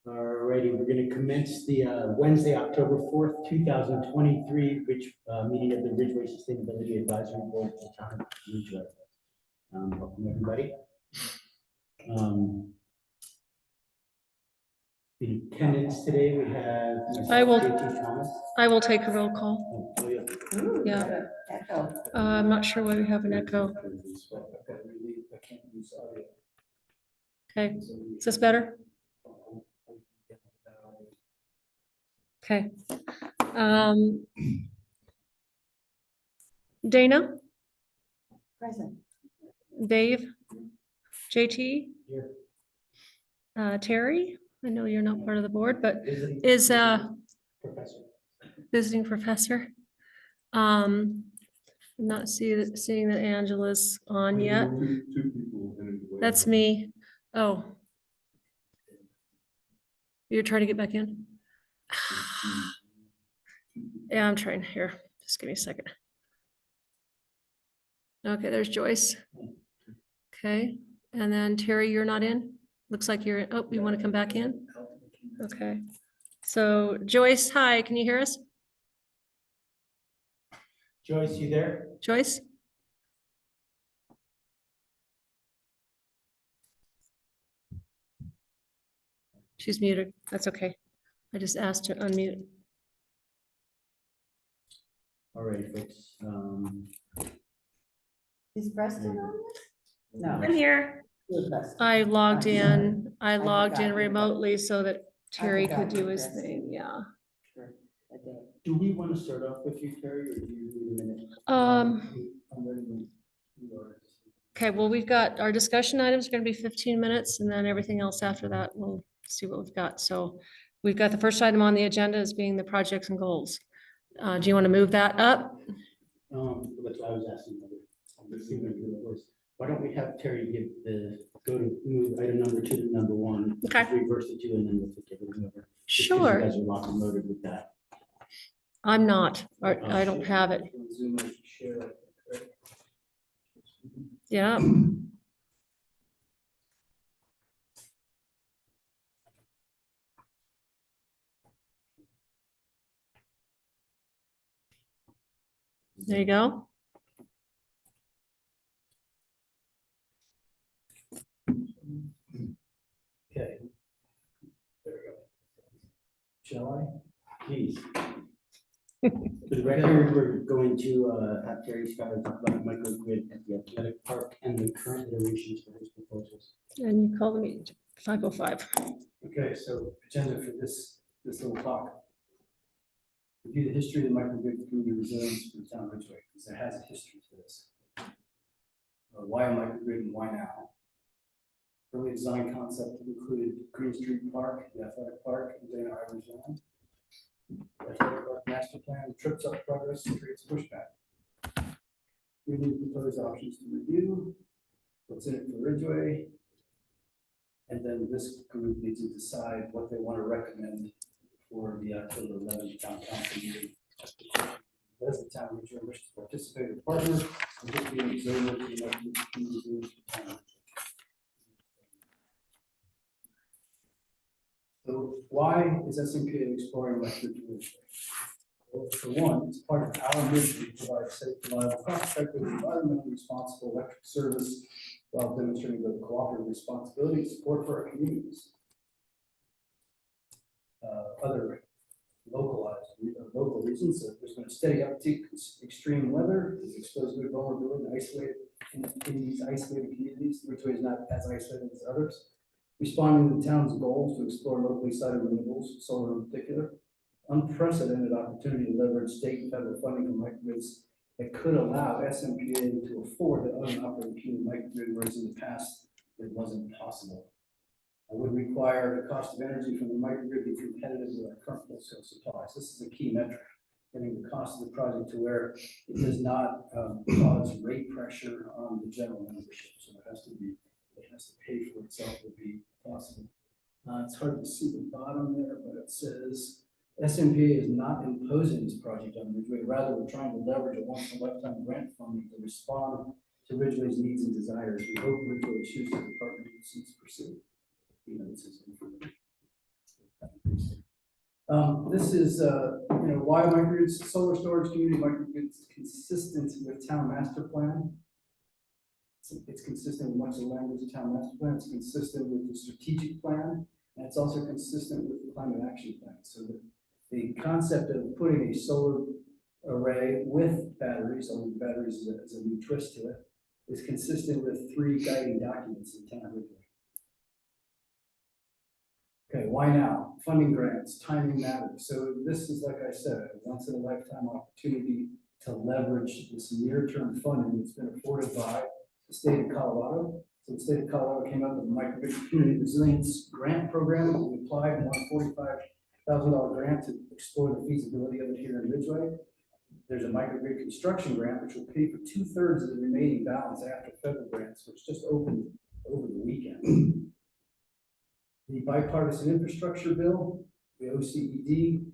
Alrighty, we're going to commence the Wednesday, October 4th, 2023, meeting of the Ridgway Sustainability Advisory Board for the town of Ridgway. Welcome, everybody. In attendance today, we have myself, JT Thomas. I will take a roll call. Oh, yeah. Ooh, Yeah. Echo. I'm not sure why we have an echo. Okay, is this better? Okay. Dana, Present. Dave, JT, Here. Terry, I know you're not part of the board, but Visiting is professor. visiting professor. I'm not seeing that Angela's on yet. Two people in the way. That's me. Oh. You're trying to get back in? Yeah, I'm trying here. Just give me a second. Okay, there's Joyce. Okay, and then Terry, you're not in? Looks like you're, oh, you want to come back in? Okay. So Joyce, hi, can you hear us? Joyce, you there? Joyce? She's muted. That's okay. I just asked her to unmute. All right, folks. Is Preston on this? No. I'm here. Who's Preston? I logged in. I I logged forgot in you remotely so that Terry forgot could do you his pressed thing. Yeah. For a day. Do we want to start off with you, Terry, or do you need a minute? I'm ready when you are. Okay, well, we've got our discussion items are going to be 15 minutes and then everything else after that, we'll see what we've got. So we've got the first item on the agenda as being the projects and goals. Do you want to move that up? That's what I was asking. Why don't we have Terry move item number 2 to number 1. Okay. Reverse the 2 and then we'll take everything over. Just 'cause Sure. You guys are locked and loaded with that. I'm not, or I don't have it. Yeah. There you go. Okay. There we go. Shall I? Please. For the record, we're going to have Terry Scott talk about microgrid at the athletic park and the current iterations for his proposals. And you call the meeting 5:05. Okay, so agenda for this little talk. Review the history of the microgrid community resilience for the town of Ridgway, because it has a history to this. Why a microgrid and why now? Early design concept included Green Street Park, the athletic park, and Dana Ivers land. The athletic park master plan trips up progress and creates pushback. We need proposed options to review. What's in it for Ridgway? And then this group needs to decide what they want to recommend for the October 11th town council meeting. Does the town Ridgway wish to participate as a partner and just be an observer to the community? So why is SMPA exploring electric Ridgway? Well, for one, it's part of our mission to provide safe, reliable, cost-effective, environmentally responsible electric service while demonstrating the cooperative responsibility and support for our communities. Other local reasons, there's been a steady uptick in extreme weather, is exposed to vulnerability and isolated in these isolated communities, which is not as isolated as others. Responding to the town's goals to explore locally sited renewables, solar in particular, unprecedented opportunity to leverage state and federal funding for microgrids that could allow SMPA to afford to own and operate a microgrid, whereas in the past it wasn't possible. It would require the cost of energy from the microgrid be competitive with our current wholesale supplies. This is a key metric, getting the cost of the project to where it does not cause rate pressure on the general membership. So it has to pay for itself to be possible. It's hard to see the bottom there, but it says SMPA is not imposing this project on Ridgway. Rather, we're trying to leverage a once-in-a-lifetime grant funding to respond to Ridgway's needs and desires. We hope Ridgway chooses the partner it seeks to pursue. This is, why microgrids, solar storage community microgrids consistent with town master plan. It's consistent with much of the language of town master plan. It's consistent with the strategic plan, and it's also consistent with the climate action plan. So the concept of putting a solar array with batteries, only batteries is a new twist to it, is consistent with 3 guiding documents in town of Ridgway. Okay, why now? Funding grants, timing matters. So this is, like I said, a once in a lifetime opportunity to leverage this near-term funding that's been afforded by the state of Colorado. So the state of Colorado came up with a microgrid community resilience grant program. We applied and won a $45,000 grant to explore the feasibility of it here in Ridgway. There's a microgrid construction grant, which will pay for 2/3 of the remaining balance after federal grants, which just opened over the weekend. The bipartisan infrastructure bill, the OCED,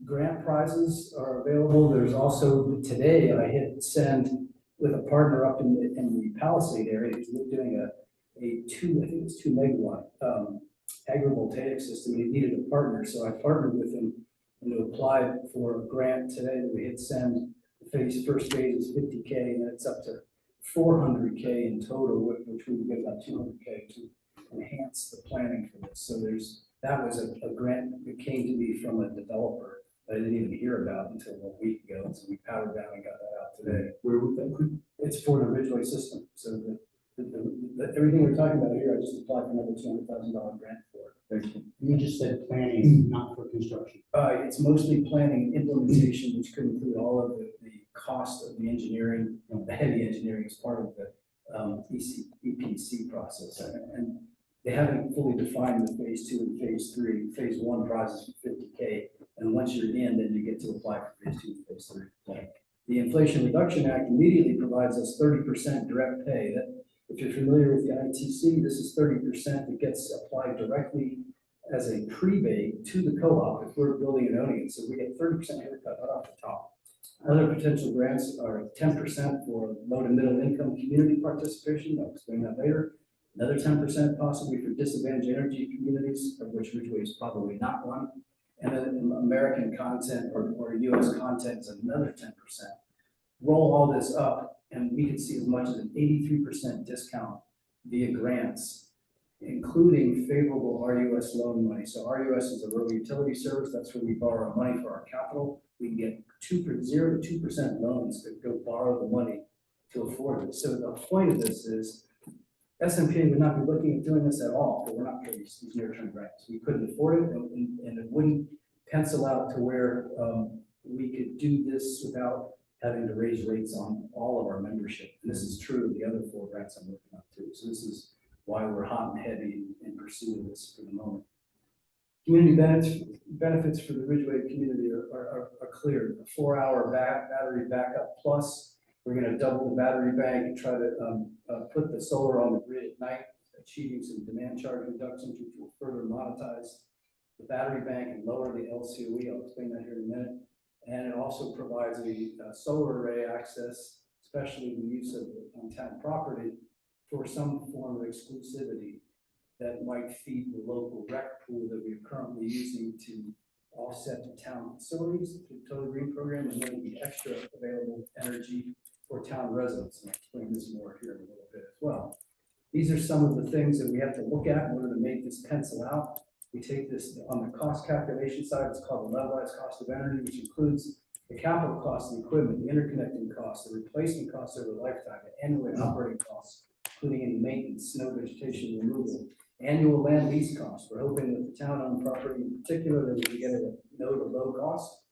grant prizes are available. There's also, today I hit send with a partner up in the Palisade area. He's doing I think it's 2 megawatt agrivoltaic system. He needed a partner, so I partnered with him and applied for a grant today that we hit send. The first phase is 50K, and then it's up to 400K in total, which we would get about 200K to enhance the planning for this. So that was a grant that came to me from a developer that I didn't even hear about until a week ago. So we powered down and got that out today. Where would that be? It's for the Ridgway system. So everything we're talking about here, I just applied for another $200,000 grant for. Thank you. You just said planning, not for construction. It's mostly planning and implementation, which could include all of the cost of the engineering, the heavy engineering as part of the EPC process. And they haven't fully defined the phase 2 and phase 3. Phase 1 prizes for 50K. And once you're in, then you get to apply for phase 2 and phase 3. The Inflation Reduction Act immediately provides us 30% direct pay. That, if you're familiar with the ITC, this is 30% that gets applied directly as a prebate to the co-op if we're building and owning it. So we get 30% haircut right off the top. Other potential grants are 10% for low to middle income community participation. I'll explain that later. Another 10% possibly for disadvantaged energy communities, of which Ridgway is probably not one. And then American content or US content is another 10%. Roll all this up, and we could see as much as an 83% discount via grants, including favorable RUS loan money. So RUS is a rural utility service. That's where we borrow money for our capital. We can get 0 to 2% loans to go borrow the money to afford it. So the point of this is S&P would not be looking at doing this at all, but we're not for these near-term grants. We couldn't afford it, and it wouldn't pencil out to where we could do this without having to raise rates on all of our membership. And this is true of the other 4 grants I'm working on too. So this is why we're hot and heavy in pursuit of this for the moment. Community benefits for the Ridgway community are clear. A 4-hour battery backup plus. We're going to double the battery bank and try to put the solar on the grid at night, achieving some demand charge reductions, which will further monetize the battery bank and lower the LCOE. I'll explain that here in a minute. And it also provides a solar array access, especially the use of on town property, for some form of exclusivity that might feed the local rec pool that we're currently using to offset the town facilities through the Total Green Program, and then the extra available energy for town residents. And I'll explain this more here in a little bit as well. These are some of the things that we have to look at in order to make this pencil out. We take this on the cost calculation side. It's called the levelized cost of energy, which includes the capital cost of the equipment, the interconnecting costs, the replacement costs over the lifetime, the annual operating costs, including any maintenance, snow vegetation removal, annual land lease costs. We're hoping that the town-owned property in particular, that we can get it at no to low cost.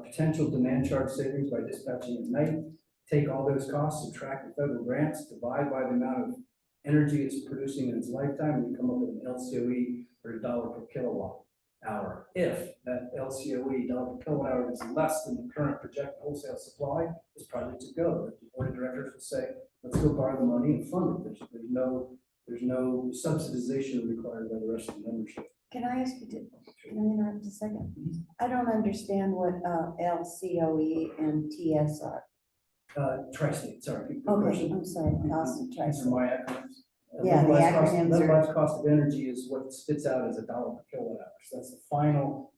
Potential demand charge savings by dispatching at night. Take all those costs, subtract the federal grants, divide by the amount of energy it's producing in its lifetime, and you come up with an LCOE for $1 per kilowatt hour. If that LCOE $1 per kilowatt hour is less than the current projected wholesale supply, this project is go. The board of directors will say, let's go borrow the money and fund it. There's no subsidization required by the rest of the membership. Can I ask you to, can I interrupt a second? I don't understand what LCOE and TS are. Tri-state, sorry. Okay, I'm sorry, cost of These are tri-state. my acronyms. Yeah, the acronyms are- Levelized cost of energy is what spits out as $1 per kilowatt hour. So that's the final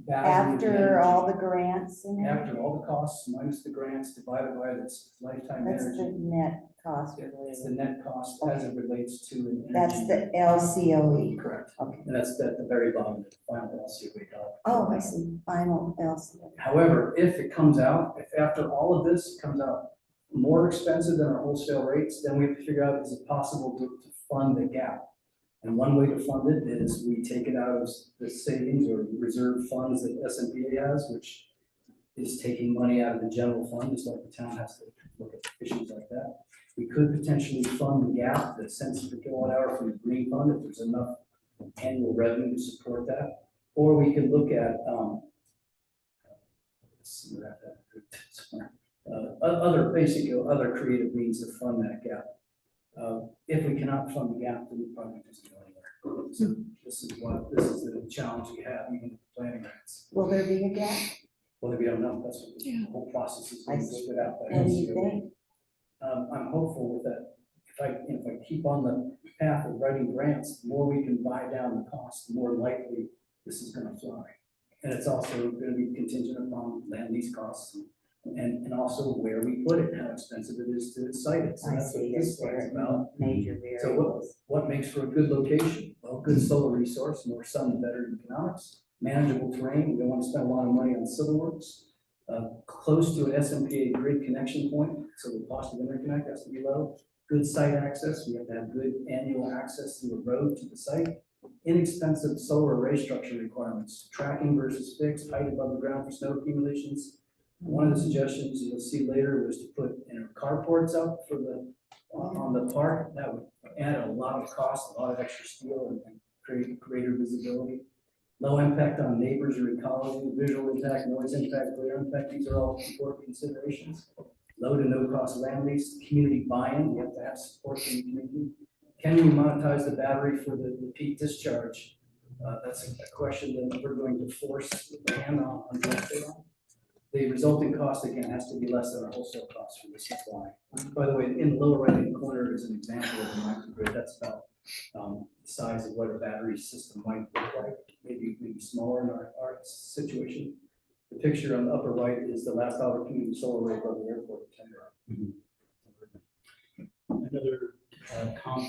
value. of the After all the energy. grants and After everything? all the costs minus the grants divided by its lifetime That's the energy. net cost. It's the net cost as it relates to an energy. That's the LCOE. Correct. Okay. And that's at the very bottom, the final LCOE dollar. Oh, I see, final LCOE. However, if it comes out, if after all of this comes out more expensive than our wholesale rates, then we have to figure out, is it possible to fund the gap? And one way to fund it is we take it out of the savings or reserve funds that SMPA has, which is taking money out of the general fund, just like the town has to look at issues like that. We could potentially fund the gap, the cents per kilowatt hour from the green fund, if there's enough annual revenue to support that. Or we could look at, let's see what I have. Other creative means to fund that gap. If we cannot fund the gap, then the project doesn't go anywhere. So this is the challenge we have, even with planning grants. Will there be a gap? Whether we don't know, that's what Yeah. the whole process is I being see. spit out. by What do you LCOE. think? I'm hopeful with that. If I keep on the path of writing grants, the more we can buy down the cost, the more likely this is gonna fly. And it's also gonna be contingent upon land lease costs and also where we put it, how expensive it is to site it. So I that's what see, this is there slide's about. major So variables? what makes for a good location? Well, good solar resource, more sun, the better economics, manageable terrain, we don't want to spend a lot of money on civil works. Close to an SMPA grid connection point, so the cost of interconnect has to be low. Good site access, we have to have good annual access through a road to the site. Inexpensive solar array structure requirements, tracking versus fixed, height above the ground for snow accumulations. One of the suggestions you'll see later was to put, carports up for on the park. That would add a lot of cost, a lot of extra steel and create greater visibility. Low impact on neighbors or ecology, visual impact, noise impact, glare impact, these are all important considerations. Low to no cost land lease, community buy-in, we have to have support from the community. Can we monetize the battery for the peak discharge? That's a question that we're going to force the hand on wholesale on. The resulting cost, again, has to be less than our wholesale cost for the supply. By the way, in the lower right-hand corner is an example of a microgrid. That's about the size of what a battery system might look like, maybe smaller in our situation. The picture on the upper right is the last opportunity solar array above the airport. Another comp,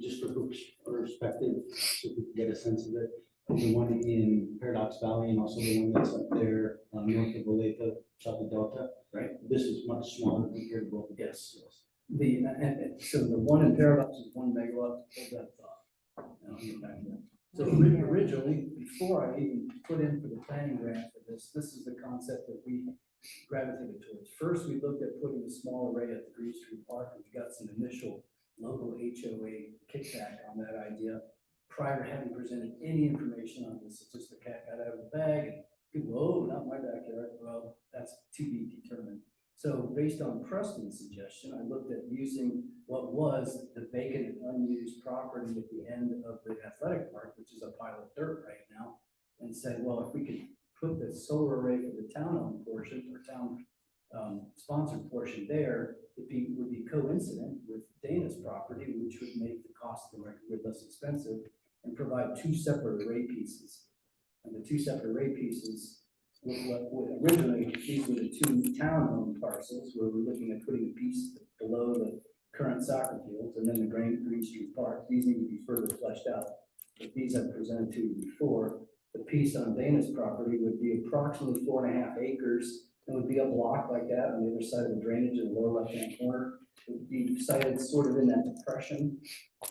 just for folks' perspective, so we can get a sense of it. The one in Paradox Valley and also the one that's up there north of Olathe, south of Delta. Right. This is much smaller compared to both of Yes. those. So the one in Paradox is 1 megawatt. Hold that thought. And I'll get back to that. So originally, before I even put in for the planning grant for this is the concept that we gravitated towards. First, we looked at putting a small array at the Green Street Park, and we got some initial local HOA kickback on that idea. Prior to having presented any information on this, it's just the cat got out of the bag and people, oh, not my backyard. Well, that's to be determined. So based on Preston's suggestion, I looked at using what was the vacant and unused property at the end of the athletic park, which is a pile of dirt right now, and said, well, if we could put the solar array for the town-owned portion or town sponsored portion there, it would be coincident with Dana's property, which would make the cost of the microgrid less expensive and provide two separate array pieces. And the two separate array pieces would originally, these were the two town-owned parcels where we're looking at putting a piece below the current soccer fields and then the Green Street Park. These need to be further fleshed out. But these I've presented to you before. The piece on Dana's property would be approximately 4.5 acres. It would be a block like that on the other side of the drainage in the lower left-hand corner. It would be sited sort of in that depression,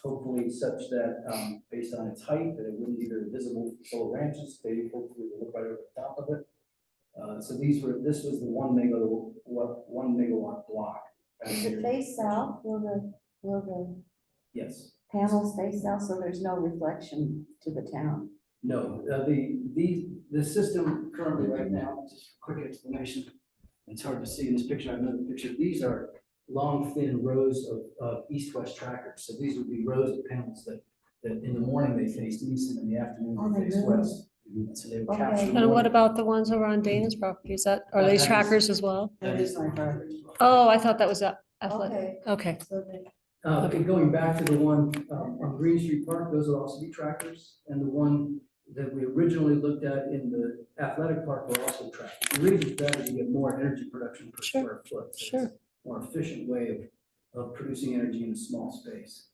hopefully such that based on its height, that it wouldn't be very visible from solar ranches. They hopefully would look right over the top of it. So this was the 1 megawatt block. Does it face south? Will the Yes. panels face south so there's no reflection to the town? No, the system currently right now, just a quick explanation. It's hard to see in this picture. I have another picture. These are long, thin rows of east-west trackers. So these would be rows of panels that in the morning they face east and in the afternoon Oh, they they face really? west. And so they would Okay. capture. And what morning- about the ones over on Dana's property? Are That these is- trackers as well? That is my property. Oh, I thought that was athletic. Okay. Okay. So they, Okay, going back to the one on Green Street Park, those will also be trackers. And the one that we originally looked at in the athletic park will also track. The reason for that is you get more energy production per Sure, square foot. So sure. it's a more efficient way of producing energy in a small space.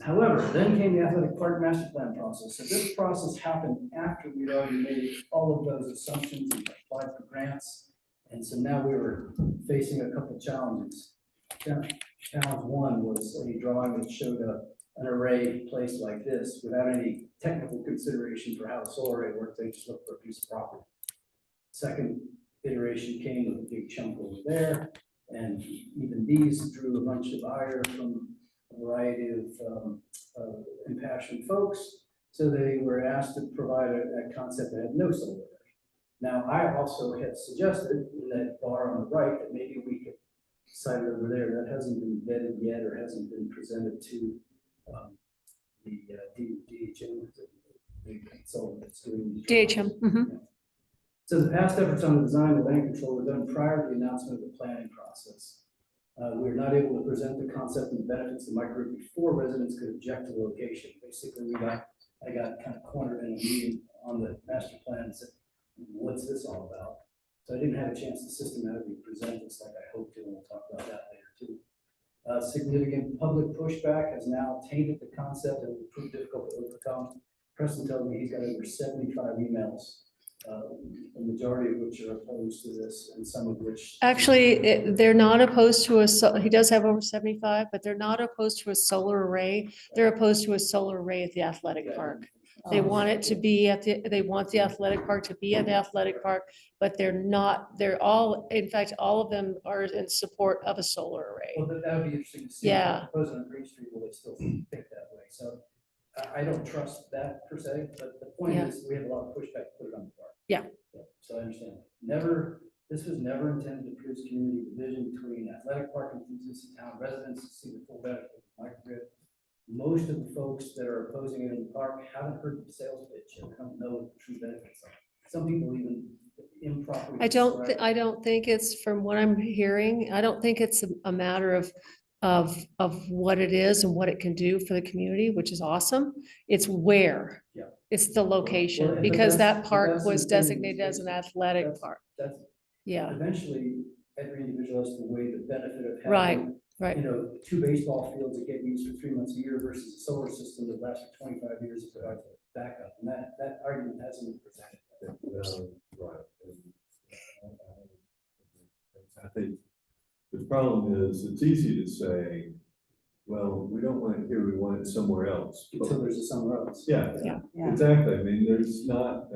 However, then came the athletic park master plan process. So this process happened after we'd already made all of those assumptions and applied for grants. And so now we were facing a couple challenges. Challenge one was a drawing that showed an array placed like this without any technical consideration for how a solar array works. They just looked for a piece of property. Second iteration came with a big chunk over there. And even these drew a bunch of ire from a variety of impassioned folks. So they were asked to provide a concept that had no solar array. Now, I also had suggested in that bar on the right that maybe we could cite it over there. That hasn't been vetted yet or hasn't been presented to the DHM, the consultant that's doing these DHM. drawings. Yeah. So the past efforts on the design of land control were done prior to the announcement of the planning process. We were not able to present the concept and the benefits of the microgrid before residents could object to the location. Basically, I got kind of cornered in a meeting on the master plan and said, what's this all about? So I didn't have a chance to systematically present this like I hoped to, and we'll talk about that later too. Significant public pushback has now tainted the concept and will prove difficult to overcome. Preston tells me he's got over 75 emails, the majority of which are opposed to this and some of which. Actually, they're not opposed to he does have over 75, but they're not opposed to a solar array. They're opposed to a solar array at the athletic park. They want it to be they want the athletic park to be at the athletic park, but they're all, in fact, all of them are in support of a solar array. Well, that would be interesting to see. Yeah. President Green Street, will they still think that way? So I don't trust that per se, but the point Yeah. is we have a lot of pushback to put it on the park. Yeah. So I understand. This was never intended to produce community division between athletic park enthusiasts and town residents to see the full benefit of the microgrid. Most of the folks that are opposing it in the park haven't heard the sales pitch and don't know what the true benefits are. Some people even improperly. I describe- don't think it's, from what I'm hearing, I don't think it's a matter of what it is and what it can do for the community, which is awesome. It's where. Yeah. It's the location, Well, but because that's- that park that's was the thing, designated as an athletic that's- park. That's Yeah, eventually every individual has to weigh the benefit of Right, having, right. you know, 2 baseball fields that get used for 3 months a year versus a solar system that lasts for 25 years that provides a backup. And that argument hasn't been presented. Right. I think the problem is, it's easy to say, well, we don't want it here, we want it somewhere else. Until there's a somewhere else. Yeah, Yeah. Yeah. exactly. I mean, there's not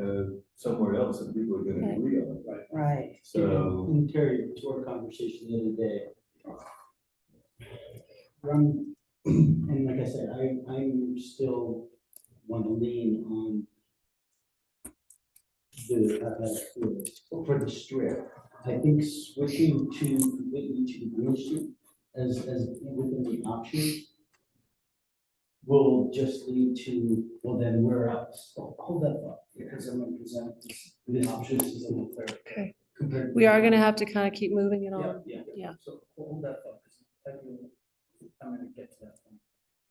somewhere else that people are gonna Right. agree on. Right. So, And Terry, to our conversation the other day. And like I said, I'm still want to lean on for the strip. I think switching completely to the Green Street as within the options will just lead to, well, then where else? Hold that thought, because I'm going to present the options as a little clearer. Okay. Compared to- We are gonna have to kind of keep moving it Yeah, on. yeah. Yeah. So hold that thought, because I'm gonna get to that point.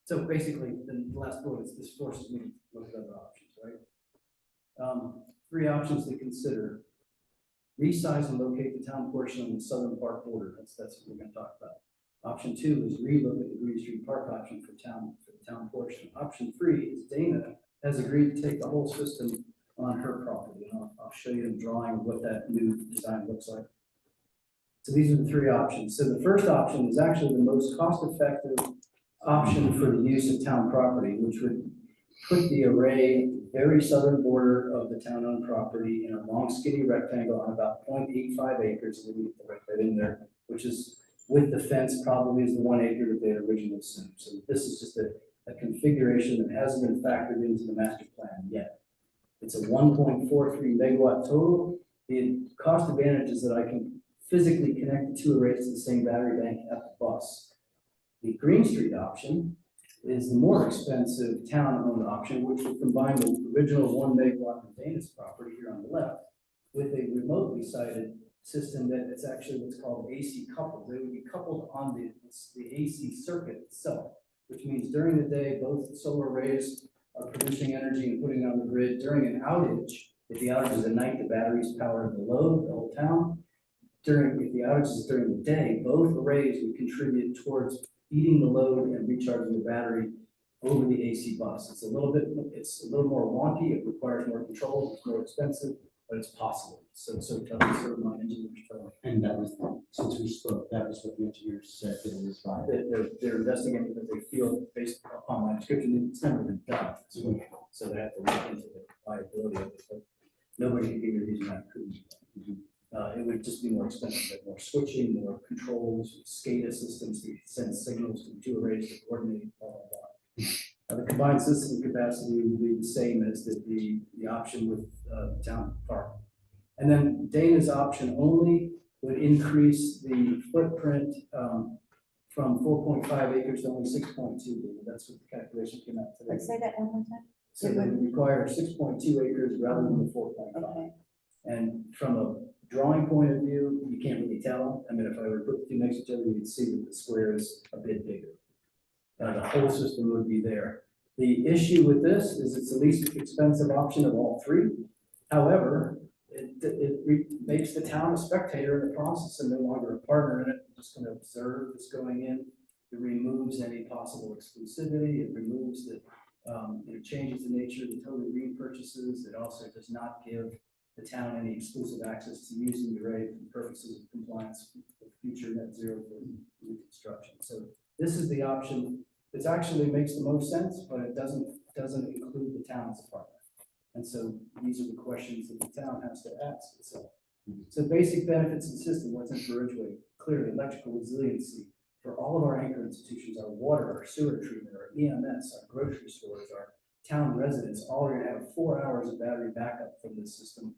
So basically, the last bullet is this forces me to look at other options, right? 3 options to consider. Resize and locate the town portion on the southern park border. That's what we're gonna talk about. Option 2 is relook at the Green Street Park option for the town portion. Option 3 is Dana has agreed to take the whole system on her property. And I'll show you the drawing of what that new design looks like. So these are the 3 options. So the first option is actually the most cost-effective option for the use of town property, which would put the array very southern border of the town-owned property in a long skinny rectangle on about 0.85 acres. We need to write that in there, which is with the fence probably is the 1 acre that they originally assumed. So this is just a configuration that hasn't been factored into the master plan yet. It's a 1.43 megawatt total. The cost advantage is that I can physically connect the 2 arrays to the same battery bank at the bus. The Green Street option is the more expensive town-owned option, which will combine the original 1 megawatt from Dana's property here on the left with a remotely sited system that it's actually what's called AC coupled. They would be coupled on the AC circuit itself, which means during the day, both solar arrays are producing energy and putting it on the grid. During an outage, if the outage is at night, the batteries power the load, the whole town. If the outage is during the day, both arrays would contribute towards feeding the load and recharging the battery over the AC bus. It's a little more wonky, it requires more control, it's more expensive, but it's possible. So tell me, sort of my engineers tell me. And that was, since we spoke, that was what the engineers said that it was fine. They're investigating because they feel based upon my description, it's never been done. So they have to look into the viability of it. But nobody can give you a reason why it couldn't be done. It would just be more expensive, like more switching, more controls, SCADA systems to send signals to the two arrays to coordinate, blah, blah, blah. The combined system capacity would be the same as the option with the town park. And then Dana's option only would increase the footprint from 4.5 acres to only 6.2. That's what the calculation came out today. Let's say that one more time. So they would require 6.2 acres rather than the 4.5. Okay, And from a drawing point of view, you can't really tell. I mean, if I were to put the two next to each other, you'd see that the square is a bit bigger. The whole system would be there. The issue with this is it's the least expensive option of all three. However, it makes the town a spectator in the process and no longer a partner in it. Just going to observe this going in. It removes any possible exclusivity. It removes the, it changes the nature of the total green purchases. It also does not give the town any exclusive access to using the array for purposes of compliance with future net zero for reconstruction. So this is the option that actually makes the most sense, but it doesn't include the town as a partner. And so these are the questions that the town has to ask itself. So basic benefits of the system, what's in for Ridgway? Clearly electrical resiliency for all of our anchor institutions, our water, our sewer treatment, our EMS, our grocery stores, our town residents, all are going to have 4 hours of battery backup from this system.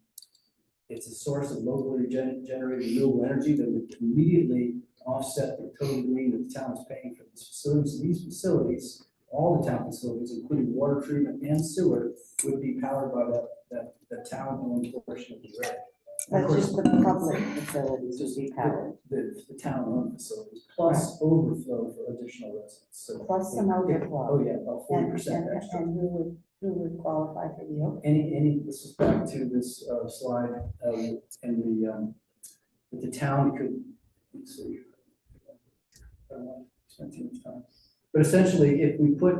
It's a source of locally generated renewable energy that would immediately offset the total green that the town is paying for these facilities. So these facilities, all the town facilities, including water treatment and sewer, would be powered by the town-owned portion of the array. that's just the public facilities would be powered, The town-owned facilities, plus overflow for additional residents. So plus some overflow. Oh, yeah, about And, 40% extra. and who would qualify for the overflow? This is back to this slide, and the town could, let's see. I don't want to spend too much time. But essentially, if we put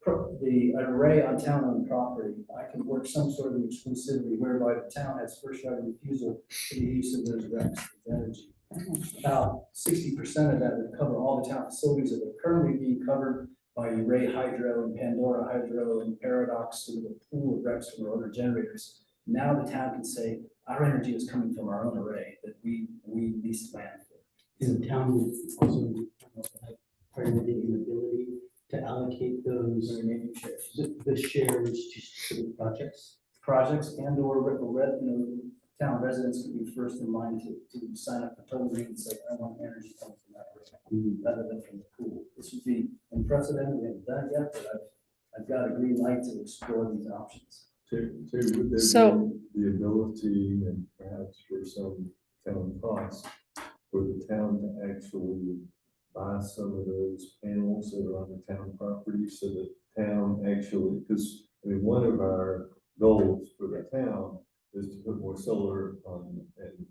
an array on town-owned property, I can work some sort of exclusivity whereby the town has first right of refusal to the use of those RECs, the energy. About 60% of that would cover all the town facilities that are currently being covered by Array Hydro and Pandora Hydro and Paradox, sort of a pool of RECs from our other generators. Now the town can say, our energy is coming from our own array that we leased land for. And the town would also have permitting and ability to allocate those, Remaining shares. the shares to specific projects. Projects and or town residents could be first in line to sign up for total green and say, I want energy coming from that array, rather than from the pool. This would be unprecedented, we haven't done it yet, but I've got a green light to explore these options. Would there So- be the ability and perhaps for some town costs for the town to actually buy some of those panels that are on the town property so that town actually, because I mean, one of our goals for the town is to put more solar on and,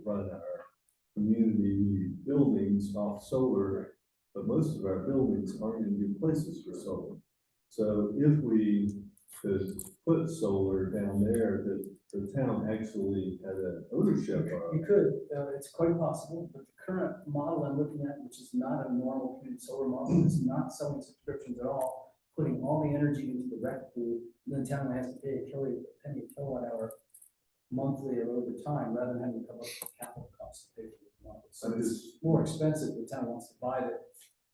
run our community buildings off solar, but most of our buildings aren't in good places for solar. So if we could put solar down there that the town actually had an ownership of. You could, it's quite possible, but the current model I'm looking at, which is not a normal community solar model, is not selling subscriptions at all, putting all the energy into the rec pool, and then the town has to pay a penny a kilowatt hour monthly or over time, rather than having to cover the capital costs to pay for the model. So it's more expensive if the town wants to buy the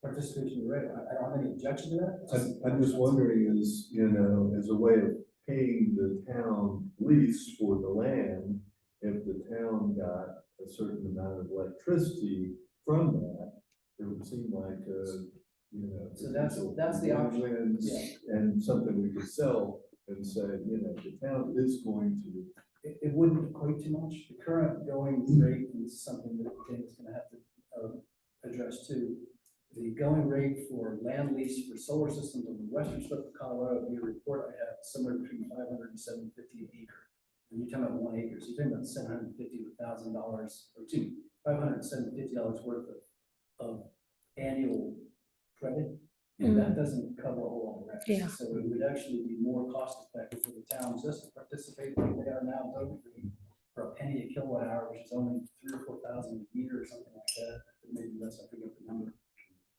participation in the rate. I don't have any objection to that. I'm just wondering is, as a way of paying the town lease for the land, if the town got a certain amount of electricity from that, it would seem like, So that's the option. win-wins Yeah. and something we could sell and say, the town is going to it wouldn't equate too much. The current going rate is something that Dan's gonna have to address too. The going rate for land lease for solar systems on the western slope of Colorado, the report I have, somewhere between 500 and 750 an acre. And you're talking about 1 acre, so you're talking about $750,000, or excuse me, $500 to $750 worth of annual credit. And that doesn't cover a whole lot of rest. Yeah. So it would actually be more cost effective for the towns just to participate like they are now, for a penny a kilowatt hour, which is only 3,000 or 4,000 a year or something like that. Maybe less, I forget the number.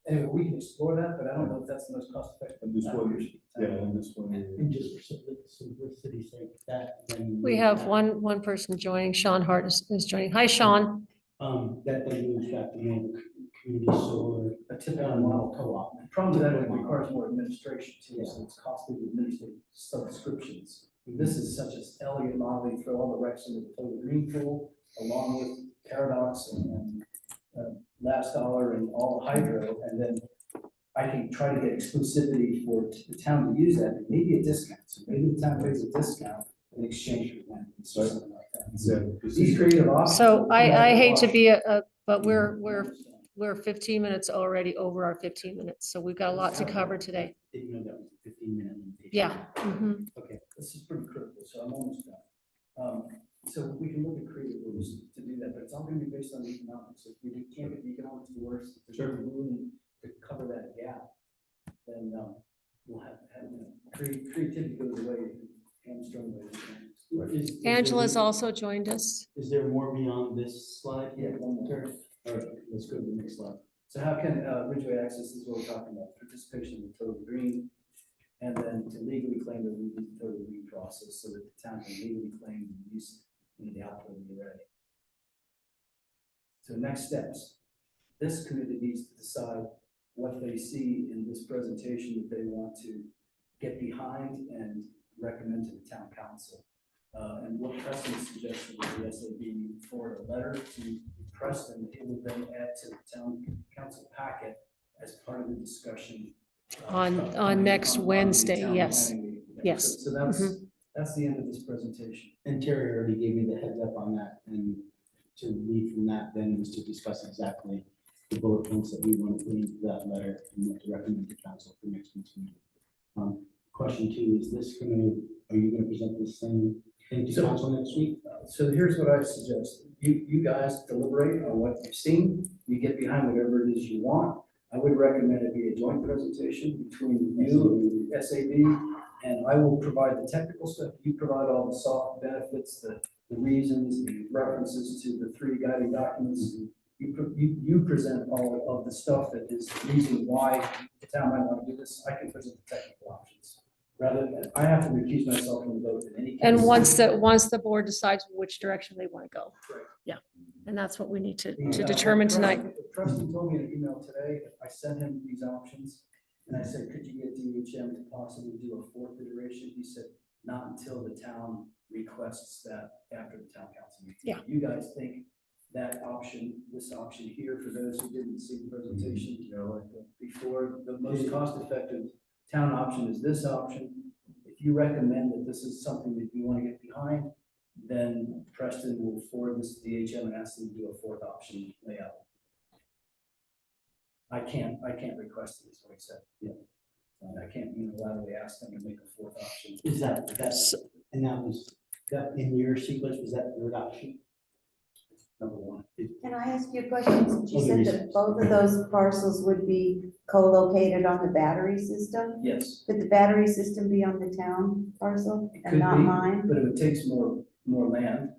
Anyway, we can explore that, but I don't know if that's the most cost effective. I'm just wondering, I'm just wondering. And just for simplicity's sake, that then. We have one person joining. Sean Hart is joining. Hi, Sean. That then moves back to more of a community solar, A typical model co-op. The problem with that is it requires more administration too, so it's costly to administer subscriptions. This is such as elegant model, you throw all the recs into the total green pool, along with Paradox and Last Dollar and all hydro, and then I can try to get exclusivity for the town to use that, and maybe a discount, so maybe the town pays a discount in exchange for that, so something like that. These creative options. So I hate to be but we're 15 minutes already over our 15 minutes, so we've got a lot to cover today. Didn't know that was a 15-minute limitation. Yeah. Mhm. Okay. This is pretty critical, so I'm almost done. So we can look at creative ways to do that, but it's all gonna be based on the economics. If we can't get the economics to work, if there's no room to cover that gap, then we'll have, creativity goes away, hamstrung by the Angela's also joined us. Is there more beyond this slide? Yeah, one more. Terry? All right, let's go to the next slide. So how can Ridgway access, this is what we're talking about, participation in the total green, and then to legally claim the total green process so that the town can legally claim the use in the output of the array. So next steps, this committee needs to decide what they see in this presentation that they want to get behind and recommend to the town council. And what Preston suggested was the SAB forward a letter to Preston, it will then add to the town council packet as part of the discussion. On next the Wednesday, town yes. planning meeting. Yes. So that's the end of this presentation. And Terry already gave me the heads up on that, and to lead from that then was to discuss exactly the bullet points that we want to put into that letter and what to recommend to council for next week's meeting. Question 2, is this are you gonna present the same thing to So- council next week? So here's what I suggest. You guys deliberate on what you've seen. You get behind whatever it is you want. I would recommend it be a joint presentation between you and the SAB, and I will provide the technical stuff. You provide all the soft benefits, the reasons, the references to the 3 guiding documents. You present all of the stuff that is the reason why the town might want to do this. I can present the technical options. Rather than, I have to recuse myself from the vote in any case. And once the board decides which direction they want to go. Right. Yeah, and that's what we need to The, determine Preston- tonight. Preston told me in an email today, I sent him these options, and I said, could you get DHM to possibly do a 4th iteration? He said, not until the town requests that after the town council meeting. Yeah. You guys think that option, this option here, for those who didn't see the presentation, before, the most cost-effective town option is this option. If you recommend that this is something that you want to get behind, then Preston will forward this to DHM and ask them to do a 4th option layout. I can't request it, is what he said. Yeah. And I can't unilaterally ask them to make a 4th option. Is that's, and that was, that in your sequence, was that your option? Number 1. Can I ask you a question? Since you Oh, said there that is. both of those parcels would be co-located on the battery system? Yes. Could the battery system be on the town parcel It and could not be, mine? but it takes more land.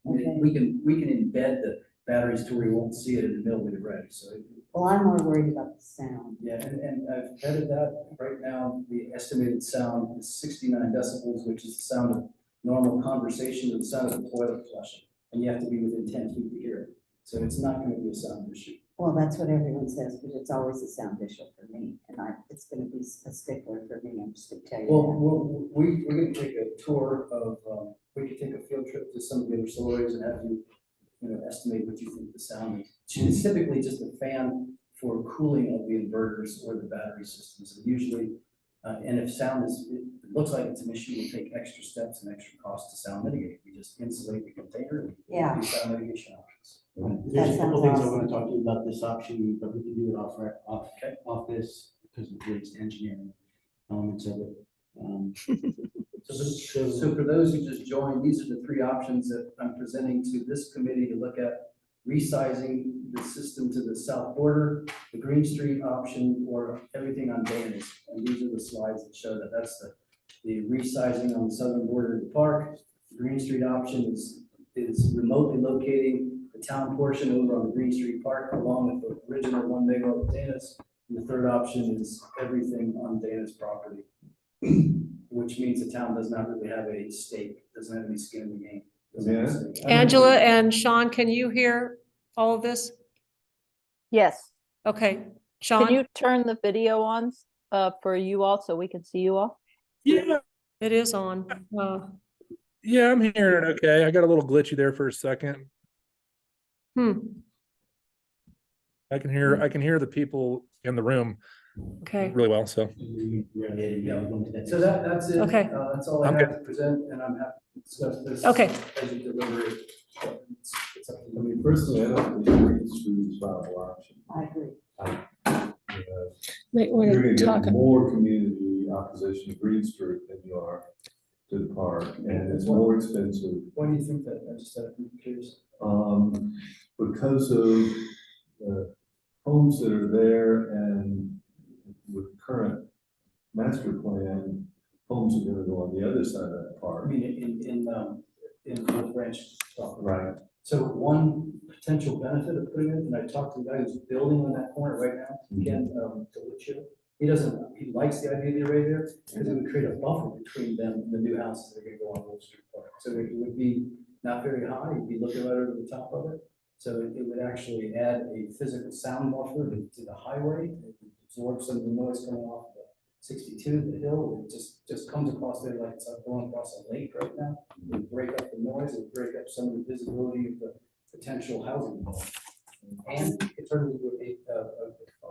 Okay. We can embed the batteries to where you won't see it in the middle of the array, so. Well, I'm more worried about the sound. Yeah, and I've vetted that. Right now, the estimated sound is 69 decibels, which is the sound of normal conversation, or the sound of the toilet flushing. And you have to be within 10 feet to hear it. So it's not going to be a sound issue. Well, that's what everyone says, but it's always a sound issue for me, and it's gonna be a stickler for me, I'm just gonna tell you Well, we're going to take a tour of, we could take a field trip to some of the other stories and have you estimate what you think the sound is. It's typically just a fan for cooling of the inverters or the battery systems. And usually And if sound is, it looks like it's an issue, we'll take extra steps and extra costs to sound mitigate. We just insulate the container and Yeah. do sound mitigation options. There's a couple sounds things I awesome. want to talk to you about this option, but we can do it off this because it's engineering elements of it. So for those who just joined, these are the three options that I'm presenting to this committee to look at: resizing the system to the south border, the Green Street option, or everything on Daniels. And these are the slides that show that. That's the resizing on the southern border of the park. The Green Street option is remotely locating the town portion over on the Green Street Park along with the original 1 megawatt of Dana's. And the third option is everything on Dana's property, which means the town does not really have a stake, doesn't have any skin in the game. doesn't have a stake. Angela and Sean, can you hear all of this? Yes. Okay, Can Sean, you turn the video on for you all so we can see you all? Yeah, it is on. yeah, I'm hearing it okay. I got a little glitchy there for a second. I can hear the people in the room Okay, really well, so. So that's it. Okay. That's all I I'm have to present, and I'm happy to discuss this. Okay. As you deliver it. It's up to I you. mean, personally, I don't think Green Street is a viable option. I agree. wait, we're You're gonna gonna talk. get more community opposition to Green Street than you are to the park, and it's more expensive. Why do you think that? I just I'm curious. Because of the homes that are there, and with current master plan, homes are gonna go on the other side of that I park. mean, in North Branch. Right. So one potential benefit of putting it, and I talked to the guy who's building on that corner right now, Ken, Deluccio. He likes the idea of the array there, because it would create a buffer between them and the new houses that are gonna go on Wolf Street Park. So it would be not very high, you'd be looking right over the top of it. So it would actually add a physical sound buffer to the highway, it would absorb some of the noise coming off the 62, the hill, it just comes across there like it's going across a lake right now. It would break up the noise, it would break up some of the visibility of the potential housing development. And it turned into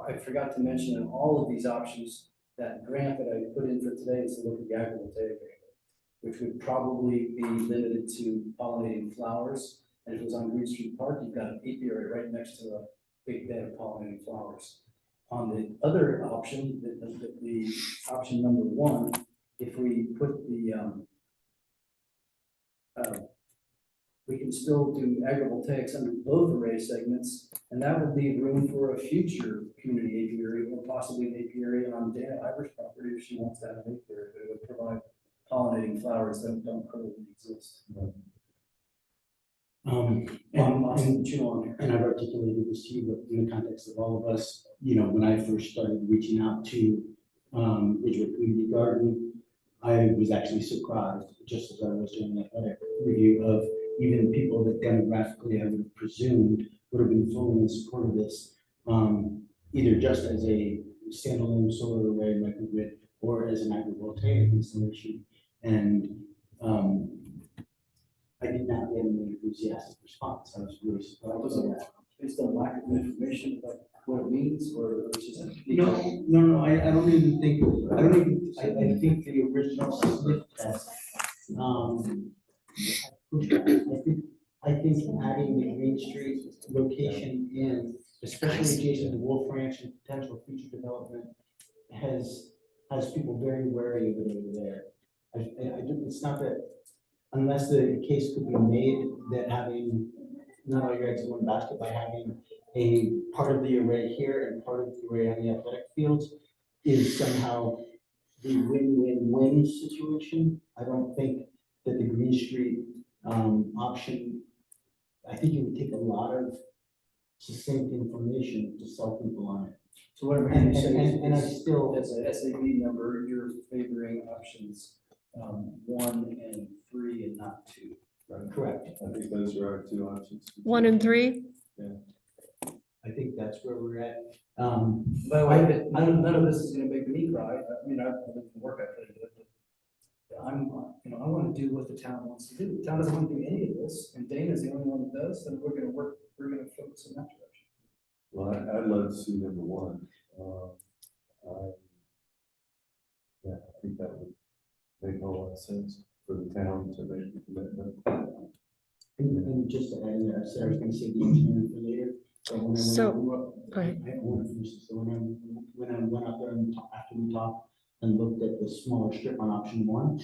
I forgot to mention in all of these options, that grant that I put in for today is to look at the agrivoltaic area, which would probably be limited to pollinating flowers. And if it was on Green Street Park, you've got an apiary right next to a big bed of pollinating flowers. On the other option, the option number one, if we put we can still do agrivoltaics under both array segments, and that would leave room for a future community apiary, or possibly an apiary on Dana Ivor's property if she wants to have an apiary, but it would provide pollinating flowers that don't currently exist. And I've articulated this to you, but in the context of all of us, when I first started reaching out to Ridgway Community Garden, I was actually surprised, just as I was doing the athletic review, of even people that demographically I would have presumed would have been fully in support of this, either just as a standalone solar array microgrid or as an agrivoltaic installation. And I did not get an enthusiastic response. I was really surprised by that. Based on lack of information about what it means, or it's just. No, I don't even think, I think the original sniff test, I think adding the Green Street location in, especially adjacent to Wolf Ranch and potential future development, has people very wary of it over there. It's not that, unless the case could be made that having not all your eggs in one basket by having a part of the array here and part of the array on the athletic fields is somehow the win-win-win situation. I don't think that the Green Street option, I think it would take a lot of succinct information to sell people on it. So what I'm hearing you say And I is, still, as a SAB member, you're favoring options 1 and 3 and not 2. Right. correct. I think those are our two options. 1 and 3. I think that's where we're at. By the way, none of this is gonna make me cry. I mean, I've been work ethic, but I want to do what the town wants to do. The town doesn't want to do any of this, and Dana's the only one that does, then we're gonna focus in that direction. Well, I'd love to see number one. make a lot of sense for the town to make the commitment. And just to add in there, I said I was gonna say the engineering for later. But when I went So, out- go ahead. I want to finish this. So when I went out there and after we talked and looked at the smaller strip on option one,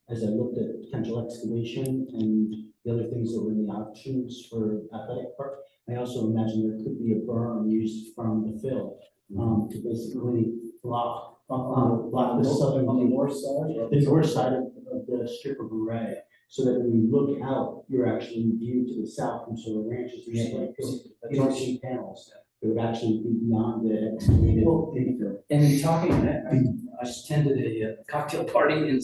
as I looked at potential excavation and the other things that were in the options for athletic park, I also imagine there could be a berm used from the fill, to basically block the southern. On the north side? The north side of the strip of array, so that when you look out, you're actually viewed to the south from sort of ranches. You don't see panels. It would actually be beyond the excavated Well, infill. And in talking, I attended a cocktail party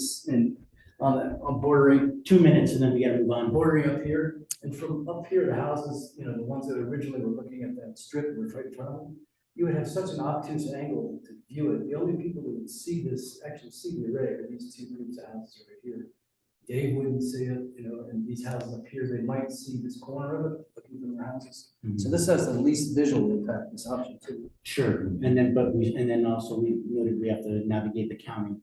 on bordering 2 minutes and then we gotta move on. bordering up here, and from up here, the houses, you know, the ones that originally were looking at that strip were right in front of them. You would have such an obtuse angle to view it. The only people that would see this, actually see the array, are these two groups of houses right here. Dave wouldn't see it, you know, and these houses up here, they might see this corner of it, looking from their houses. So this has the least visual impact, this option too. Sure, and then, and then also we noted we have to navigate the county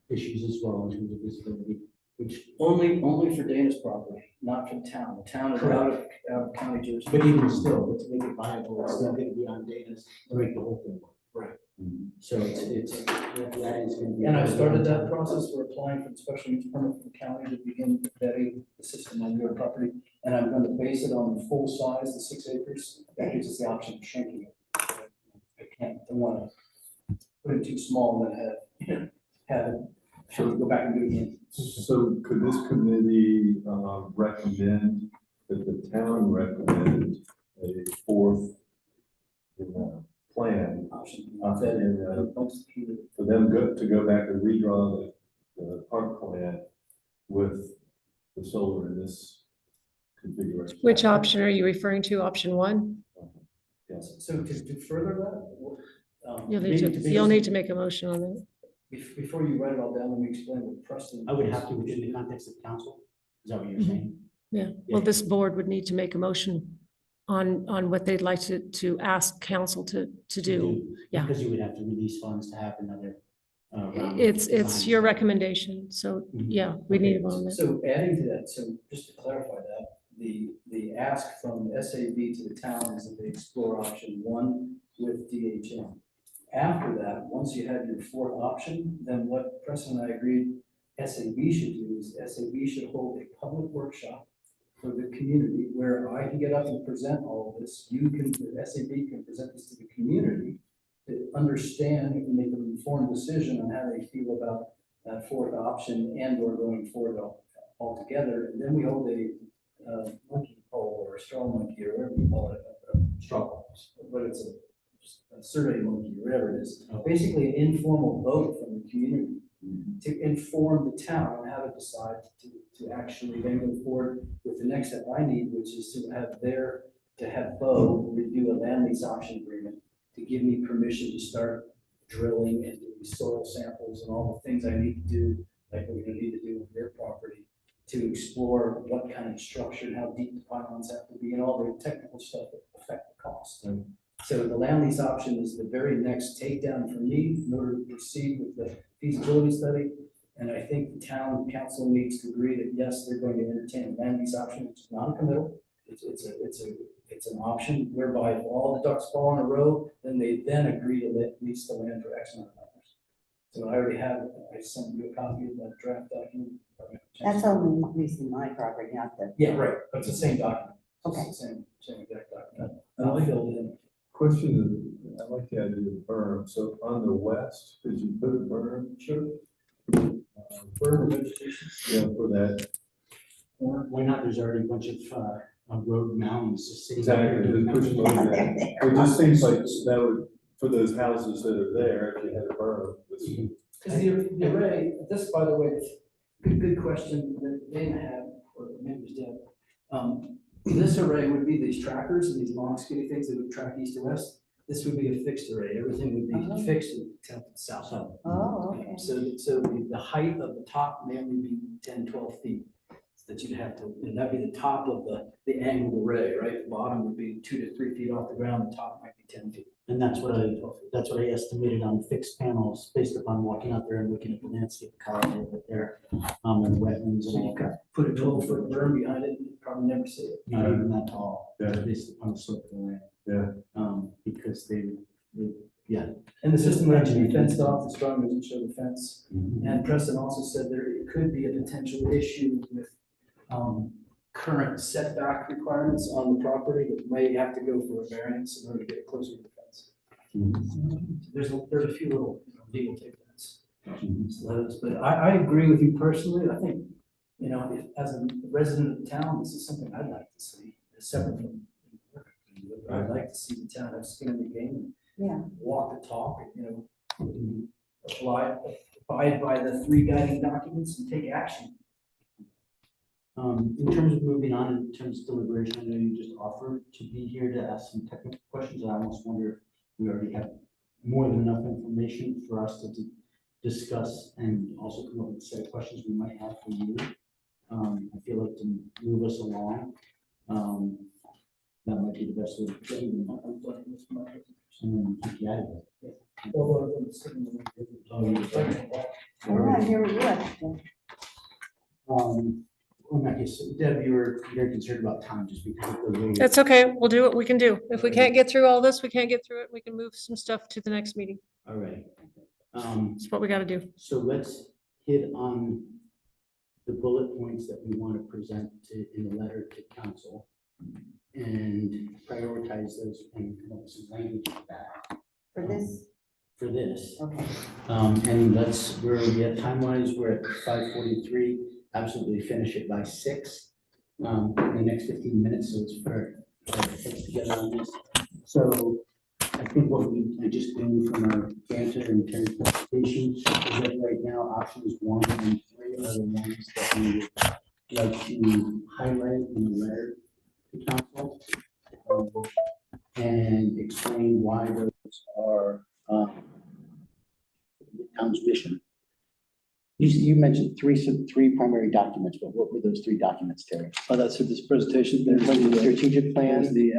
issues as well in terms of visibility, which, Only for Dana's property, not for the town. The town is out of county jurisdiction. but even still, but to make it viable, it's still gonna be on data's to make the whole thing work. Right. So that is gonna be. And I started that process. We're applying for the special use permit from the county to begin vetting the system on your property. And I'm going to base it on the full size, the 6 acres. That gives us the option of shrinking it. I want to put it too small and then have it, go back and do it again. So could this committee recommend that the town recommend a fourth plan? Option. For them to go back and redraw the park plan with the solar in this configuration? Which option are you referring to? Option one? Yes. So to further that, You'll need to make a motion on that. before you write it all down, let me explain what Preston. I would have to within the context of council. Is that what you're saying? Yeah, well, this board would need to make a motion on what they'd like to ask council to do. Yeah. Because you would have to release funds to have another. round of It's design. your recommendation, so Mhm. yeah, we need a vote on that. So adding to that, so just to clarify that, the ask from the SAB to the town is that they explore option one with DHM. After that, once you have your fourth option, then what Preston and I agreed SAB should do is SAB should hold a public workshop for the community where I can get up and present all of this. The SAB can present this to the community to understand and make an informed decision on how they feel about that fourth option and or going forward altogether. And then we hold a monkey poll or a straw monkey or whatever you call it, straw poll, but it's a survey monkey, whatever it is. Basically an informal vote from the community to inform the town on how to decide to actually then go forward with the next step I need, which is to have Bo review a land lease option agreement to give me permission to start drilling and doing soil samples and all the things I need to do, like we're gonna need to do with their property, to explore what kind of structure and how deep the pylons have to be and all the technical stuff that affect the cost. So the land lease option is the very next takedown for me in order to proceed with the feasibility study. And I think the town council needs to agree that, yes, they're going to entertain a land lease option. It's not a committal. It's an option whereby if all the ducks fall in a row, then they agree to lease the land for X amount of dollars. So I already have, I sent you a copy of that draft document. That's only leasing my property, not the. Yeah, right, but it's the same document. Okay. It's the same exact document. And I'll fill it in. Question, I like the idea of the berm. So on the west, could you put a berm? Sure. Further vegetation. Yeah, for that. Why not? There's already a bunch of road mountains just sitting. out there Exactly. doing Just push them nothing. over there. It just seems like that would, for those houses that are there, if you had a berm. Because the array, this, by the way, good question that Dana had, or maybe it was Deb. This array would be these trackers and these long skinny things that would track east to west. This would be a fixed array. Everything would be fixed and tilted south. Oh, okay. So the height of the top may only be 10, 12 feet. That you'd have to, and that'd be the top of the angled array, right? The bottom would be 2 to 3 feet off the ground, the top might be 10 feet. And that's what I estimated on fixed panels based upon walking out there and looking at the landscape color there, and wetlands So and you all could that. put a 12-foot berm behind it, and you'd probably never see it. Not even that tall, Yeah. based upon the slope of the land. Yeah. Because yeah. And the system would have to be fenced off, the drawing doesn't show the fence. Mhm. And Preston also said there could be a potential issue with current setback requirements on the property that may have to go for a variance in order to get closer to the fence. Mhm. There's a few little legal take-downs. Mhm. But I agree with you personally. I think, if, as a resident of the town, this is something I'd like to see, separate from. I'd like to see the town have skin in the game, Yeah. and walk the talk, and, abide by the 3 guiding documents and take action. In terms of moving on, in terms of deliberation, I know you just offered to be here to ask some technical questions. I almost wonder if we already have more than enough information for us to discuss and also come up with a set of questions we might have for you. I feel like to move us along, that might be the best way to proceed. And then kick you out of it. Oh, All right, here we go. In that case, Deb, you were very concerned about time just because of the way. It's okay. We'll do what we can do. If we can't get through all this, we can't get through it. We can move some stuff to the next meeting. All right. That's what we got to do. So let's hit on the bullet points that we want to present in the letter to council and prioritize those and come up with some language for that. For this. Okay. And we have time-wise, we're at 5:43, absolutely finish it by 6, in the next 15 minutes, so it's fair to get together on this. So I think I just gleaned from our banter and Terry's presentation is that right now, options 1 and 3 are the ones that we would like to highlight in the letter to council. And explain why those are the town's mission. You mentioned three primary documents, but what were those 3 documents, Terry? Oh, that's for this presentation. There's There's the the, strategic plan. there's the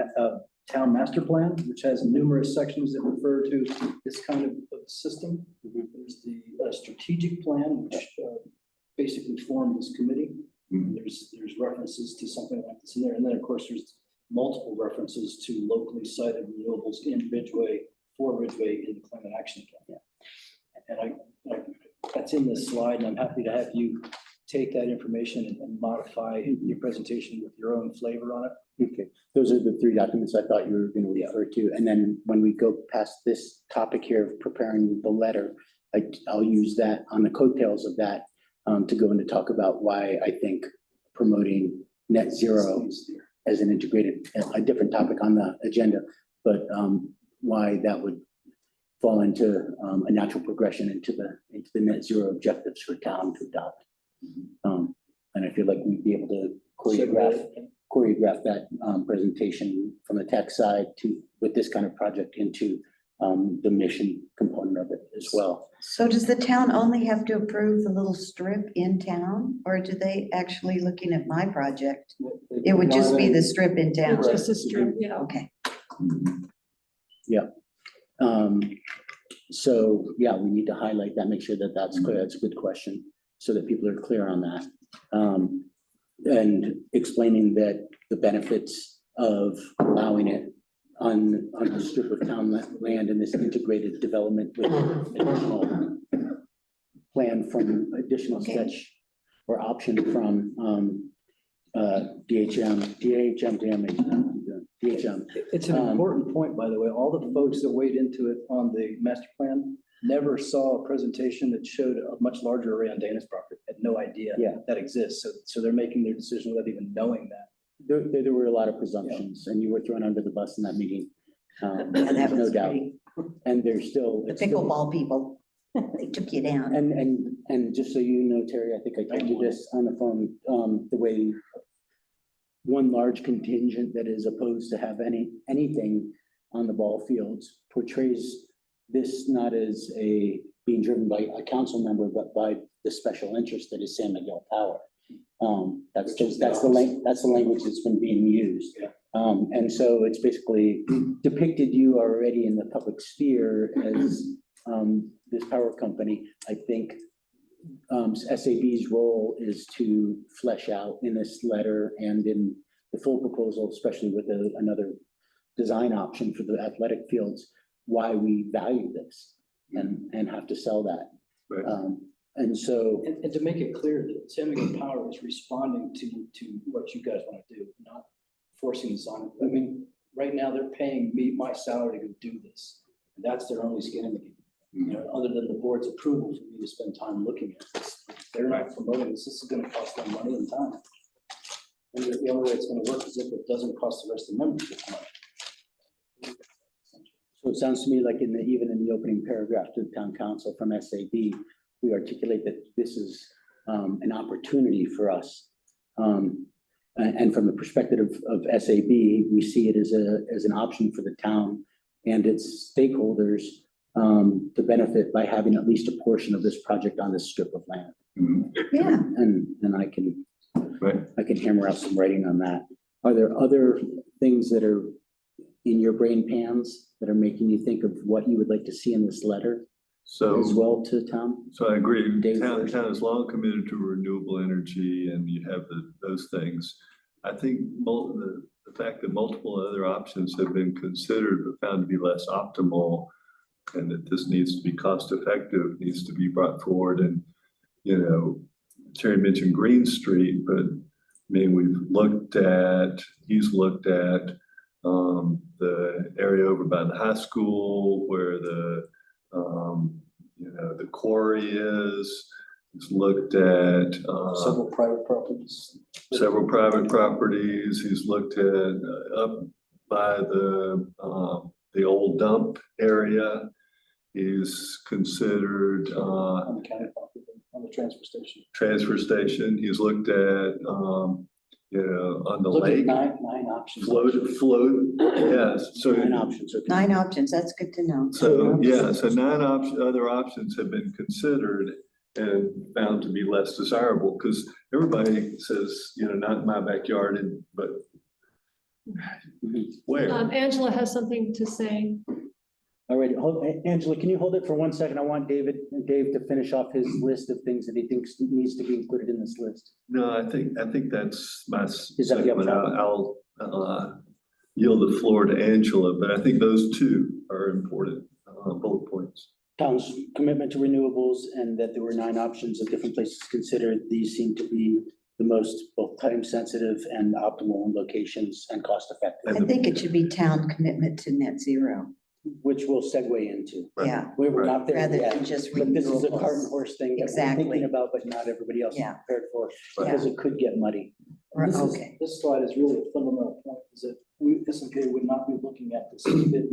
town master plan, which has numerous sections that refer to this kind of system. There's the strategic plan, which basically formed this committee. There's references to something like this in there. And then, of course, there's multiple references to locally sited renewables in Ridgway, for Ridgway in the climate action plan. And that's in this slide, and I'm happy to have you take that information and modify your presentation with your own flavor on it. Okay, those are the 3 documents I thought you were going to refer to. And then when we go past this topic here of preparing the letter, I'll use that on the coattails of that to go into talk about why I think promoting net zero as an integrated, a different topic on the agenda, but why that would fall into a natural progression into the net zero objectives for town to adopt. And I feel like we'd be able to choreograph that presentation from the tech side with this kind of project into the mission component of it as well. So does the town only have to approve the little strip in town, or do they actually, looking at my project, it would just be the strip in town? It's just a strip, yeah. Okay. Yeah. So yeah, we need to highlight that, make sure that that's clear. That's a good question, so that people are clear on that. And explaining that the benefits of allowing it on a strip of town land in this integrated development with additional plan from additional Okay. sketch or option from DHM. It's an important point, by the way. All the folks that weighed into it on the master plan never saw a presentation that showed a much larger array on Dana's property, had no idea Yeah. that exists. So they're making their decision without even knowing that. There were a lot of presumptions, and you were thrown under the bus in that meeting. Yeah, that No was doubt. pretty, And there's still. the it's still- pickleball people, they took you down. And just so you know, Terry, I think I told you this on the phone, the way one large contingent that is opposed to have anything on the ball fields portrays this not as being driven by a council member, but by the special interest that is San Miguel Power. That's the language that's been being used. And so it's basically depicted you already in the public sphere as this power company. I think SAB's role is to flesh out in this letter and in the full proposal, especially with another design option for the athletic fields, why we value this and have to sell that. Right. And so, And to make it clear that San Power is responding to what you guys want to do, not forcing this on. I mean, right now they're paying me my salary to go do this. And that's their only skin in the game. You know, other than the board's approval for me to spend time looking at this. They're not promoting this. This is going to cost them money and time. And the only way it's going to work is if it doesn't cost the rest of the members this much. so it sounds to me like even in the opening paragraph to the town council from SAB, we articulate that this is an opportunity for us. And from the perspective of SAB, we see it as an option for the town and its stakeholders to benefit by having at least a portion of this project on this strip of land. Yeah. And I can hammer out some writing on that. Are there other things that are in your brain pans that are making you think of what you would like to see in this letter as well to Tom? So I agree. Dave Town first. is long committed to renewable energy and you have those things. I think the fact that multiple other options have been considered but found to be less optimal and that this needs to be cost effective needs to be brought forward. And, you know, Terry mentioned Green Street, but I mean, he's looked at the area over by the high school where the quarry is. He's looked at Several private properties. several private properties. He's looked at up by the old dump area. He's considered On the county property, on the transfer station. He's looked at on the Look at lake. nine options. Float, yes, so. 9 options. Okay. 9 options, that's good to know. So, yeah, so 9 other options have been considered and found to be less desirable, because everybody says, not in my backyard, but where? Angela has something to say. All right, Angela, can you hold it for 1 second? I want Dave to finish off his list of things that he thinks needs to be included in this list. No, I think that's my Is that segment. I'll yield the floor to Angela, but I think those two are important bullet points. Town's commitment to renewables and that there were 9 options of different places considered. These seem to be the most both time sensitive and optimal in locations and cost effective, I think it should be town commitment to net zero. which we'll segue into. Right. Yeah, We're not there rather yet, than just. but this is a renewables. cart and horse thing that we're Exactly. thinking about, but not everybody else is Yeah. prepared for, because it could get muddy. Right, This is- okay. This slide is really a fundamental point, is that we, S&P would not be looking at this if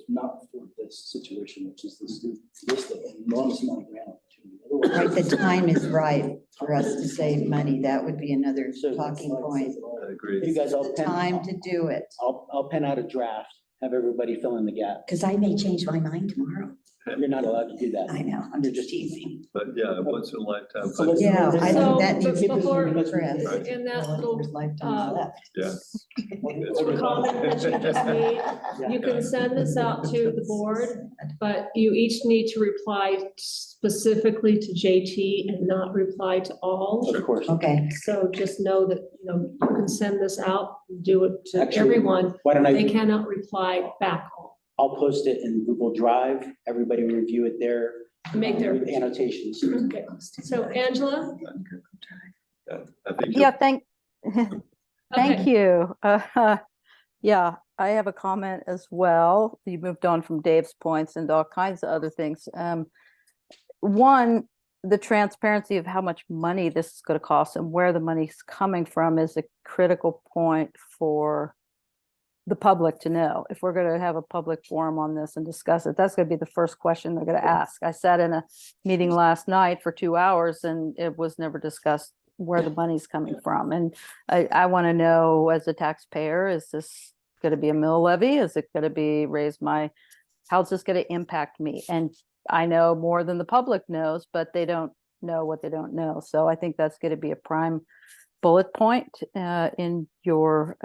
not for this situation, which is this list of enormous amount of grant opportunity. Right, Otherwise- the time is right for us to save money. That would be another So- talking point. I agree. You guys all The pen, time to do it, I'll pen out a draft, have everybody fill in the gap. because I may change my mind tomorrow. You're not allowed to do that. I know, I'm You're just just- teasing. But yeah, once in a lifetime. So let's- Yeah, I So, think that but needs to be before- addressed. Right. In that Well, little there's lifetimes left. Yeah. little comment that you just made, you can send this out to the board, but you each need to reply specifically to JT and not reply to all. Of course. Okay, So just know that, you can send this out, do it to Actually, everyone. Why don't They I, cannot reply back all. I'll post it in Google Drive, everybody review it there. Make their- with Annotations. Okay. So Angela? I think. Yeah, thank Okay. you. Yeah, I have a comment as well. You moved on from Dave's points and all kinds of other things. One, the transparency of how much money this is going to cost and where the money's coming from is a critical point for the public to know. If we're going to have a public forum on this and discuss it, that's going to be the first question they're going to ask. I sat in a meeting last night for 2 hours and it was never discussed where the money's coming from. And I want to know, as a taxpayer, is this going to be a mill levy? Is it going to be how's this going to impact me? And I know more than the public knows, but they don't know what they don't know. So I think that's going to be a prime bullet point in your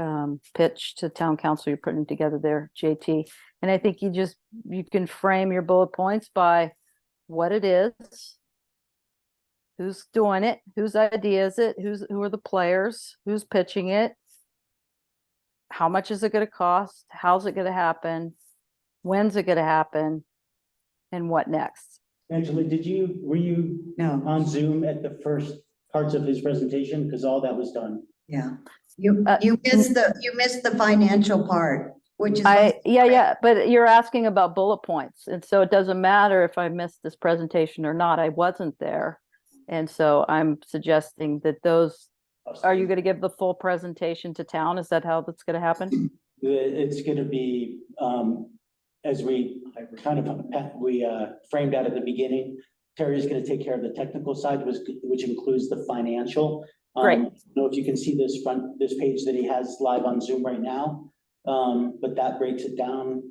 pitch to town council you're putting together there, JT. And I think you can frame your bullet points by what it is, who's doing it, whose idea is it, who are the players, who's pitching it, how much is it going to cost, how's it going to happen, when's it going to happen, and what next. Angela, were you No, on Zoom at the first parts of his presentation? Because all that was done. yeah. You Uh, missed the financial part, which is. Yeah, but you're asking about bullet points. And so it doesn't matter if I missed this presentation or not. I wasn't there. And so I'm suggesting that are you going to give the full presentation to town? Is that how that's going to happen? It's going to be, as we kind of, framed out at the beginning, Terry's going to take care of the technical side, which includes the financial. Great. I don't know if you can see this page that he has live on Zoom right now. But that breaks it down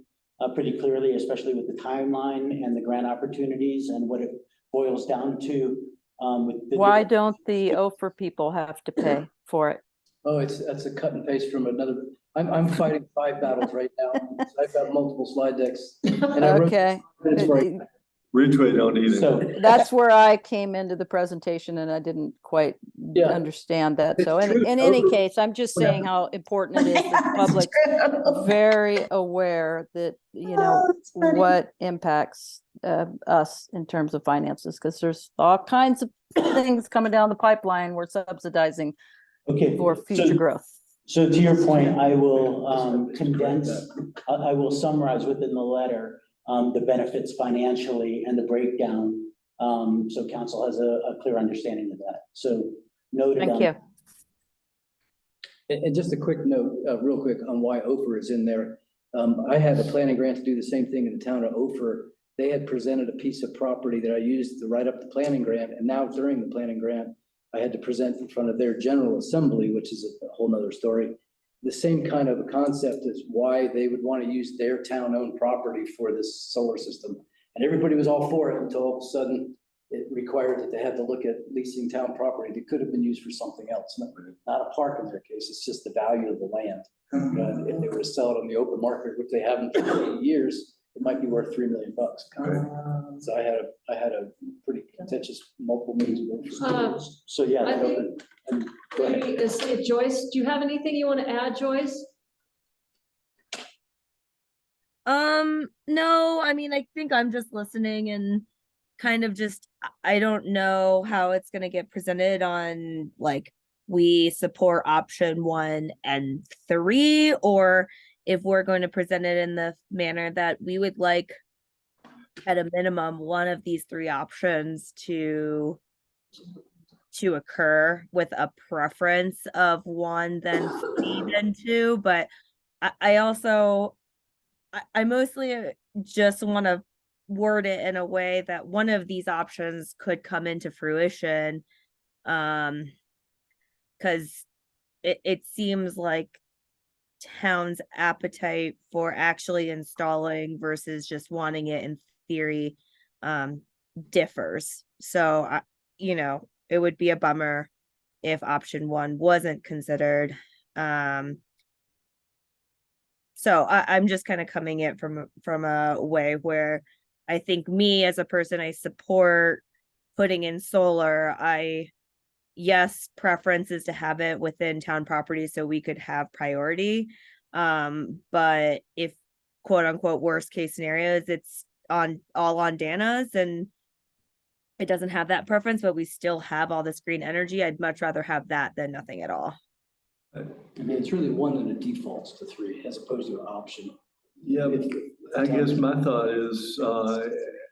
pretty clearly, especially with the timeline and the grant opportunities and what it boils down to. Why don't the Ophir people have to pay for it? Oh, that's a cut and paste from another. I'm fighting 5 battles right now. I've got multiple slide decks. And I wrote Okay. minutes for it. Ridgway don't need it. So That's where I came into the presentation and I didn't quite Yeah. understand that. It's So true. in any case, I'm just saying how important it is that the public's very aware that, what impacts us in terms of finances, because there's all kinds of things coming down the pipeline we're subsidizing okay, for future growth. So to your point, I will I will summarize within the letter the benefits financially and the breakdown, so council has a clear understanding of that. So noted. Thank you. And just a quick note, real quick on why Ophir is in there. I had a planning grant to do the same thing in the town of Ophir. They had presented a piece of property that I used to write up the planning grant. And now during the planning grant, I had to present in front of their general assembly, which is a whole nother story. The same kind of a concept is why they would want to use their town-owned property for this solar system. And everybody was all for it until all of a sudden it required that they had to look at leasing town property that could have been used for something else. Not a park in their case, it's just the value of the land. If they were to sell it on the open market, which they haven't for 8 years, it might be worth $3 million. So I had a pretty contentious multiple meetings. So yeah. I think- Go ahead. Joyce, do you have anything you want to add, Joyce? No, I mean, I think I'm just listening and kind of I don't know how it's going to get presented on like we support option 1 and 3, or if we're going to present it in the manner that we would like at a minimum one of these 3 options to occur with a preference of 1, then 3, then 2. But I also I mostly just want to word it in a way that one of these options could come into fruition, because it seems like town's appetite for actually installing versus just wanting it in theory differs. So it would be a bummer if option 1 wasn't considered. So I'm just kind of coming in from a way where I think me as a person, I support putting in solar. Yes, preference is to have it within town property so we could have priority. But if quote unquote worst case scenarios, it's all on Dana's and it doesn't have that preference, but we still have all this green energy, I'd much rather have that than nothing at all. I mean, it's really 1 that it defaults to 3 as opposed to an option. Yeah, but I guess my thought is,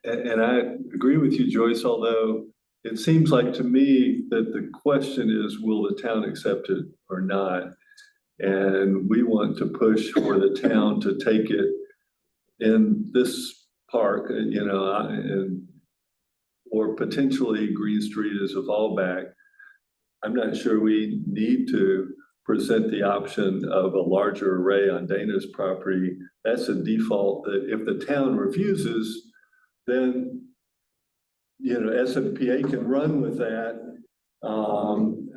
and I agree with you, Joyce, although it seems like to me that the question is, will the town accept it or not? And we want to push for the town to take it in this park, or potentially Green Street as a fallback. I'm not sure we need to present the option of a larger array on Dana's property. That's a default that if the town refuses, then SFPA can run with that I'm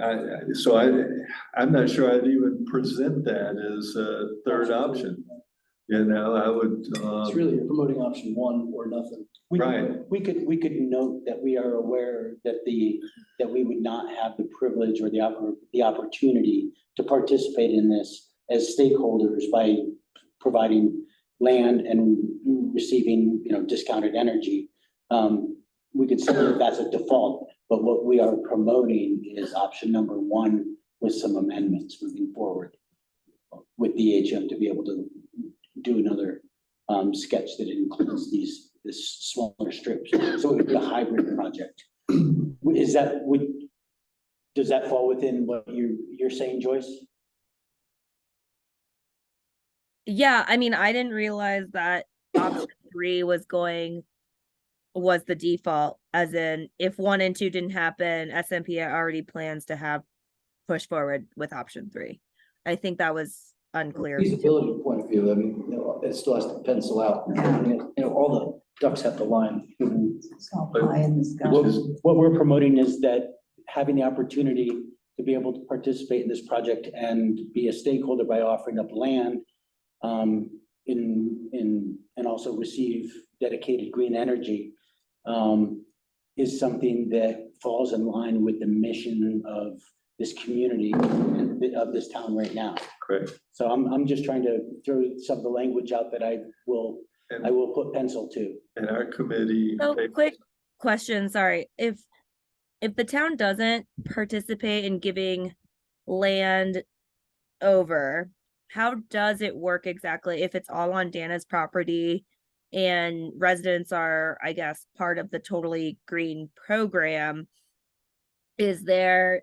not sure I'd even present that as a third option. You know, I would, It's really you're promoting option one or nothing. right, We could note that we are aware that that we would not have the privilege or the opportunity to participate in this as stakeholders by providing land and receiving, discounted energy. We could say that that's a default, but what we are promoting is option number one with some amendments moving forward with DHM to be able to do another sketch that includes this smaller strips. So it would be a hybrid project. Does that fall within what you're saying, Joyce? Yeah, I mean, I didn't realize that option 3 was the default, as in if 1 and 2 didn't happen, SMP already plans to have push forward with option 3. I think that was unclear. Feasibility point of view, I mean, it still has to pencil out. All the ducks have to line. It's all pie in the sky. What we're promoting is that having the opportunity to be able to participate in this project and be a stakeholder by offering up land and also receive dedicated green energy is something that falls in line with the mission of this community and of this town right now. correct. So I'm just trying to throw some of the language out that I will put pencil to. And our committee. So quick question, sorry, if the town doesn't participate in giving land over, how does it work exactly if it's all on Dana's property and residents are, I guess, part of the Totally Green program? Is there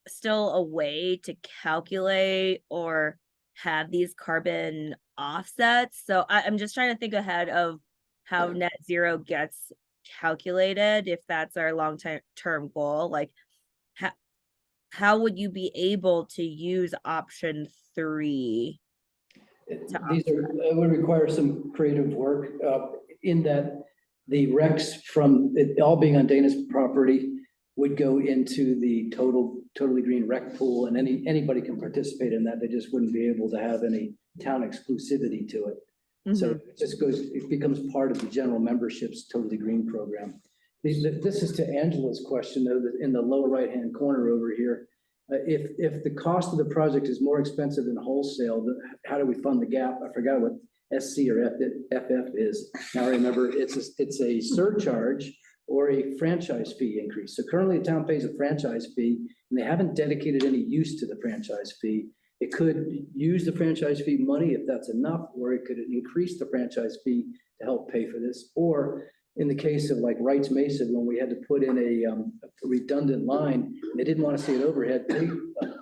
still a way to calculate or have these carbon offsets? So I'm just trying to think ahead of how net zero gets calculated, if that's our long-term goal. Like, how would you be able to use option 3? It would require some creative work in that the recs from it all being on Dana's property would go into the Totally Green rec pool, and anybody can participate in that. They just wouldn't be able to have any town exclusivity to it. So it becomes part of the general membership's Totally Green program. This is to Angela's question, though, that in the lower right-hand corner over here. If the cost of the project is more expensive than wholesale, then how do we fund the gap? I forgot what SC or FF is. Now I remember it's a surcharge or a franchise fee increase. So currently the town pays a franchise fee and they haven't dedicated any use to the franchise fee. It could use the franchise fee money if that's enough, or it could increase the franchise fee to help pay for this. Or in the case of like Wrights Mesa, when we had to put in a redundant line, they didn't want to see it overhead. They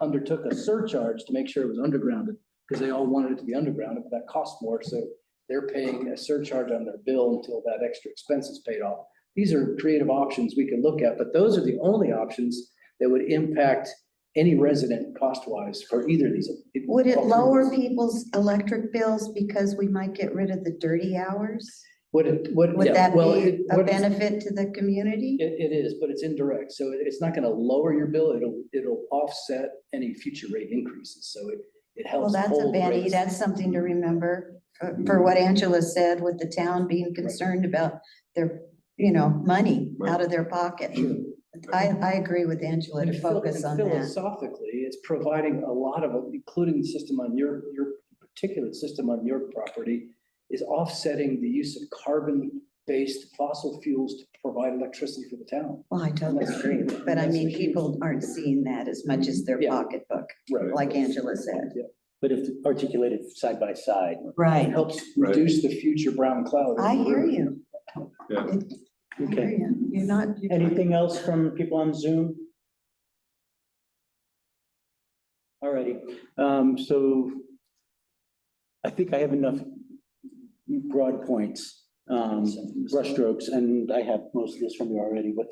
undertook a surcharge to make sure it was undergrounded because they all wanted it to be undergrounded, but that costs more. So they're paying a surcharge on their bill until that extra expense is paid off. These are creative options we can look at, but those are the only options that would impact any resident cost-wise for either of these. Would it lower people's electric bills because we might get rid of the dirty hours? Would that be a benefit to the community? It is, but it's indirect. So it's not going to lower your bill. It'll offset any future rate increases. So it helps. Well, that's a Benny. rates. That's something to remember for what Angela said, with the town being concerned about their, money out of their pocket. Sure. I agree with Angela to focus on that. Philosophically, it's providing a lot of, including the system on your particular system on your property, is offsetting the use of carbon-based fossil fuels to provide electricity for the town. Well, I totally agree, but I mean, people aren't seeing that as much as their pocketbook, Right. like Angela said. But if articulated side by side. It Right. helps reduce the future brown cloud. I hear you. Yeah. I hear Okay. you. You're not. Anything else from people on Zoom? Alrighty, so I think I have enough broad points, brushstrokes, and I have most of this from you already, but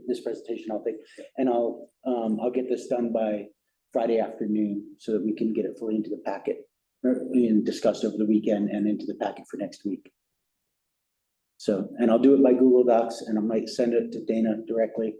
this presentation I'll take, and I'll get this done by Friday afternoon so that we can get it fully into the packet and discussed over the weekend and into the packet for next week. So, and I'll do it by Google Docs, and I might send it to Dana directly.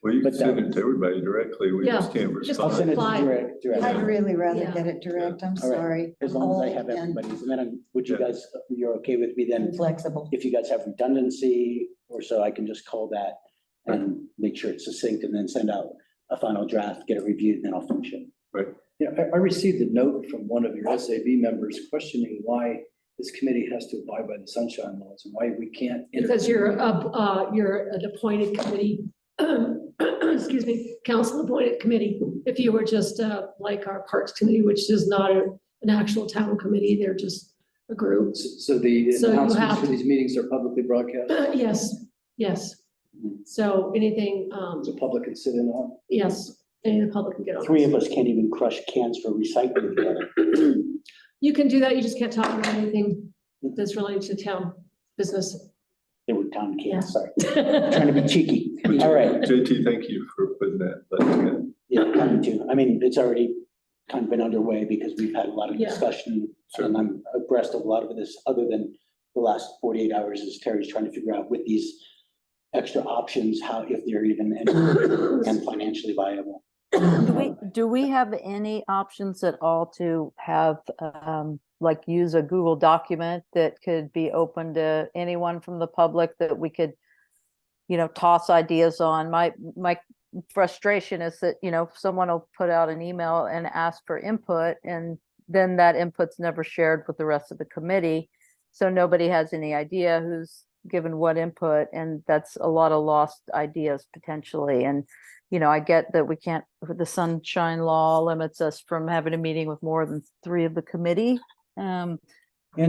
Well, you can But send that- it to everybody directly. We Yeah, just can't just I'll send respond. it Reply. direct. I'd really rather Yeah. get it direct. I'm All right. sorry. As I'm long as I old have and everybody's, and then would you Yeah. guys, you're okay with me then? Flexible. If you guys have redundancy or so, I can just call that and make sure it's succinct and then send out a final draft, get it reviewed, and then I'll function. Yeah, I received a note from one of your SAB members questioning why this committee has to abide by the sunshine laws and why we can't. Because you're an appointed committee, excuse me, council appointed committee. If you were just like our Parks Committee, which is not an actual town committee, they're just a group. So the So you announcements have for to- these meetings are publicly broadcast, Yes. So anything, so public can sit in on. yes, any of the public can get on. Three of us can't even crush cans for recycling together. You can do that, you just can't talk about anything that's related to town business. They were town Yeah. cans, sorry. Trying to be cheeky. But All right. JT, thank you for putting that together. Yeah, coming to. I mean, it's already kind of been underway because we've had a lot of Yeah. discussion. Sure. And I'm abreast of a lot of this, other than the last 48 hours is Terry's trying to figure out with these extra options, how, if they're even and financially viable. Do we have any options at all to have, like use a Google document that could be open to anyone from the public that we could, toss ideas on? My frustration is that, someone will put out an email and ask for input, and then that input's never shared with the rest of the committee. So nobody has any idea who's given what input, and that's a lot of lost ideas potentially. And I get that we can't, the sunshine law limits us from having a meeting with more than 3 of the committee. And But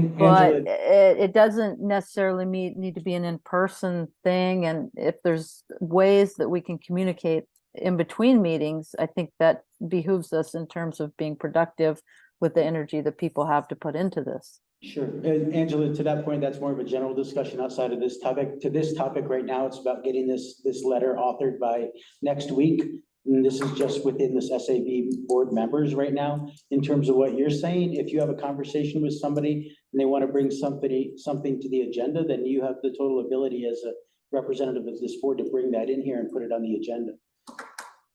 Angela, it doesn't necessarily need to be an in-person thing. And if there's ways that we can communicate in between meetings, I think that behooves us in terms of being productive with the energy that people have to put into this. sure. And Angela, to that point, that's more of a general discussion outside of this topic. To this topic right now, it's about getting this letter authored by next week. And this is just within this SAB board members right now. In terms of what you're saying, if you have a conversation with somebody and they want to bring something to the agenda, then you have the total ability as a representative of this board to bring that in here and put it on the agenda.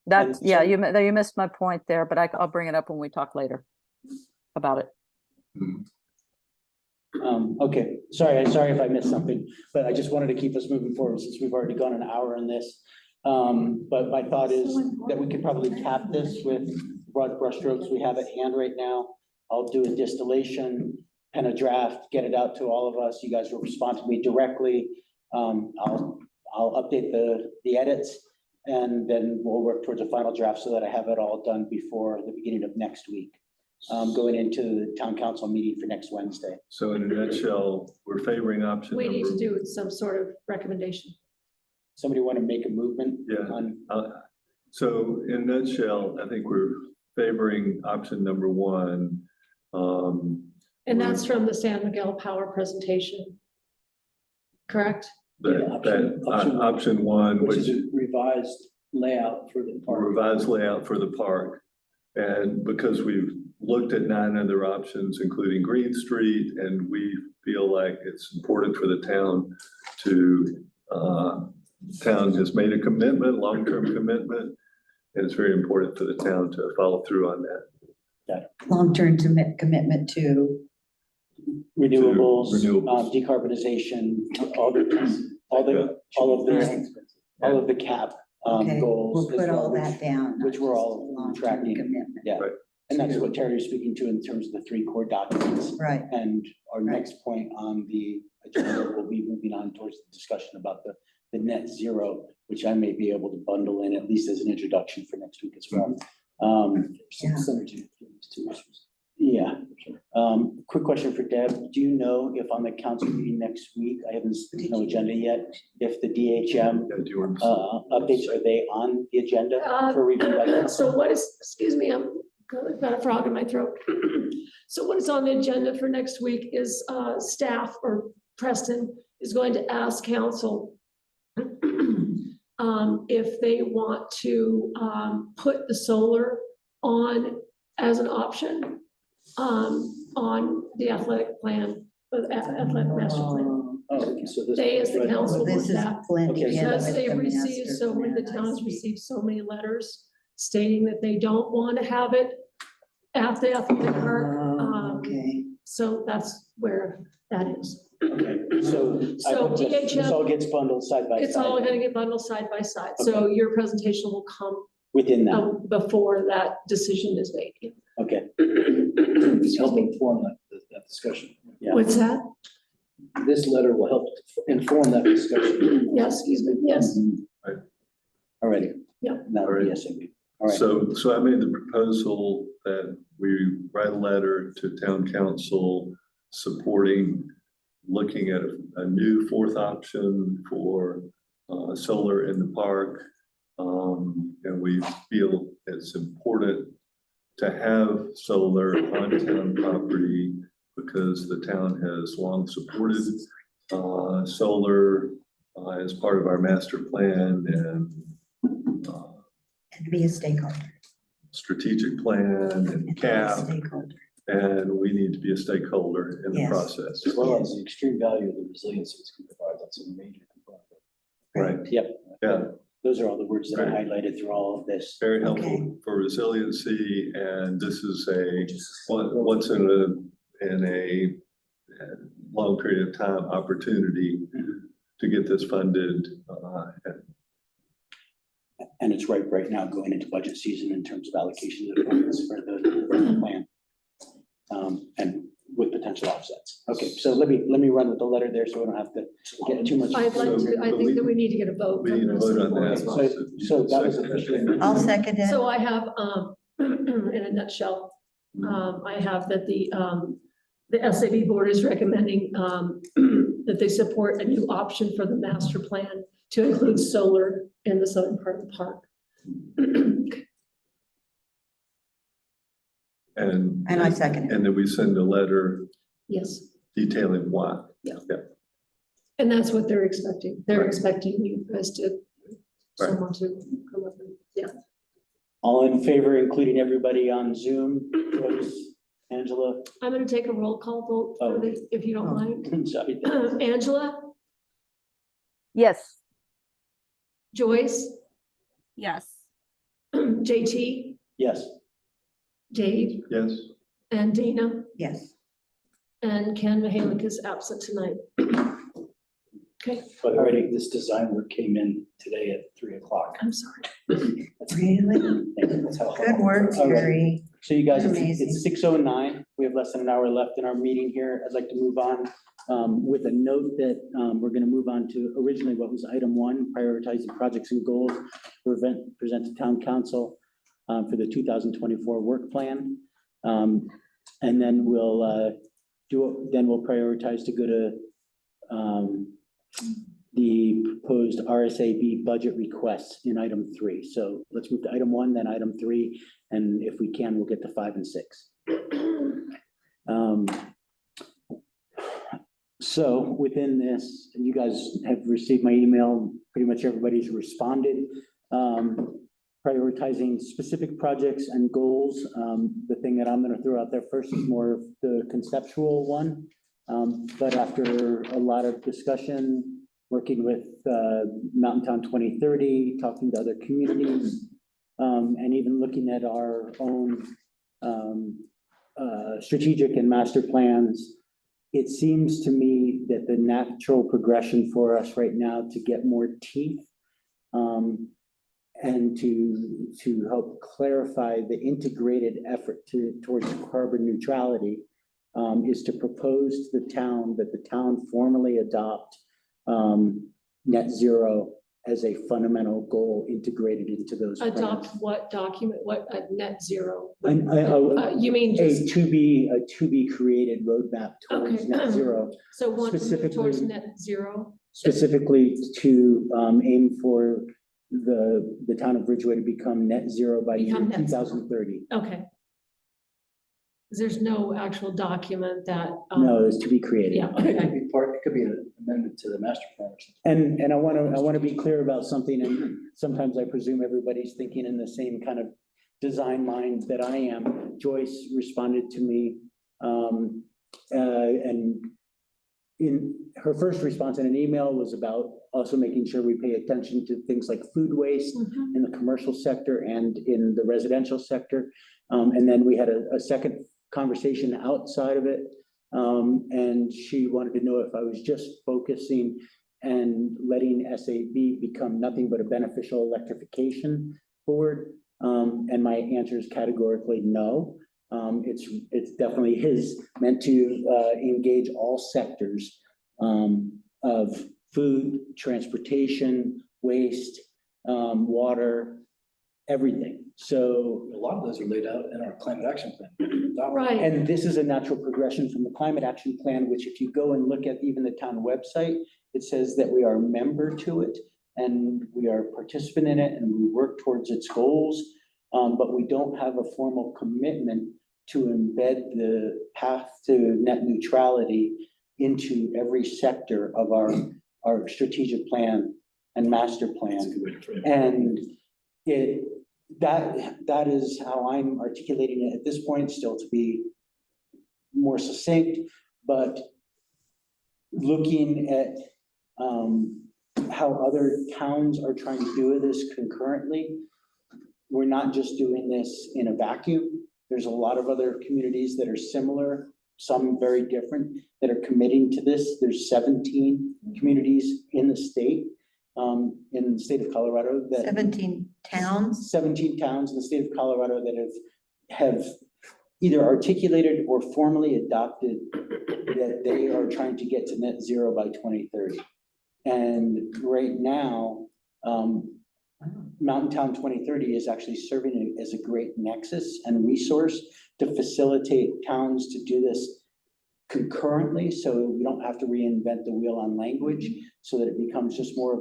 That's, And yeah, so- you missed my point there, but I'll bring it up when we talk later about it. Okay, sorry if I missed something, but I just wanted to keep us moving forward since we've already gone an hour on this. But my thought is that we could probably cap this with broad brushstrokes we have at hand right now. I'll do a distillation and a draft, get it out to all of us. You guys will respond to me directly. I'll update the edits, and then we'll work towards a final draft so that I have it all done before the beginning of next week. Going into the town council meeting for next Wednesday. So in a nutshell, we're favoring option We need to number. do some sort of recommendation. Somebody want to make a movement? Yeah. On, So in a nutshell, I think we're favoring option number 1. And that's from the San Miguel Power presentation. Correct? Option 1, Which is which a revised layout for the park. revised layout for the park. And because we've looked at 9 other options, including Green Street, and we feel like it's important for the town to, town has made a commitment, long-term commitment, and it's very important for the town to follow through on that. Long-term commitment to, renewables, renewables. decarbonization, all of the cap okay, goals. we'll as put well, all which- that down. not which we're just all long-term tracking. Commitment, Yeah, Right. and that's what Terry is speaking to in terms of the 3 core documents. right. And our Right. next point on the agenda will be moving on towards the discussion about the net zero, which I may be able to bundle in at least as an introduction for next week as well. Yeah. Synergy between these 2 issues. Yeah. Quick question for Deb. Do you know if on the council meeting next week, I haven't seen no agenda yet, if the DHM Yeah, do you want to? updates, are they on the agenda for review by council? So what is, excuse me, got a frog in my throat. So what is on the agenda for next week is staff, or Preston is going to ask council if they want to put the solar on as an option on the athletic plan, or the athletic master plan. Oh, okay, so this. They, as the right, council, This is that blended Okay, in because with they the received master so many, the plan. town I has see. received so many letters stating that they don't want to have it at the athletic park. Okay, So that's where that is. Okay, so I So put this all DHM, gets bundled side by side. it's all gonna get bundled side by side. So your presentation will come Within that, before that decision is made. okay, Excuse help me. inform that discussion. yeah. What's that? This letter will help inform that discussion. Yes, excuse me, yes. Already. Yeah. Now, Alright. yes, all right. So I made the proposal that we write a letter to town council supporting looking at a new fourth option for solar in the park. And we feel it's important to have solar on town property because the town has long supported solar as part of our master plan and and be a stakeholder. strategic plan and And be a cap, stakeholder. and we need to be a stakeholder in the Yes. process. As well as the extreme value of the resilience it's can provide, that's a major component. Right, Yep, yeah, those are all the words that I Right. highlighted through all of this. very Okay. helpful for resiliency, and this is once in a long period of time opportunity to get this funded. And it's right now going into budget season in terms of allocation of the funds for the plan. And with potential offsets. Okay, so let me run with the letter there so we don't have to get too much. I'd like to, I think that we need to get a vote. We need to on this vote on before that. as well. So that was officially. I'll second it. So I have, in a nutshell, I have that the SAB board is recommending, that they support a new option for the master plan to include solar in the southern part of the park. And I second it. and then we send a letter Yes, detailing why. and that's what they're expecting. They're Right. expecting you guys to, Right. someone to come up and, yeah. All in favor, including everybody on Zoom, Joyce, Angela? I'm gonna take a roll call vote for the, if you don't Oh. mind. Sorry. Angela, Yes, Joyce, Yes. JT, Yes, Dave, Yes, and Dana, Yes, and Ken Mahalik is absent tonight. Okay, But already this design work came in today at 3:00. I'm sorry. really? That's how. Good work, All right. Terry. so you guys, Amazing. it's 6:09. We have less than an hour left in our meeting here. I'd like to move on with a note that we're going to move on to originally what was item 1, prioritizing projects and goals, present to town council for the 2024 work plan. And then we'll we'll prioritize to go to the proposed RSAB budget requests in item 3. So let's move to item 1, then item 3, and if we can, we'll get to 5 and 6. So within this, you guys have received my email, pretty much everybody's responded. Prioritizing specific projects and goals. The thing that I'm gonna throw out there first is more of the conceptual one. But after a lot of discussion, working with Mountain Town 2030, talking to other communities, and even looking at our own strategic and master plans, it seems to me that the natural progression for us right now to get more teeth and to help clarify the integrated effort towards carbon neutrality is to propose to the town that the town formally adopt net zero as a fundamental goal integrated into those plans. Adopt what document, what, net zero? A You mean just, to be created roadmap towards Okay. net zero, so want to move towards specifically- net zero? specifically to aim for the town of Ridgway to become net zero by year Become net zero. 2030. Okay. There's no actual document that. No, it's to be created. Yeah, It okay. could be an amendment to the master plan or something. And I want to be clear about something, and sometimes I presume everybody's thinking in the same kind of design mind that I am. Joyce responded to me, and in her first response in an email was about also making sure we pay attention to things like food waste in the commercial sector and in the residential sector. And then we had a second conversation outside of it. And she wanted to know if I was just focusing and letting SAB become nothing but a beneficial electrification board. And my answer is categorically no. It's definitely meant to engage all sectors of food, transportation, waste, water, everything. So, A lot of those are laid out in our climate action plan. Right. and this is a natural progression from the climate action plan, which if you go and look at even the town website, it says that we are a member to it and we are a participant in it and we work towards its goals. But we don't have a formal commitment to embed the path to net neutrality into every sector of our strategic plan and master plan. That's a good way to frame it. And that is how I'm articulating it at this point, still to be more succinct, but looking at how other towns are trying to do this concurrently. We're not just doing this in a vacuum. There's a lot of other communities that are similar, some very different, that are committing to this. There's 17 communities in the state of Colorado that 17 towns? 17 towns in the state of Colorado that have either articulated or formally adopted that they are trying to get to net zero by 2030. And right now, Mountain Town 2030 is actually serving as a great nexus and resource to facilitate towns to do this concurrently, so we don't have to reinvent the wheel on language, so that it becomes just more of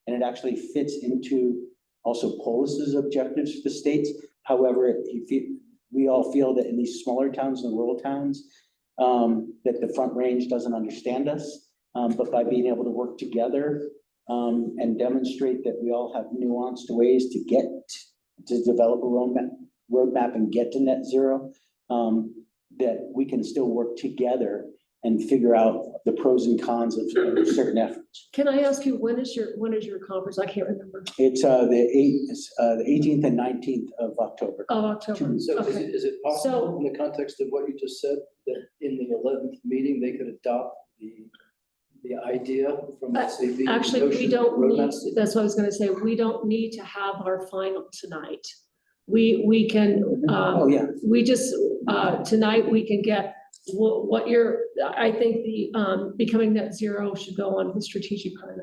and it actually fits into also Polis's objectives for the states. However, we all feel that in these smaller towns and rural towns, that the Front Range doesn't understand us, but by being able to work together and demonstrate that we all have nuanced ways to develop a roadmap and get to net zero, that we can still work together and figure out the pros and cons of certain efforts. Can I ask you, when is your conference? I can't remember. It's the 18th and 19th of October. Oh, October. So Okay. is it possible in the context of what you just said, that in the 11th meeting, they could adopt the idea from SAB? Actually, we don't need, roadmaps? that's what I was gonna say, we don't need to have our final tonight. We can, Oh, yeah. we just, tonight, we can get what I think the, becoming net zero should go on the strategic plan,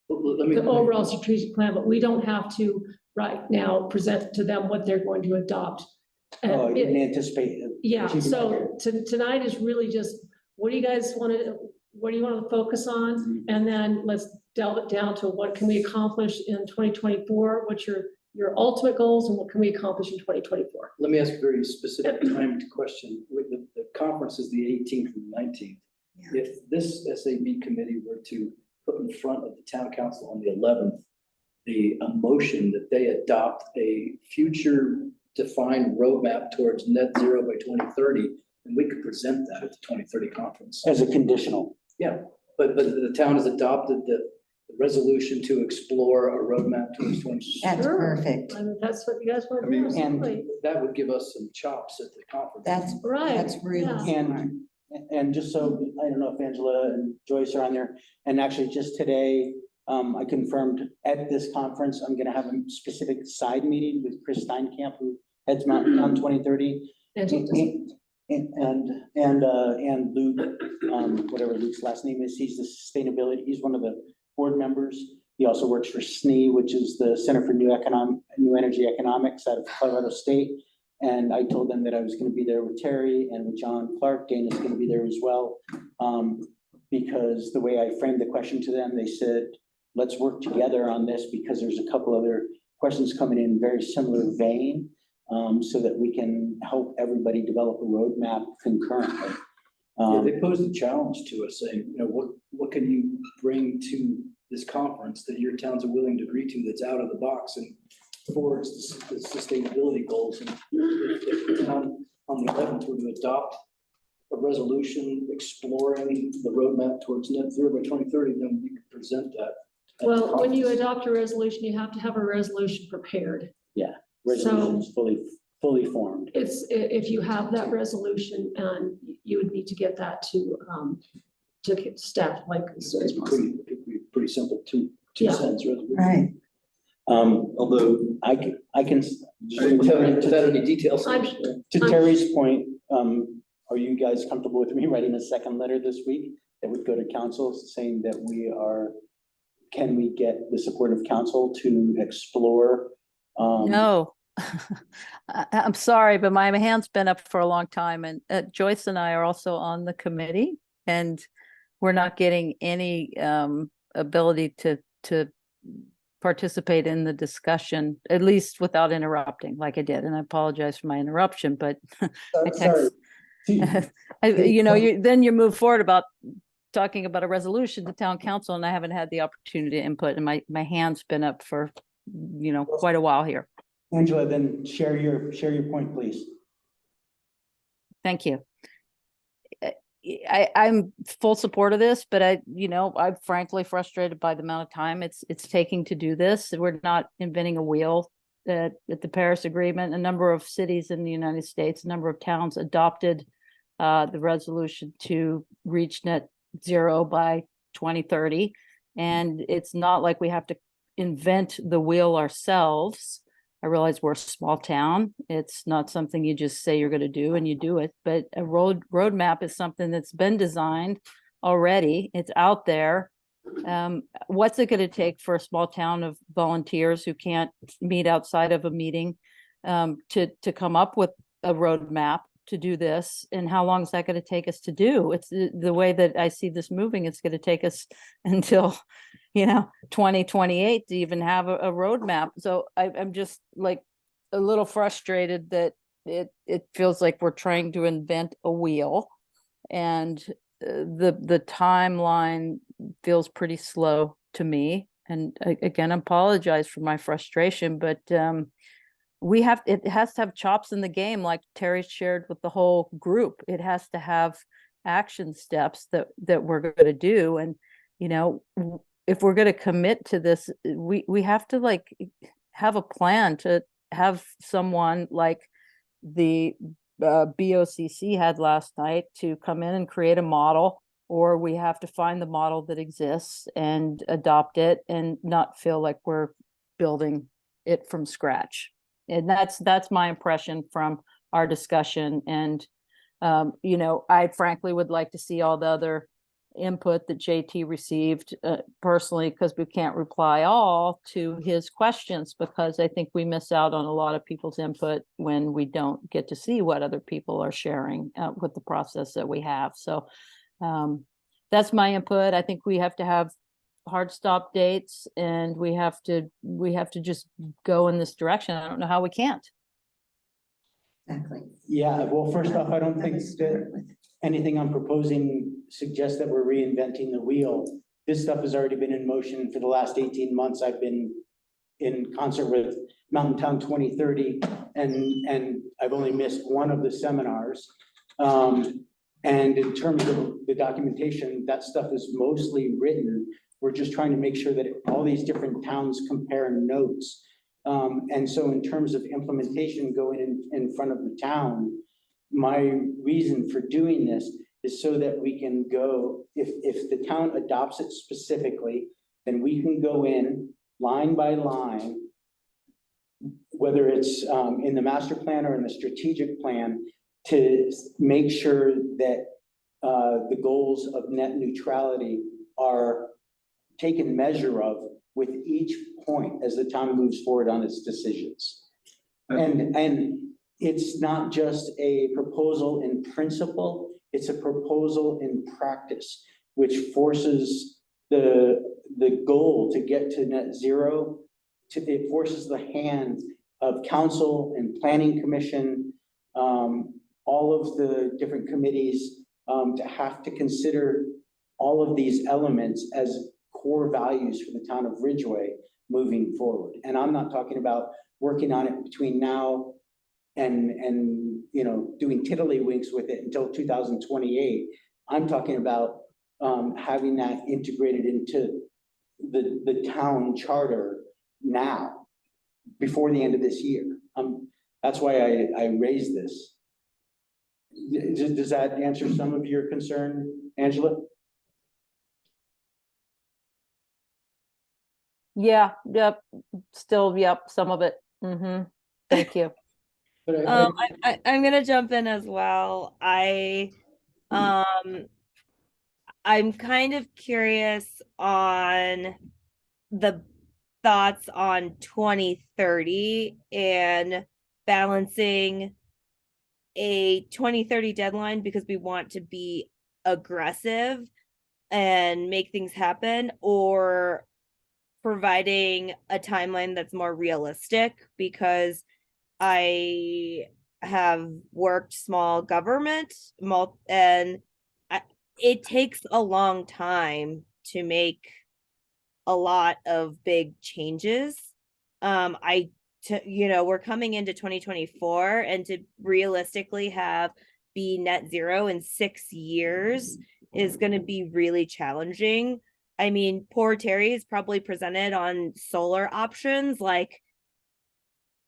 Let me- the overall strategic plan, but we don't have to right now present to them what they're going to adopt. Oh, And you it- can anticipate. Yeah, achieving so tonight is really just, what do you guys want to focus on? And then let's delve it down to what can we accomplish in 2024? What's your ultimate goals and what can we accomplish in 2024? Let me ask a very specific timed question. With the conference is the 18th and 19th. If this SAB committee were to put in front of the town council on the 11th, a motion that they adopt a future defined roadmap towards net zero by 2030, and we could present that at the 2030 conference. As a conditional. Yeah, but the town has adopted the resolution to explore a roadmap towards 2030. That's Sure. perfect. I mean, that's what you guys want I to do, mean, absolutely. That would give us some chops at the conference. That's Right. really yeah. smart. And just so, I don't know if Angela and Joyce are on there, and actually just today, I confirmed at this conference, I'm gonna have a specific side meeting with Chris Steinkamp, who heads Mountain Town 2030. And just- And Luke, whatever Luke's last name is, he's one of the board members. He also works for SNE, which is the Center for New Energy Economics out of Colorado State. And I told them that I was gonna be there with Terry and with John Clark. Dana's gonna be there as well. Because the way I framed the question to them, they said, let's work together on this because there's a couple other questions coming in very similar vein. So that we can help everybody develop a roadmap concurrently. Yeah, they posed a challenge to us saying, what can you bring to this conference that your towns are willing to agree to that's out of the box and towards the sustainability goals? And if the town on the 11th were to adopt a resolution exploring the roadmap towards net zero by 2030, then we can present that. at the Well, when you conference. adopt a resolution, you have to have a resolution prepared. Resolution's fully formed. It's, if you have that resolution, and you would need to get that to staff, like. as soon as It's possible. pretty simple, two Yeah. sentence resolution. Right. Although I can, Without any details. to Terry's point, are you guys comfortable with me writing a second letter this week that would go to council saying that can we get the support of council to explore? No. I'm sorry, but my hand's been up for a long time, and Joyce and I are also on the committee, and we're not getting any ability to participate in the discussion, at least without interrupting like I did. And I apologize for my interruption, but I Sorry. then you move forward about talking about a resolution to town council, and I haven't had the opportunity to input, and my hand's been up for, quite a while here. Angela, then share your point, please. Thank you. I'm full support of this, but I'm frankly frustrated by the amount of time it's taking to do this. We're not inventing a wheel. At the Paris Agreement, a number of cities in the United States, a number of towns adopted the resolution to reach net zero by 2030. And it's not like we have to invent the wheel ourselves. I realize we're a small town. It's not something you just say you're going to do and you do it, but a roadmap is something that's been designed already. It's out there. What's it going to take for a small town of volunteers who can't meet outside of a meeting to come up with a roadmap to do this? And how long is that going to take us to do? It's the way that I see this moving. It's going to take us until 2028 to even have a roadmap. So I'm just like a little frustrated that it feels like we're trying to invent a wheel, and the timeline feels pretty slow to me. And again, I apologize for my frustration, but it has to have chops in the game, like Terry shared with the whole group. It has to have action steps that we're going to do. And if we're going to commit to this, we have to have a plan to have someone like the BOCC had last night to come in and create a model, or we have to find the model that exists and adopt it and not feel like we're building it from scratch. And that's my impression from our discussion. And I frankly would like to see all the other input that JT received personally, because we can't reply all to his questions, because I think we miss out on a lot of people's input when we don't get to see what other people are sharing with the process that we have. So that's my input. I think we have to have hard stop dates, and we have to just go in this direction. I don't know how we can't. Exactly. Yeah, well, first off, I don't think that anything I'm proposing suggests that we're reinventing the wheel. This stuff has already been in motion for the last 18 months. I've been in concert with Mountain Town 2030, and I've only missed one of the seminars. And in terms of the documentation, that stuff is mostly written. We're just trying to make sure that all these different towns compare notes. And so in terms of implementation going in front of the town, my reason for doing this is so that we can go, if the town adopts it specifically, then we can go in line by line, whether it's in the master plan or in the strategic plan, to make sure that the goals of net neutrality are taken measure of with each point as the town moves forward on its decisions. And it's not just a proposal in principle, it's a proposal in practice, which forces the goal to get to net zero, it forces the hand of council and planning commission, all of the different committees to have to consider all of these elements as core values for the town of Ridgway moving forward. And I'm not talking about working on it between now and doing tiddlywinks with it until 2028. I'm talking about having that integrated into the town charter now, before the end of this year. That's why I raised this. Does that answer some of your concern, Angela? Yeah, yep, still, yep, some of it. Thank you. But I'm gonna jump in as well. I'm kind of curious on the thoughts on 2030 and balancing a 2030 deadline because we want to be aggressive and make things happen, or providing a timeline that's more realistic, because I have worked small government and it takes a long time to make a lot of big changes. We're coming into 2024, and to realistically be net zero in 6 years is going to be really challenging. I mean, poor Terry's probably presented on solar options like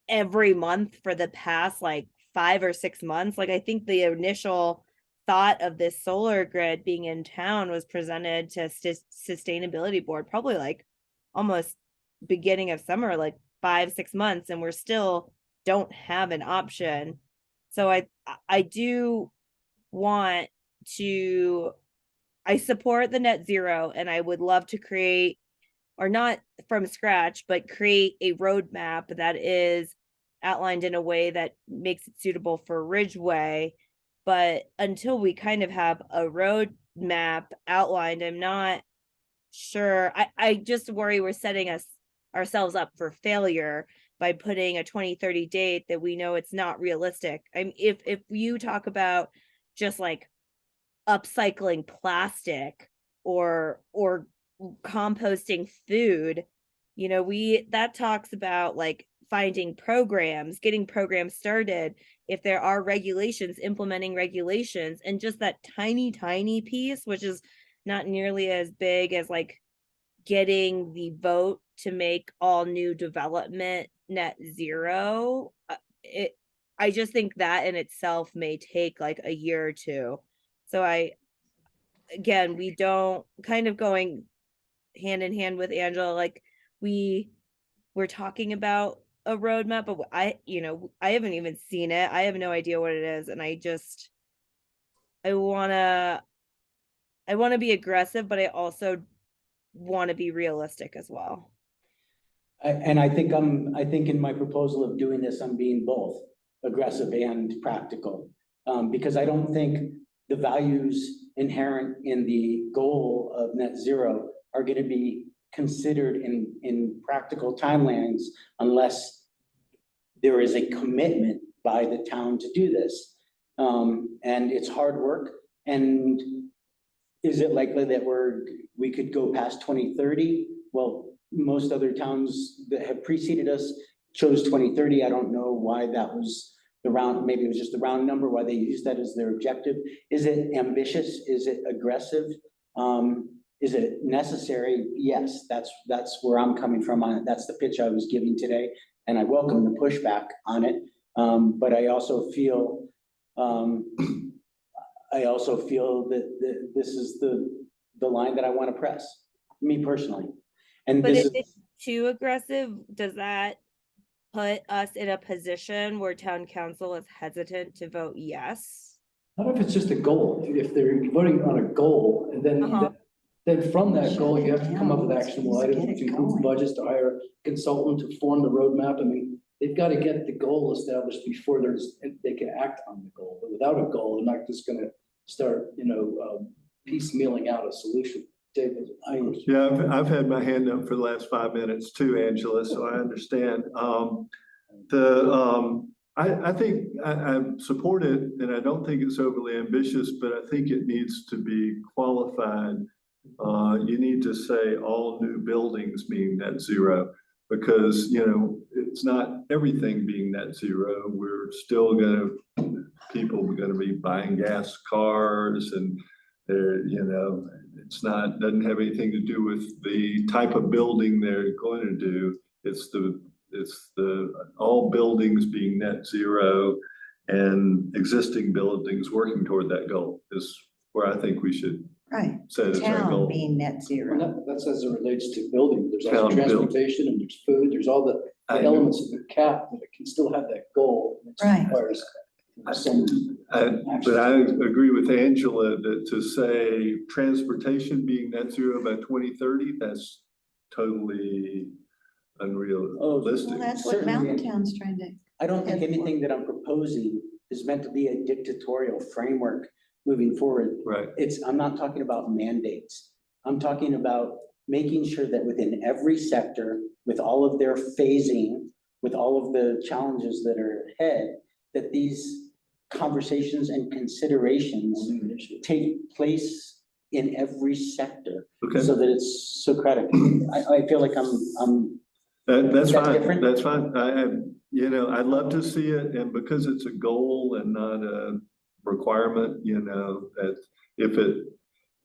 every month for the past like 5 or 6 months. Like, I think the initial thought of this solar grid being in town was presented to sustainability board probably like almost beginning of summer, like 5-6 months, and we're still don't have an option. So I do want to, I support the net zero, and I would love to create, or not from scratch, but create a roadmap that is outlined in a way that makes it suitable for Ridgway. But until we kind of have a roadmap outlined, I'm not sure. I just worry we're setting ourselves up for failure by putting a 2030 date that we know it's not realistic. I mean, if you talk about just like upcycling plastic or composting food, that talks about like finding programs, getting programs started. If there are regulations, implementing regulations, and just that tiny piece, which is not nearly as big as like getting the vote to make all new development net zero. I just think that in itself may take like a year or two. So we don't, kind of going hand in hand with Angela, like we're talking about a roadmap, but I haven't even seen it. I have no idea what it is. And I want to be aggressive, but I also want to be realistic as well. I think in my proposal of doing this, I'm being both aggressive and practical. Because I don't think the values inherent in the goal of net zero are going to be considered in practical timelines unless there is a commitment by the town to do this. And it's hard work. And is it likely that we could go past 2030? Well, most other towns that have preceded us chose 2030. I don't know why that was the round, maybe it was just the round number, why they used that as their objective. Is it ambitious? Is it aggressive? Is it necessary? Yes, that's where I'm coming from on it. That's the pitch I was giving today, and I welcome the pushback on it. But I also feel that this is the line that I want to press, me personally. And but this if it's too aggressive, does that put us in a position where town council is hesitant to vote yes? not if it's just a goal, if they're voting on a goal, and then from that goal, you have to come up with actionable items to improve budgets, to hire a consultant to form the roadmap. I mean, they've got to get the goal established before they can act on the goal. But without a goal, they're not just going to start, piecemealing out a solution. David, Yeah, I've had my hand up for the last 5 minutes too, Angela, so I understand. I think I support it, and I don't think it's overly ambitious, but I think it needs to be qualified. You need to say all new buildings being net zero, because it's not everything being net zero. We're still people are going to be buying gas cars, and It's not, doesn't have anything to do with the type of building they're going to do. It's all buildings being net zero and existing buildings working toward that goal is where I think we should Right, set as our town goal. being net And zero. that's as it relates to building. There's also Town build. transportation and there's food. There's all the I- elements of the cap, but it can still have that goal. It Right. requires some. But I agree with Angela that to say transportation being net zero by 2030, that's totally unrealistic. Well, that's what Certainly. Mountain Town's trying to, I don't think anything that I'm proposing is meant to be a dictatorial framework moving forward. Right. I'm not talking about mandates. I'm talking about making sure that within every sector, with all of their phasing, with all of the challenges that are ahead, that these conversations and considerations take place in every sector Okay. so that it's Socratic. I feel like I'm That's Is that fine, different? that's fine. I'd love to see it, and because it's a goal and not a requirement, that if it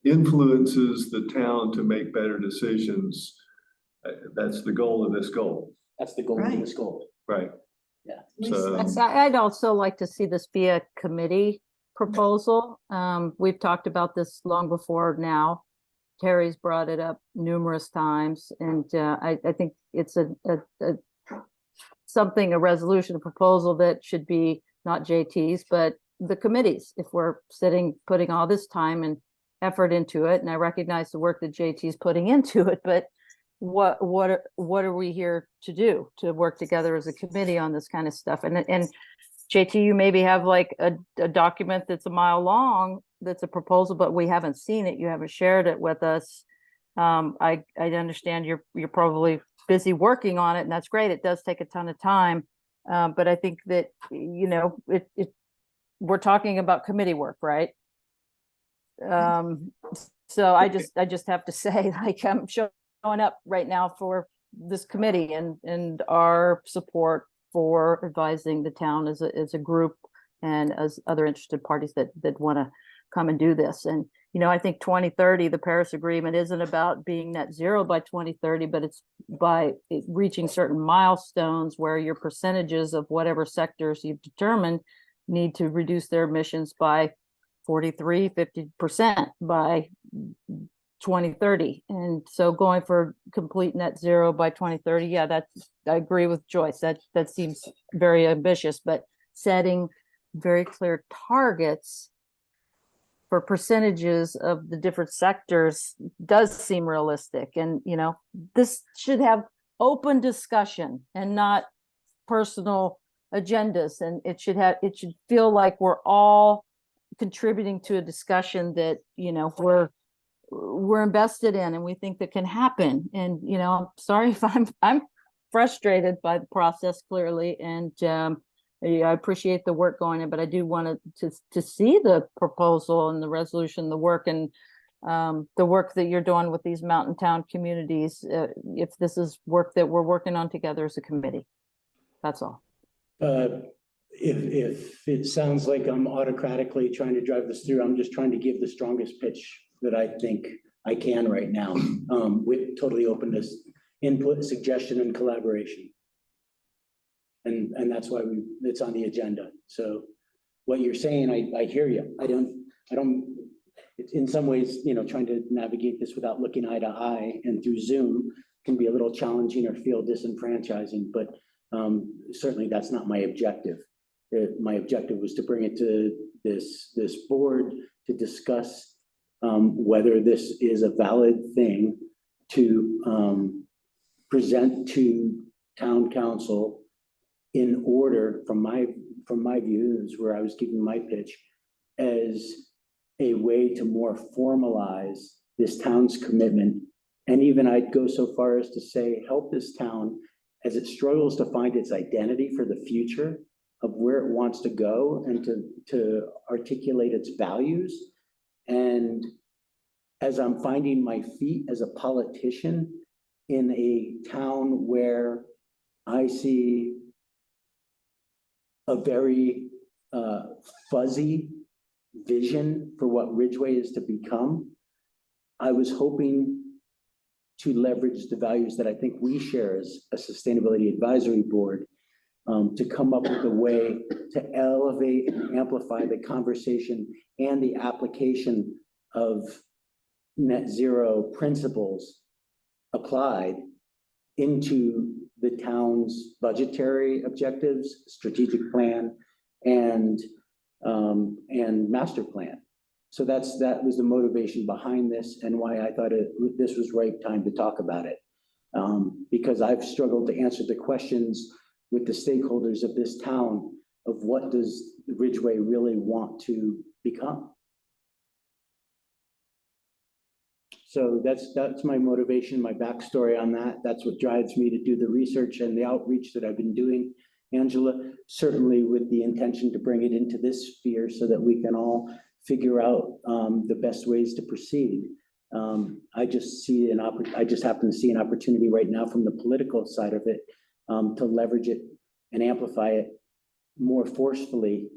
influences the town to make better decisions, that's the goal of this goal, that's the goal of this goal. right? Yeah. So, I'd also like to see this be a committee proposal. We've talked about this long before now. Terry's brought it up numerous times, and I think it's a resolution, a proposal that should be not JT's, but the committees. If we're putting all this time and effort into it, and I recognize the work that JT's putting into it, but what are we here to do? To work together as a committee on this kind of stuff. And JT, you maybe have like a document that's a mile long, that's a proposal, but we haven't seen it. You haven't shared it with us. I understand you're probably busy working on it, and that's great. It does take a ton of time. But I think that, we're talking about committee work, right? So I just have to say, like, I'm showing up right now for this committee and our support for advising the town as a group and as other interested parties that want to come and do this. And, I think 2030, the Paris Agreement isn't about being net zero by 2030, but it's by reaching certain milestones where your percentages of whatever sectors you've determined need to reduce their emissions by 43-50% by 2030. And so going for complete net zero by 2030, yeah, I agree with Joyce. That seems very ambitious, but setting very clear targets for percentages of the different sectors does seem realistic. And, this should have open discussion and not personal agendas. And it should feel like we're all contributing to a discussion that, we're invested in and we think that can happen. And, I'm sorry if I'm frustrated by the process clearly. And, I appreciate the work going in, but I do want to see the proposal and the resolution, the work and the work that you're doing with these mountain town communities. If this is work that we're working on together as a committee, that's all. If it sounds like I'm autocratically trying to drive this through, I'm just trying to give the strongest pitch that I think I can right now, with totally openness, input, suggestion, and collaboration. And that's why it's on the agenda. So what you're saying, I hear you. I don't, it's in some ways, trying to navigate this without looking eye to eye and through Zoom can be a little challenging or feel disenfranchising, but certainly that's not my objective. My objective was to bring it to this board to discuss whether this is a valid thing to present to town council in order, from my view, is where I was giving my pitch, as a way to more formalize this town's commitment. And even I'd go so far as to say, help this town as it struggles to find its identity for the future of where it wants to go and to articulate its values. And as I'm finding my feet as a politician in a town where I see a very fuzzy vision for what Ridgway is to become, I was hoping to leverage the values that I think we share as a sustainability advisory board, to come up with a way to elevate and amplify the conversation and the application of net zero principles applied into the town's budgetary objectives, strategic plan, and master plan. So that was the motivation behind this and why I thought this was right time to talk about it. Because I've struggled to answer the questions with the stakeholders of this town of what does Ridgway really want to become. So that's my motivation, my backstory on that. That's what drives me to do the research and the outreach that I've been doing, Angela, certainly with the intention to bring it into this sphere so that we can all figure out the best ways to proceed. I just happen to see an opportunity right now from the political side of it to leverage it and amplify it more forcefully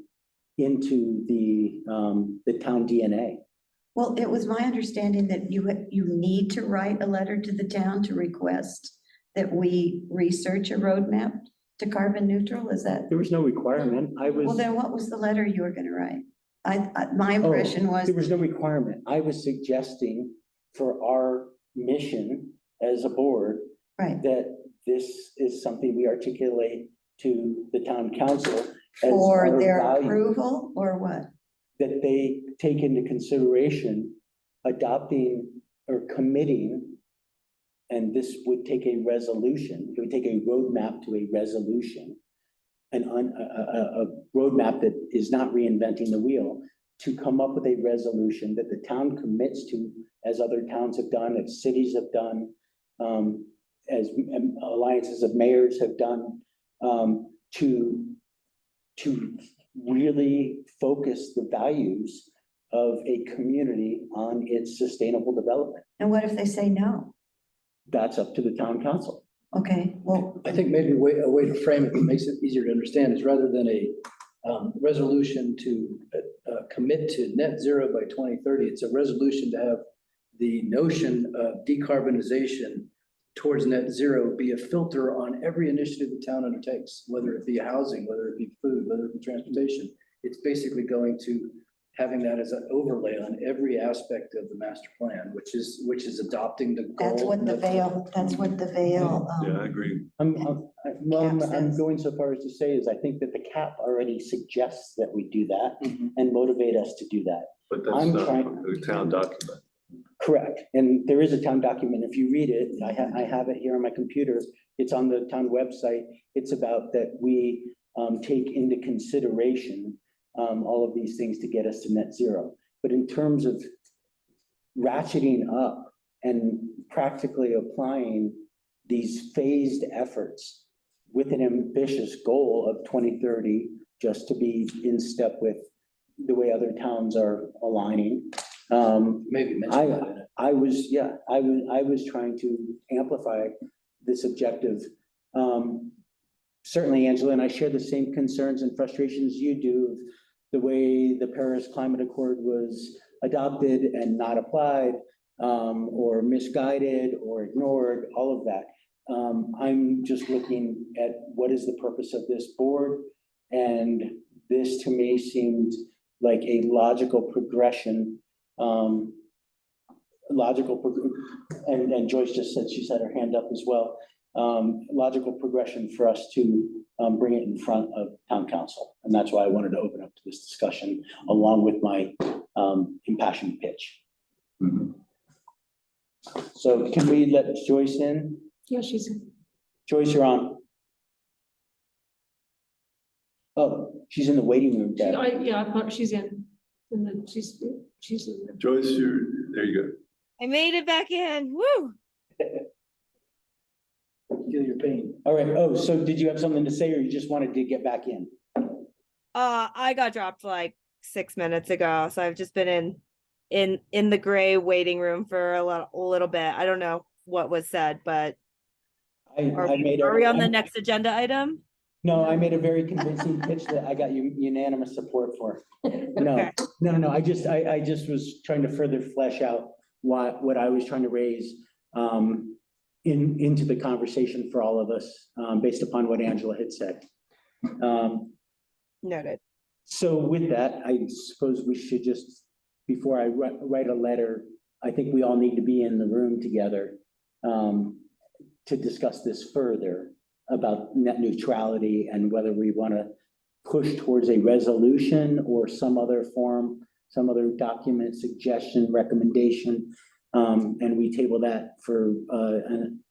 into the town DNA. Well, it was my understanding that you need to write a letter to the town to request that we research a roadmap to carbon neutral. Is that? There was no requirement. Well, then what was the letter you were going to write? My impression was. There was no requirement. I was suggesting for our mission as a board, Right. that this is something we articulate to the town council as For our their value, approval or what? that they take into consideration adopting or committing, and this would take a resolution, it would take a roadmap to a resolution, a roadmap that is not reinventing the wheel, to come up with a resolution that the town commits to, as other towns have done, as cities have done, as alliances of mayors have done, to really focus the values of a community on its sustainable development. And what if they say no? That's up to the town council. Okay, well, I think maybe a way to frame it that makes it easier to understand is rather than a resolution to commit to net zero by 2030, it's a resolution to have the notion of decarbonization towards net zero be a filter on every initiative the town undertakes, whether it be housing, whether it be food, whether it be transportation. It's basically going to having that as an overlay on every aspect of the master plan, which is adopting the goal. that's what the veil. Yeah, I agree. I'm says. going so far as to say is I think that the cap already suggests that we do that Mhm. and motivate us to do that. But that's I'm not trying- the town document. Correct, and there is a town document, if you read it, I have it here on my computer, it's on the town website. It's about that we take into consideration all of these things to get us to net zero. But in terms of ratcheting up and practically applying these phased efforts with an ambitious goal of 2030, just to be in step with the way other towns are aligning. Maybe mention that in it. I was trying to amplify this objective. Certainly, Angela, and I share the same concerns and frustrations you do, of the way the Paris Climate Accord was adopted and not applied, or misguided or ignored, all of that. I'm just looking at what is the purpose of this board, and this to me seemed like a logical progression. And Joyce just said, she had her hand up as well. Logical progression for us to bring it in front of town council. And that's why I wanted to open up to this discussion along with my impassioned pitch. So can we let Joyce in? Yeah, she's, Joyce, you're on. Oh, she's in the waiting room, Deb. I thought she's in. And then she's in. Joyce, there you go. I made it back in. Woo! Feel your pain. All right. Oh, so did you have something to say or you just wanted to get back in? I got dropped like 6 minutes ago, so I've just been in the gray waiting room for a little bit. I don't know what was said, but are we on the next agenda item? No, I made a very convincing pitch that I got unanimous support for. No, Okay. no. I just was trying to further flesh out what I was trying to raise into the conversation for all of us, based upon what Angela had said. Noted. So with that, I suppose we should just, before I write a letter, I think we all need to be in the room together to discuss this further about net neutrality and whether we want to push towards a resolution or some other form, some other document, suggestion, recommendation, and we table that for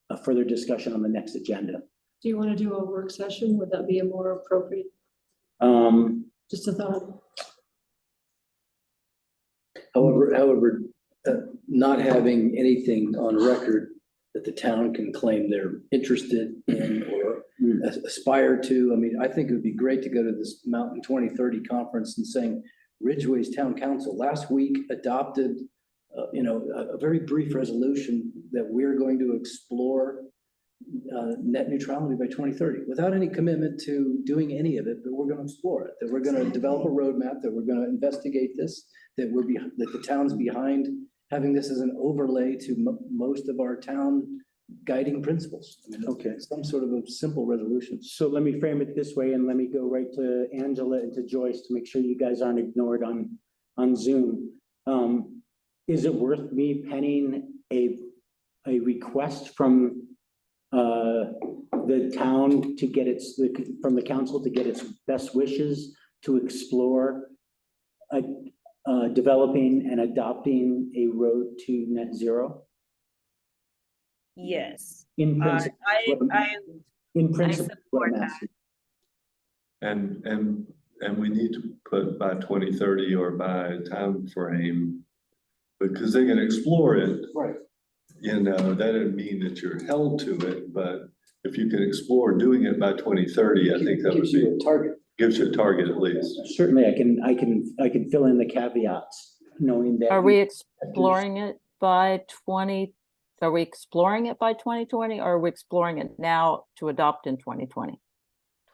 a further discussion on the next agenda. Do you want to do a work session? Would that be a more appropriate, just a thought? However, not having anything on record that the town can claim they're interested in or aspire to. I mean, I think it would be great to go to this Mountain 2030 conference and saying Ridgway's town council last week adopted, a very brief resolution that we're going to explore net neutrality by 2030 without any commitment to doing any of it, but we're going to explore it, that we're going to develop a roadmap, that we're going to investigate this, that that the town's behind having this as an overlay to most of our town guiding principles. I mean, Okay. some sort of a simple resolution. So let me frame it this way, and let me go right to Angela and to Joyce to make sure you guys aren't ignored on Zoom. Is it worth me penning a request from the town to get from the council to get its best wishes to explore developing and adopting a road to net zero? Yes. In principle, in principle, what I'm support that. asking. And we need to put by 2030 or by a time frame, because they can explore it. Right. That doesn't mean that you're held to it, but if you can explore doing it by 2030, I think that would Gives you be, a target. gives you a target at least. Certainly, I can fill in the caveats, knowing that. Are we exploring it by 2020, or are we exploring it now to adopt in 2020?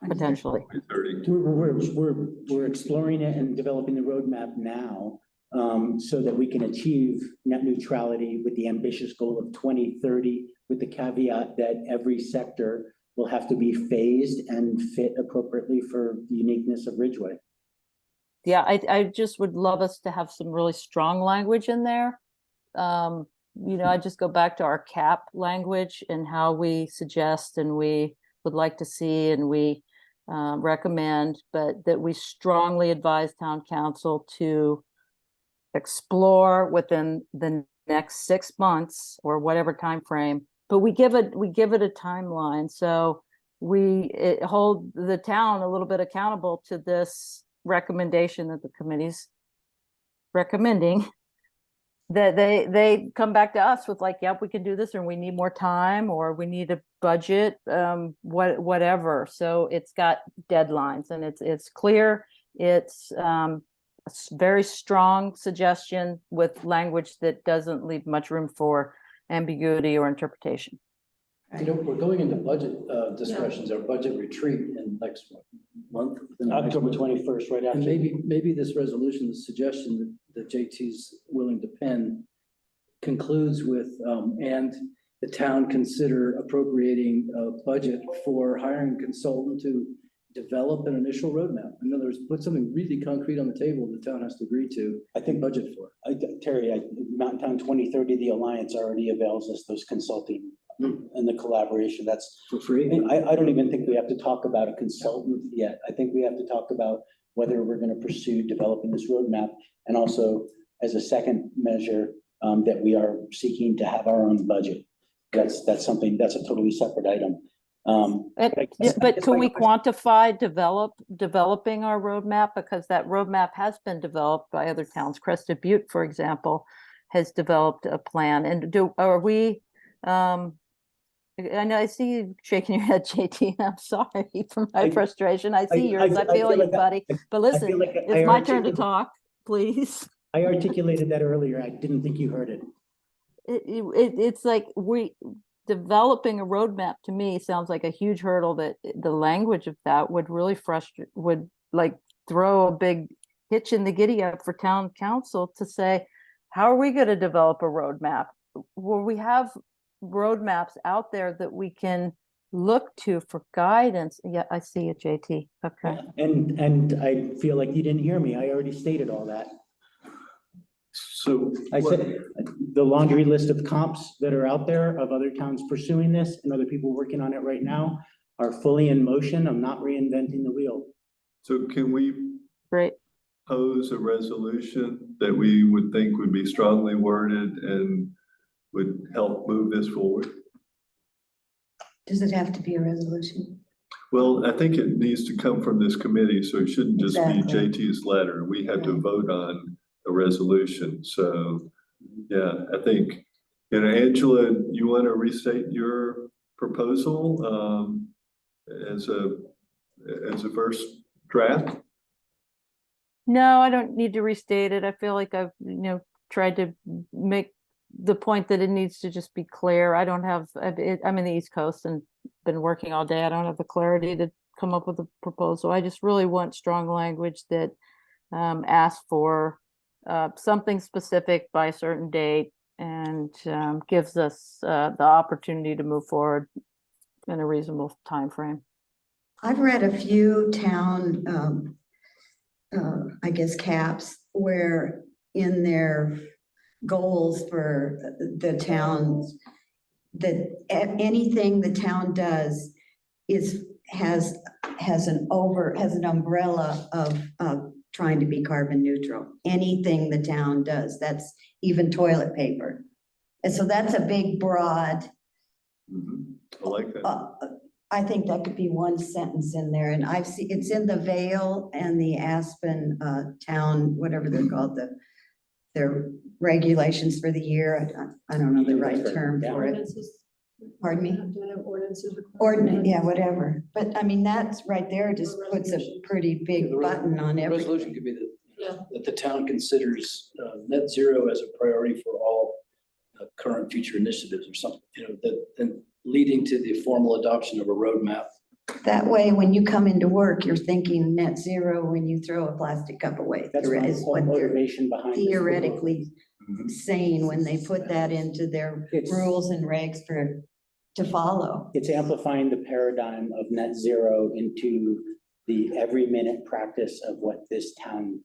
Potentially. 2030. We're exploring it and developing the roadmap now, so that we can achieve net neutrality with the ambitious goal of 2030, with the caveat that every sector will have to be phased and fit appropriately for the uniqueness of Ridgway. Yeah, I just would love us to have some really strong language in there. I just go back to our CAP language and how we suggest and we would like to see and we recommend, but that we strongly advise town council to explore within the next 6 months or whatever time frame, but we give it a timeline, so we hold the town a little bit accountable to this recommendation that the committee's recommending, that they come back to us with like, yep, we can do this, or we need more time, or we need a budget, whatever. So it's got deadlines and it's clear. It's a very strong suggestion with language that doesn't leave much room for ambiguity or interpretation. We're going into budget discussions, our budget retreat in next month. October 21st, right after. And maybe this resolution, the suggestion that JT's willing to pen concludes with, and the town consider appropriating a budget for hiring a consultant to develop an initial roadmap. In other words, put something really concrete on the table the town has to agree to, I think budget for. Terry, Mountain Town 2030, the Alliance already avails us those consulting and the collaboration. That's For free? I don't even think we have to talk about a consultant yet. I think we have to talk about whether we're going to pursue developing this roadmap, and also as a second measure, that we are seeking to have our own budget. That's a totally separate item. But can we quantify developing our roadmap? Because that roadmap has been developed by other towns. Crested Butte, for example, has developed a plan. And are we, I know I see you shaking your head, JT, and I'm sorry for my frustration. I see yours. I feel you, buddy. But listen, like it's my turn to talk, please. I articulated that earlier. I didn't think you heard it. It's like developing a roadmap to me sounds like a huge hurdle, that the language of that would really would like throw a big hitch in the giddy up for town council to say, how are we gonna develop a roadmap? Will we have roadmaps out there that we can look to for guidance? Yeah, I see it, JT. Okay. And I feel like you didn't hear me. I already stated all that. So. I said, the laundry list of comps that are out there of other towns pursuing this and other people working on it right now are fully in motion. I'm not reinventing the wheel. So can we Great. pose a resolution that we would think would be strongly worded and would help move this forward? Does it have to be a resolution? Well, I think it needs to come from this committee, so it shouldn't just be Exactly. JT's letter. We have to Right. vote on a resolution. So, yeah, I think, Angela, you want to restate your proposal as a first draft? No, I don't need to restate it. I feel like I've, tried to make the point that it needs to just be clear. I don't have, I'm in the East Coast and been working all day. I don't have the clarity to come up with a proposal. I just really want strong language that asks for something specific by a certain date and gives us the opportunity to move forward in a reasonable time frame. I've read a few town, I guess, caps where in their goals for the town, that anything the town does has an umbrella of trying to be carbon neutral. Anything the town does, that's even toilet paper. And so that's a big, broad, I like that. I think that could be one sentence in there, and I've seen, it's in the Vale and the Aspen town, whatever they're called, their regulations for the year. I don't know the right term for it. Pardon me? Ordinance, yeah, whatever. But I mean, that's right there, just puts a pretty big button on The everything. resolution could be that the town considers net zero as a priority for all current future initiatives or something, and leading to the formal adoption of a roadmap. That way, when you come into work, you're thinking net zero when you throw a plastic cup away. That's my Is whole what they're motivation behind this. theoretically saying when they put that into their It's- rules and regs to follow. It's amplifying the paradigm of net zero into the every minute practice of what this town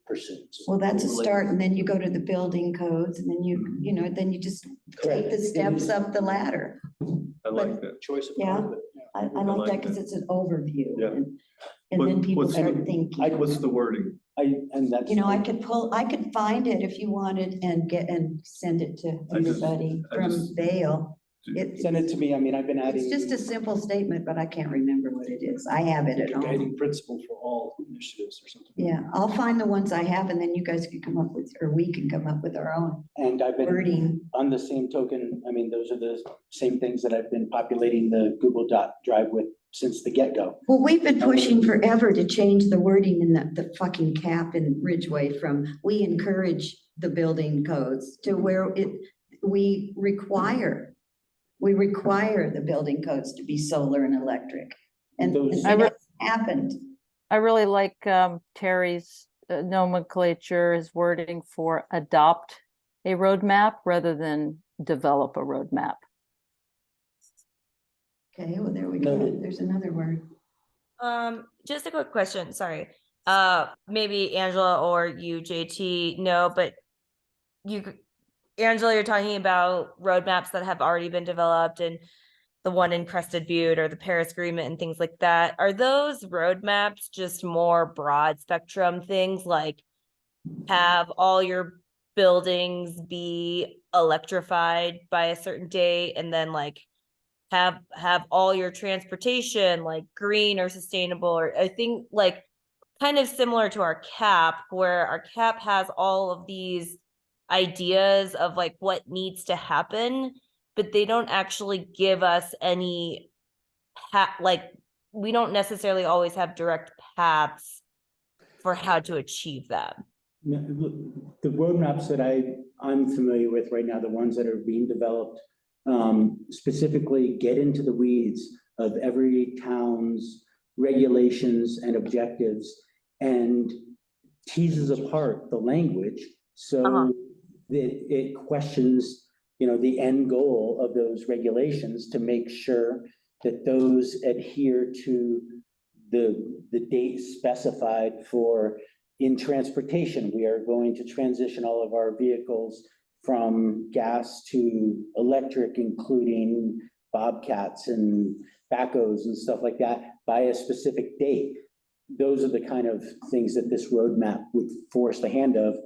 pursues. Well, that's a start, and then you go to the building codes, and then then you just take the steps up the ladder. I like that. Choice of. Yeah. I like that like because it's an overview. Yeah. And then people What's- start thinking. What's the wording? And that's. I could find it if you wanted and send it to I just- everybody from Vale. Send it to me. I mean, I've been It's adding. just a simple statement, but I can't remember what it is. I have it at home. Guiding principle for all initiatives or something. Yeah, I'll find the ones I have, and then you guys can come up with, or we can come up with our own And I've been, wording. on the same token, I mean, those are the same things that I've been populating the Google Drive with since the get-go. Well, we've been pushing forever to change the wording in the fucking cap in Ridgway from, we encourage the building codes to where we require the building codes to be solar and electric. And Those- it happened. I really like Terry's nomenclature, his wording for adopt a roadmap rather than develop a roadmap. Okay, well, there we go. Noted. There's another word. Just a quick question, sorry. Maybe Angela or you, JT, no, but Angela, you're talking about roadmaps that have already been developed and the one in Crested Butte or the Paris Agreement and things like that. Are those roadmaps just more broad spectrum things like have all your buildings be electrified by a certain date and then like have all your transportation like green or sustainable, or I think like kind of similar to our cap, where our cap has all of these ideas of like what needs to happen, but they don't actually give us any like we don't necessarily always have direct paths for how to achieve that. The roadmaps that I'm familiar with right now, the ones that are being developed, specifically get into the weeds of every town's regulations and objectives and teases apart the language. So it questions, the end goal of those regulations to make sure that those adhere to the date specified for in transportation. We are going to transition all of our vehicles from gas to electric, including bobcats and backhoes and stuff like that by a specific date. Those are the kind of things that this roadmap would force the hand of,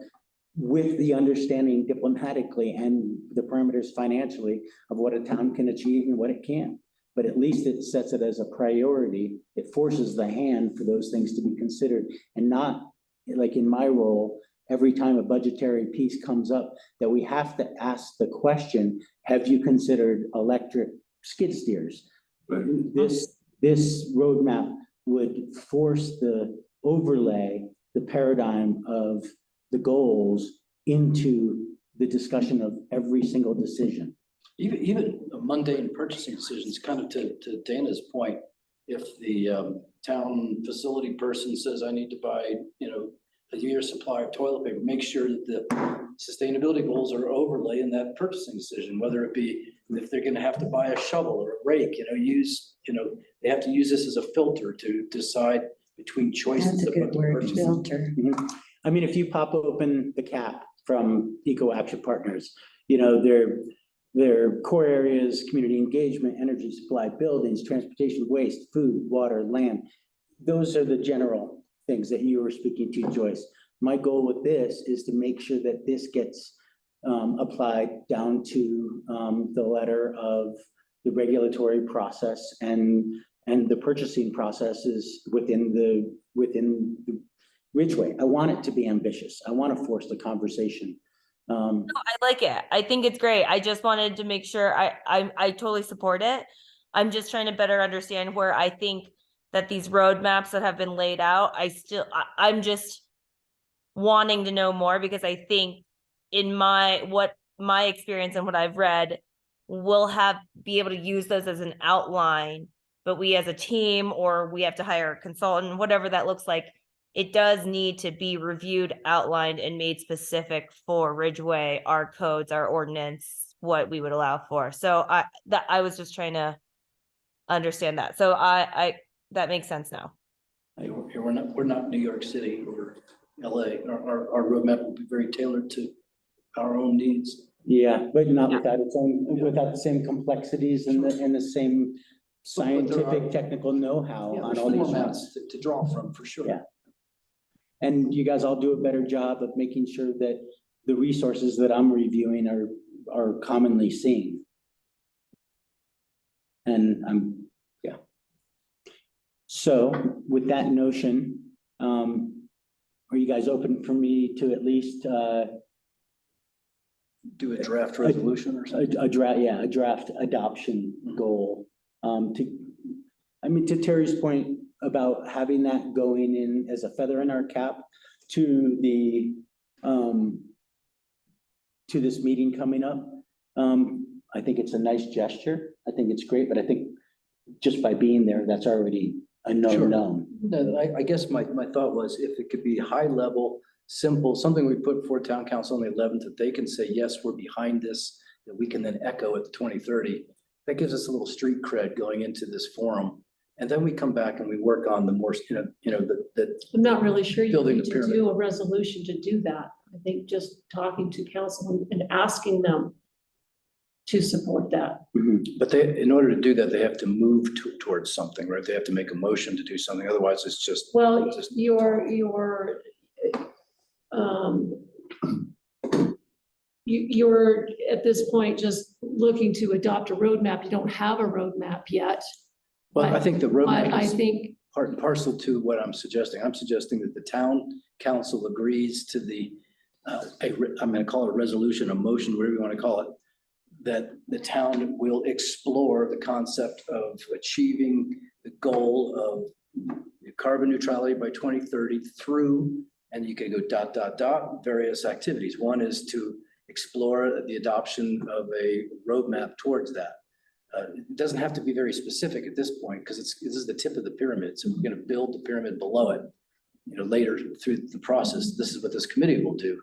with the understanding diplomatically and the parameters financially of what a town can achieve and what it can't. But at least it sets it as a priority. It forces the hand for those things to be considered, and not like in my role, every time a budgetary piece comes up, that we have to ask the question, have you considered electric skid steers? This roadmap would force the overlay, the paradigm of the goals into the discussion of every single decision. Even mundane purchasing decisions, kind of to Dana's point, if the town facility person says, I need to buy, a year's supply of toilet paper, make sure that the sustainability goals are overlay in that purchasing decision, whether it be if they're gonna have to buy a shovel or a rake, they have to use this as a filter to decide between choices. That's a of good what to word, purchase. filter. I mean, if you pop open the cap from Eco Action Partners, their core areas, community engagement, energy supply, buildings, transportation, waste, food, water, land. Those are the general things that you were speaking to, Joyce. My goal with this is to make sure that this gets applied down to the letter of the regulatory process and the purchasing processes within the Ridgway. I want it to be ambitious. I want to force the conversation. No, I like it. I think it's great. I just wanted to make sure I totally support it. I'm just trying to better understand where I think that these roadmaps that have been laid out, I'm just wanting to know more, because I think in my experience and what I've read, we'll be able to use those as an outline, but we as a team, or we have to hire a consultant, whatever that looks like, it does need to be reviewed, outlined, and made specific for Ridgway, our codes, our ordinance, what we would allow for. So I was just trying to understand that. So that makes sense now. We're not New York City or LA. Our roadmap will be very tailored to our own needs. Yeah, but not without without the same complexities and the same scientific, technical know-how Yeah, on there's all these formats ones. to draw from, for sure. Yeah. And you guys all do a better job of making sure that the resources that I'm reviewing are commonly seen. And so with that notion, are you guys open for me to at least Do a draft resolution or something? a draft adoption goal? To Terry's point about having that going in as a feather in our cap to this meeting coming up. I think it's a nice gesture. I think it's great, but I think just by being there, that's already a known. No, I guess my thought was, if it could be high level, simple, something we put before town council on the 11th, that they can say, yes, we're behind this, that we can then echo at the 2030. That gives us a little street cred going into this forum. And then we come back and we work on the more, I'm not really sure you building need the to pyramid. do a resolution to do that. I think just talking to council and asking them to support that. But in order to do that, they have to move towards something, right? They have to make a motion to do something. Otherwise, it's just. Well, just- you're at this point just looking to adopt a roadmap. You don't have a roadmap yet. Well, I think the But roadmap I is think, part and parcel to what I'm suggesting. I'm suggesting that the town council agrees to I'm gonna call it a resolution, a motion, whatever you want to call it, that the town will explore the concept of achieving the goal of carbon neutrality by 2030 through, and you can go ... various activities. One is to explore the adoption of a roadmap towards that. It doesn't have to be very specific at this point, because this is the tip of the pyramid. So we're going to build the pyramid below it. later through the process, this is what this committee will do.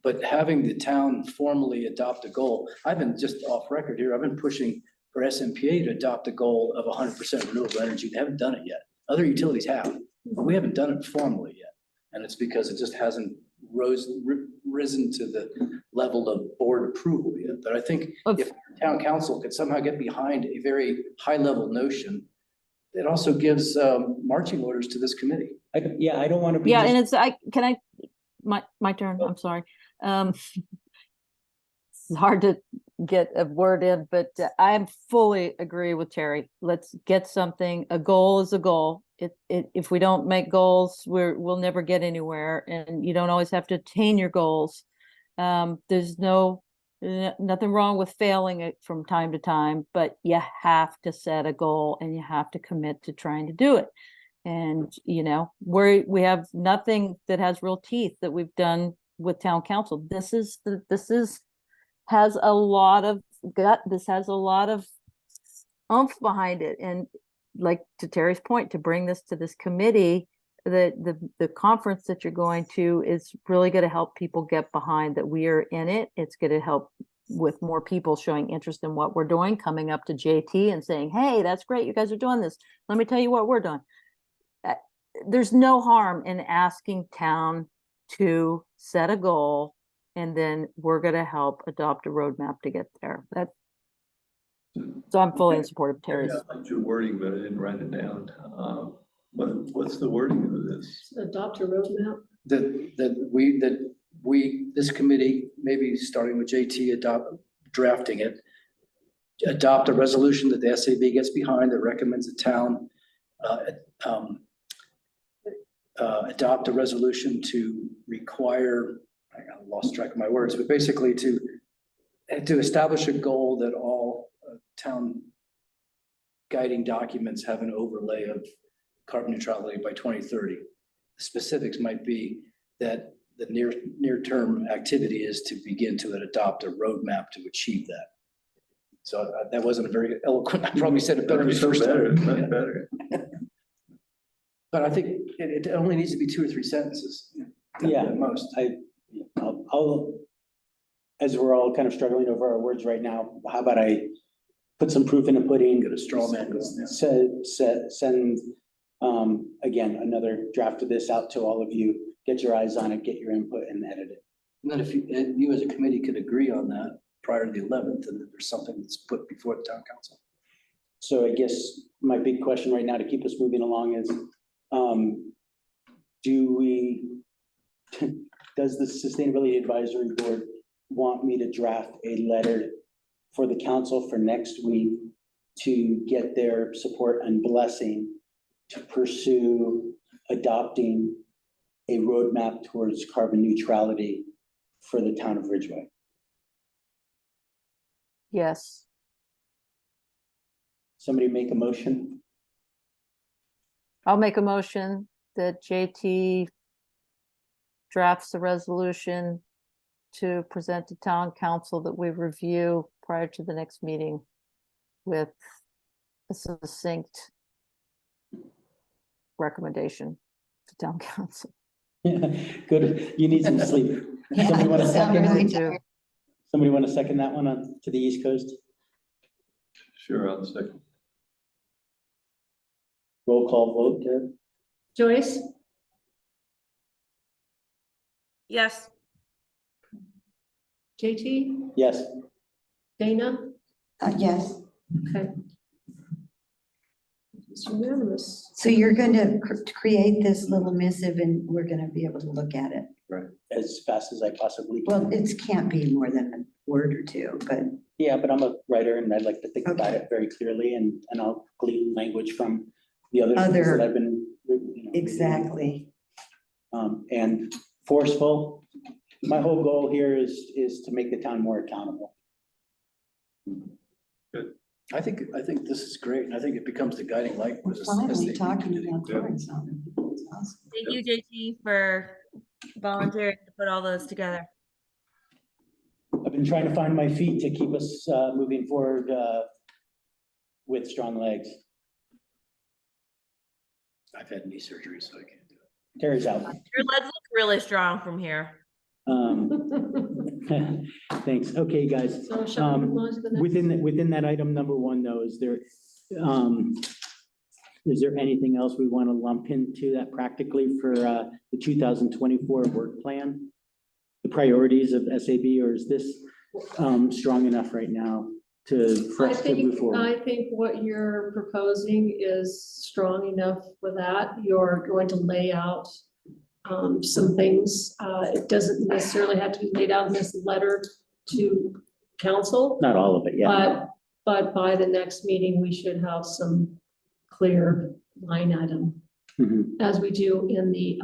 But having the town formally adopt a goal, I've been just off record here, I've been pushing for SMPA to adopt a goal of 100% renewable energy. They haven't done it yet. Other utilities have, but we haven't done it formally yet. And it's because it just hasn't risen to the level of board approval yet. But I think if town council could somehow get behind a very high level notion, it also gives marching orders to this committee. I don't want to be. Yeah, just- and my turn, I'm sorry. It's hard to get a word in, but I fully agree with Terry. Let's get something, a goal is a goal. If we don't make goals, we'll never get anywhere, and you don't always have to attain your goals. There's nothing wrong with failing it from time to time, but you have to set a goal and you have to commit to trying to do it. And, we have nothing that has real teeth that we've done with town council. This has a lot of gut. This has a lot of oomph behind it. And like to Terry's point, to bring this to this committee, the conference that you're going to is really going to help people get behind that we are in it. It's going to help with more people showing interest in what we're doing, coming up to JT and saying, hey, that's great, you guys are doing this. Let me tell you what we're doing. There's no harm in asking town to set a goal, and then we're going to help adopt a roadmap to get there. So I'm fully in support of Terry's. I liked your wording, but I didn't write it down. What's the wording of this? Adopt a roadmap. That this committee, maybe starting with JT, drafting it, adopt a resolution that the SAB gets behind that recommends the town adopt a resolution to require, I lost track of my words, but basically to establish a goal that all town guiding documents have an overlay of carbon neutrality by 2030. The specifics might be that the near-term activity is to begin to adopt a roadmap to achieve that. So that wasn't a very eloquent, I probably said it better the first time. Much better. But I think it only needs to be 2 or 3 sentences. Yeah, At most. I'll, as we're all kind of struggling over our words right now, how about I put some proof in the pudding? Get a straw man going there. Send, again, another draft of this out to all of you, get your eyes on it, get your input and edit it. And then if you as a committee could agree on that prior to the 11th, and then there's something that's put before the town council. So I guess my big question right now to keep us moving along is, does the Sustainability Advisory Board want me to draft a letter for the council for next week to get their support and blessing to pursue adopting a roadmap towards carbon neutrality for the town of Ridgway? Yes. Somebody make a motion? I'll make a motion that JT drafts the resolution to present to town council that we review prior to the next meeting with a succinct recommendation to town council. Good, you need some sleep. Yeah, Somebody want to sound second? really tired. Somebody want to second that one on to the East Coast? Sure, I'll second. Roll call vote, Deb? Joyce, Yes. JT, Yes. Dana, Yes. okay. It's unanimous. So you're going to create this little missive and we're going to be able to look at it. As fast as I possibly Well, can. it can't be more than a word or two, but Yeah, but I'm a writer and I'd like to think about Okay. it very clearly and I'll glean language from the other things Other- that I've been. exactly. And forceful. My whole goal here is to make the town more accountable. I think this is great, and I think it becomes the guiding light. for We're this finally SAB talking committee. about doing something. It's awesome. Thank you, JT, for volunteering to put all those together. I've been trying to find my feet to keep us moving forward with strong legs. I've had knee surgery, so I can't do Terry's out. Your legs look really strong from here. Thanks. Okay, guys. So shall we move on to the next? Within that item number one, though, is there anything else we want to lump into that practically for the 2024 work plan? The priorities of SAB, or is this strong enough right now for us to move forward? I think what you're proposing is strong enough for that. You're going to lay out some things. It doesn't necessarily have to be laid out in this letter to council, Not all of it, yeah. but by the next meeting, we should have some clear line item, Mhm. as we do in the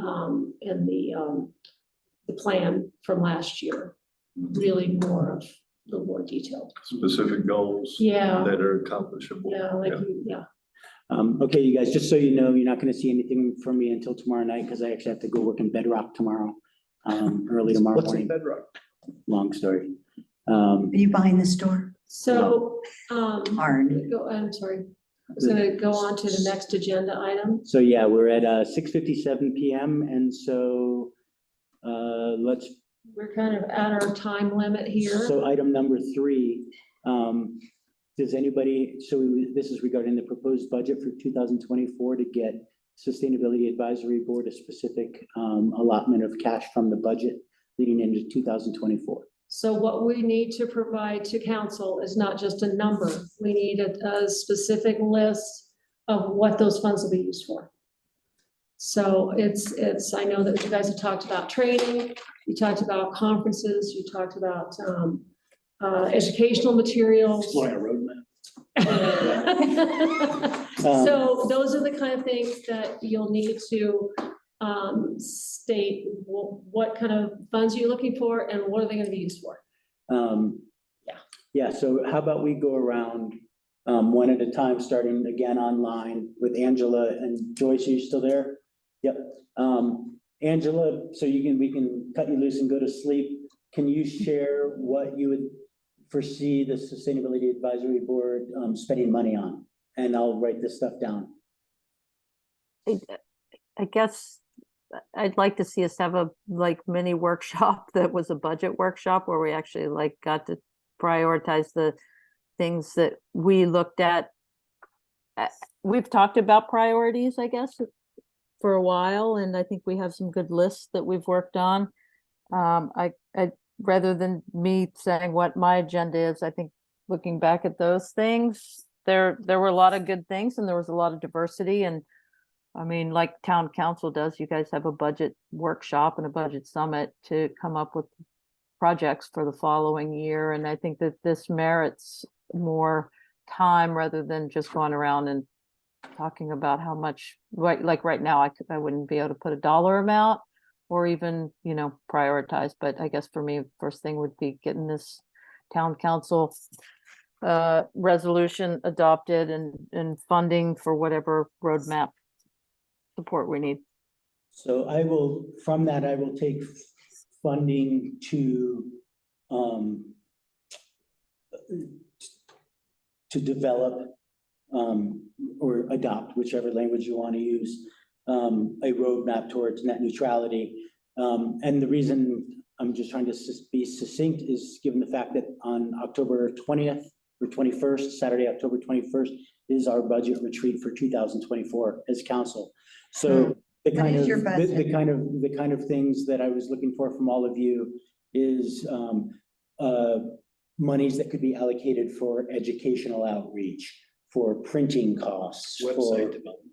plan from last year. Really a little more detailed. Specific goals Yeah, that are accomplishable. yeah. Okay, you guys, just so you know, you're not going to see anything from me until tomorrow night because I actually have to go work in Bedrock tomorrow, early tomorrow What's in morning. bedrock? Long story. Are you buying the store? So, Barn. I'm sorry. I was gonna go on to the next agenda item. So yeah, we're at 6:57 PM, and so let's. We're kind of at our time limit here. So item number 3, does anybody, this is regarding the proposed budget for 2024 to get Sustainability Advisory Board a specific allotment of cash from the budget leading into 2024. So what we need to provide to council is not just a number. We need a specific list of what those funds will be used for. So I know that you guys have talked about training, you talked about conferences, you talked about educational materials. Exploring a roadmap. So those are the kind of things that you'll need to state what kind of funds you're looking for and what are they gonna be used for? Yeah, so how about we go around one at a time, starting again online with Angela and Joyce. Are you still there? Yep. Angela, so we can cut you loose and go to sleep. Can you share what you would foresee the Sustainability Advisory Board spending money on? And I'll write this stuff down. I guess I'd like to see us have a mini workshop that was a budget workshop where we actually got to prioritize the things that we looked at. We've talked about priorities, I guess, for a while, and I think we have some good lists that we've worked on. I rather than me saying what my agenda is, I think looking back at those things, there were a lot of good things and there was a lot of diversity. And I mean, like town council does, you guys have a budget workshop and a budget summit to come up with projects for the following year. And I think that this merits more time rather than just going around and talking about how much, like right now, I wouldn't be able to put a dollar amount or even, prioritize. But I guess for me, first thing would be getting this town council resolution adopted and funding for whatever roadmap support we need. So from that, I will take funding to develop or adopt, whichever language you want to use, a roadmap towards net neutrality. And the reason I'm just trying to be succinct is given the fact that on October 20th or 21st, Saturday, October 21st, is our budget retreat for 2024 as council. So the kind of things that I was looking for from all of you is monies that could be allocated for educational outreach, for printing costs,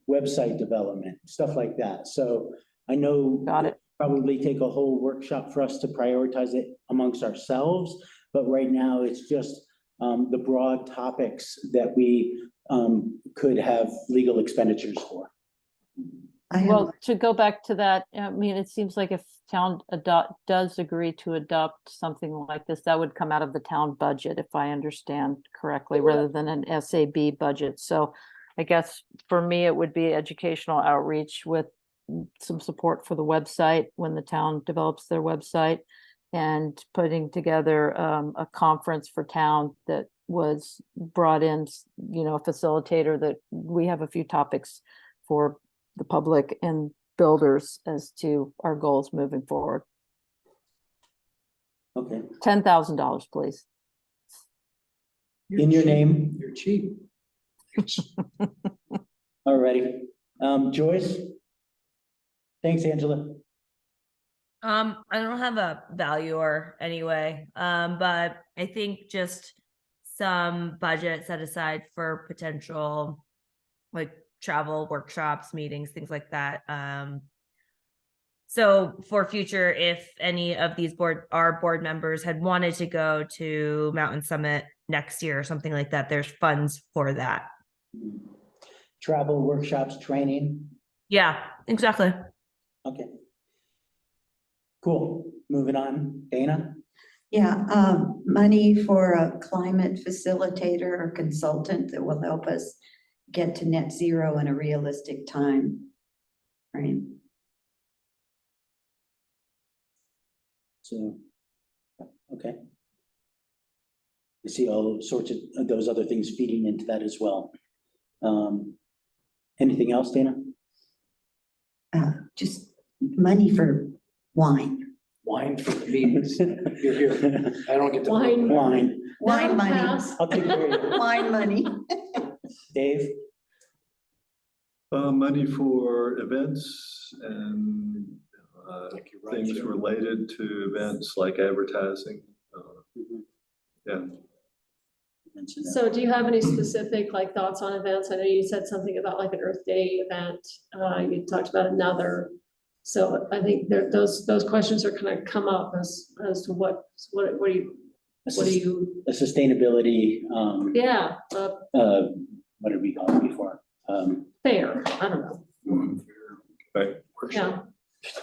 website development, stuff like that. So I know probably take a whole workshop for us to prioritize it amongst ourselves, but right now it's just the broad topics that we could have legal expenditures for. Well, to go back to that, I mean, it seems like if town does agree to adopt something like this, that would come out of the town budget, if I understand correctly, rather than an SAB budget. So I guess for me, it would be educational outreach with some support for the website when the town develops their website, and putting together a conference for town that was brought in, a facilitator that we have a few topics for the public and builders as to our goals moving forward. Okay, $10,000, please. in your name, You're cheap. alrighty. Joyce? Thanks, Angela. I don't have a valuer anyway, but I think just some budget set aside for potential like travel, workshops, meetings, things like that. So for future, if any of these our board members had wanted to go to Mountain Summit next year or something like that, there's funds for that. Travel, workshops, training. Yeah, exactly. Okay. Cool. Moving on. Dana? Yeah, money for a climate facilitator or consultant that will help us get to net zero in a realistic time. Right? So, okay. I see all sorts of those other things feeding into that as well. Anything else, Dana? Just money for wine. Wine for the meetings. You're here. I don't get to. Wine. Wine. Wine money. Pass. I'll take care of you. Wine money. Dave? Money for events and Like your ride things share. related to events like advertising. Yeah, So do you have any specific like thoughts on events? I know you said something about like an Earth Day event. You talked about another. So I think those questions are kind of come up as to what do you, a sustainability, yeah, what did we call it before? fair, I don't know, right. yeah.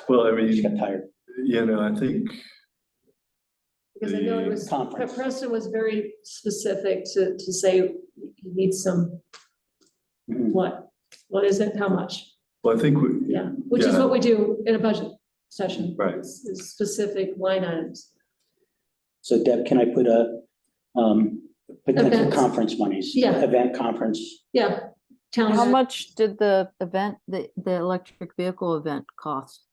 Well, I Just mean, got tired. I think Because I know it The was, conference. Preston was very specific to say you need some, Mhm. what is it, how much? well, I think Yeah, which is Yeah. what we do in a budget session. Right. is specific line items. So Deb, can I put a, potential Events. conference monies? Yeah. Event conference, Yeah. Town. How much did the event, the electric vehicle event cost?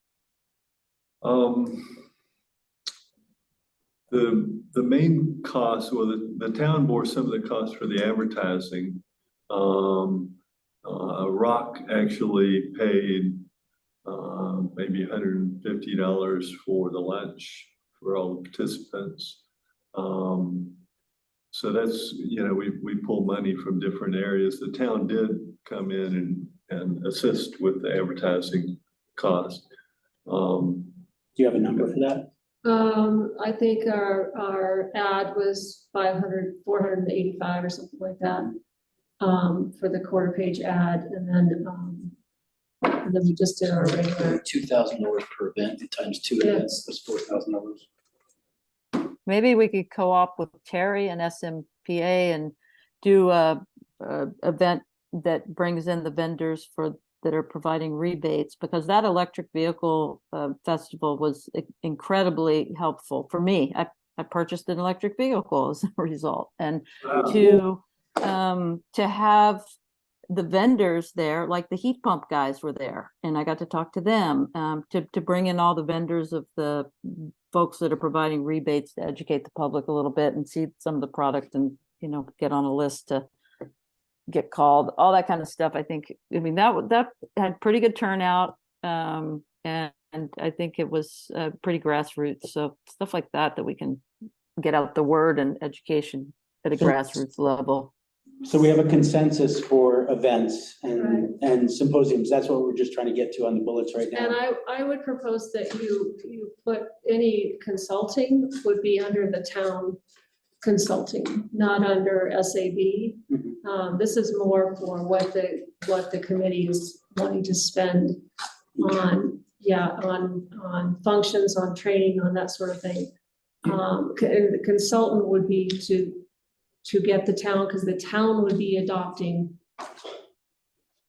The main cost, well, the town bore some of the costs for the advertising. Rock actually paid maybe $150 for the lunch for all the participants. So that's, we pull money from different areas. The town did come in and assist with the advertising cost. do you have a number for that? I think our ad was 485 or something like that. For the quarter page ad, and then we just did our regular. $2,000 per event times 2 Yeah. events, that's $4,000. Maybe we could co-op with Terry and SMPA and do a event that brings in the vendors that are providing rebates, because that electric vehicle festival was incredibly helpful for me. I purchased an electric vehicle as a result, and to have the vendors there, like the heat pump guys were there, and I got to talk to them, to bring in all the vendors of the folks that are providing rebates to educate the public a little bit and see some of the product and, get on a list to get called, all that kind of stuff. I mean, that had pretty good turnout. And I think it was pretty grassroots. So stuff like that we can get out the word and education at a grassroots level. So we have a consensus for events and symposiums. That's what we're just trying to get to on the bullets right now. And I would propose that you put any consulting would be under the town consulting, not under SAB. This is more for what the committee is wanting to spend on, on functions, on training, on that sort of thing. The consultant would be to get the town, because the town would be adopting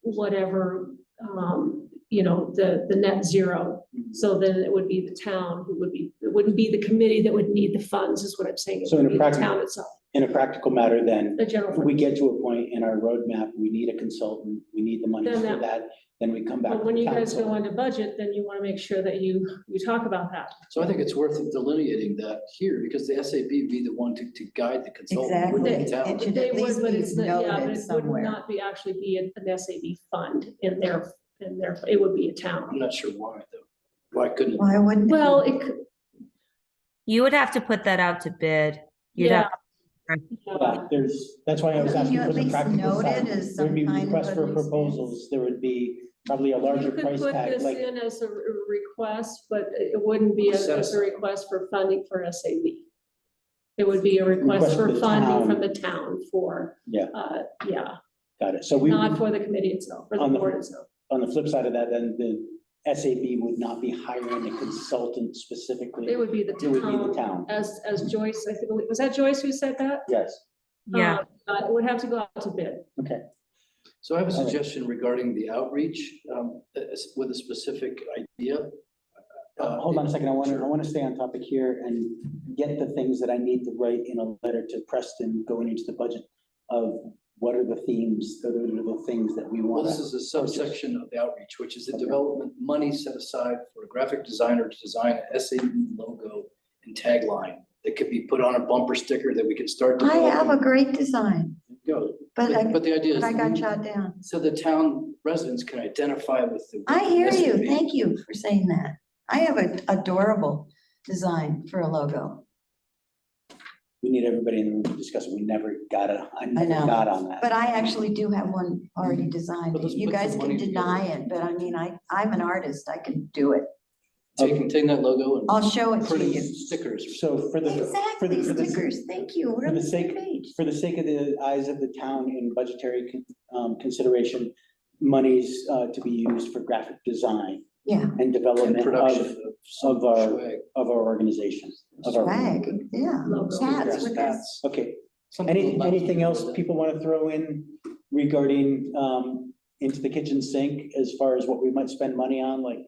whatever, the net zero. So then it would be the town who would be, it wouldn't be the committee that would need the funds, is what I'm saying. It So would in be the town itself. in a practical matter, then the general. if we get to a point in our roadmap, we need a consultant, we need the money Then for that- that, then we come back But to when the you guys go council. into budget, then you want to make sure that you talk about that. So I think it's worth delineating that here, because the SAB be the one to guide the consultant with the Exactly. town. It should They at would, least but be it's, yeah, but noted it would somewhere. not be actually be an SAB fund in their, it would be a I'm town. not sure why, though. Why couldn't it? Why wouldn't? Well, it could, You would have to put that out to bid. You'd yeah. have, Yeah, that's why I was Can asking you for at the least practical note side. it as There'd some be kind of requests for an proposals, there would be probably a larger You could price put tag, this like, in as a request, but it wouldn't be Set as a aside. request for funding for SAB. It would be a request Request for for the funding town. from the town for, yeah, yeah, got it. So we, not for the committee itself, for the On the- board itself. on the flip side of that, then the SAB would not be hiring a consultant specifically. It would be the It would be the town, town, as Joyce, I think, was that Joyce who said that? yes, yeah. It would have to go out to bid. okay. So I have a All right. suggestion regarding the outreach, with a specific idea. Hold on a second, I want to stay on topic here and get the things that I need to write in a letter to Preston going into the budget of what are the themes, what are the things that we Well, want. this is a subsection of the outreach, which is the development money set aside for a graphic designer to design a SAB logo and tagline that could be put on a bumper sticker that we could start. I have a developing. great design, Go. but But the idea is. I got shot down. So the town residents can identify with the. I hear you. SAB. Thank you for saying that. I have an adorable design for a logo. We need everybody in the room to discuss it. We never got it. I never know. got on that. But I actually do have one already designed. But let's You put the guys can money deny together. it, but I mean, I'm an artist. I can do it. Taking that logo and I'll show it to printing you. stickers. So for the, for Exactly, the, for the, stickers. Thank you. We're for on the the same sake- page. for the sake of the eyes of the town in budgetary consideration, monies to be used for graphic design Yeah, and And development production of of some our- swag. organization. Of our. swag, yeah. Logo. Cats with this. Hats, Okay, something along anything those else lines. people want to throw in regarding into the kitchen sink as far as what we might spend money on, like,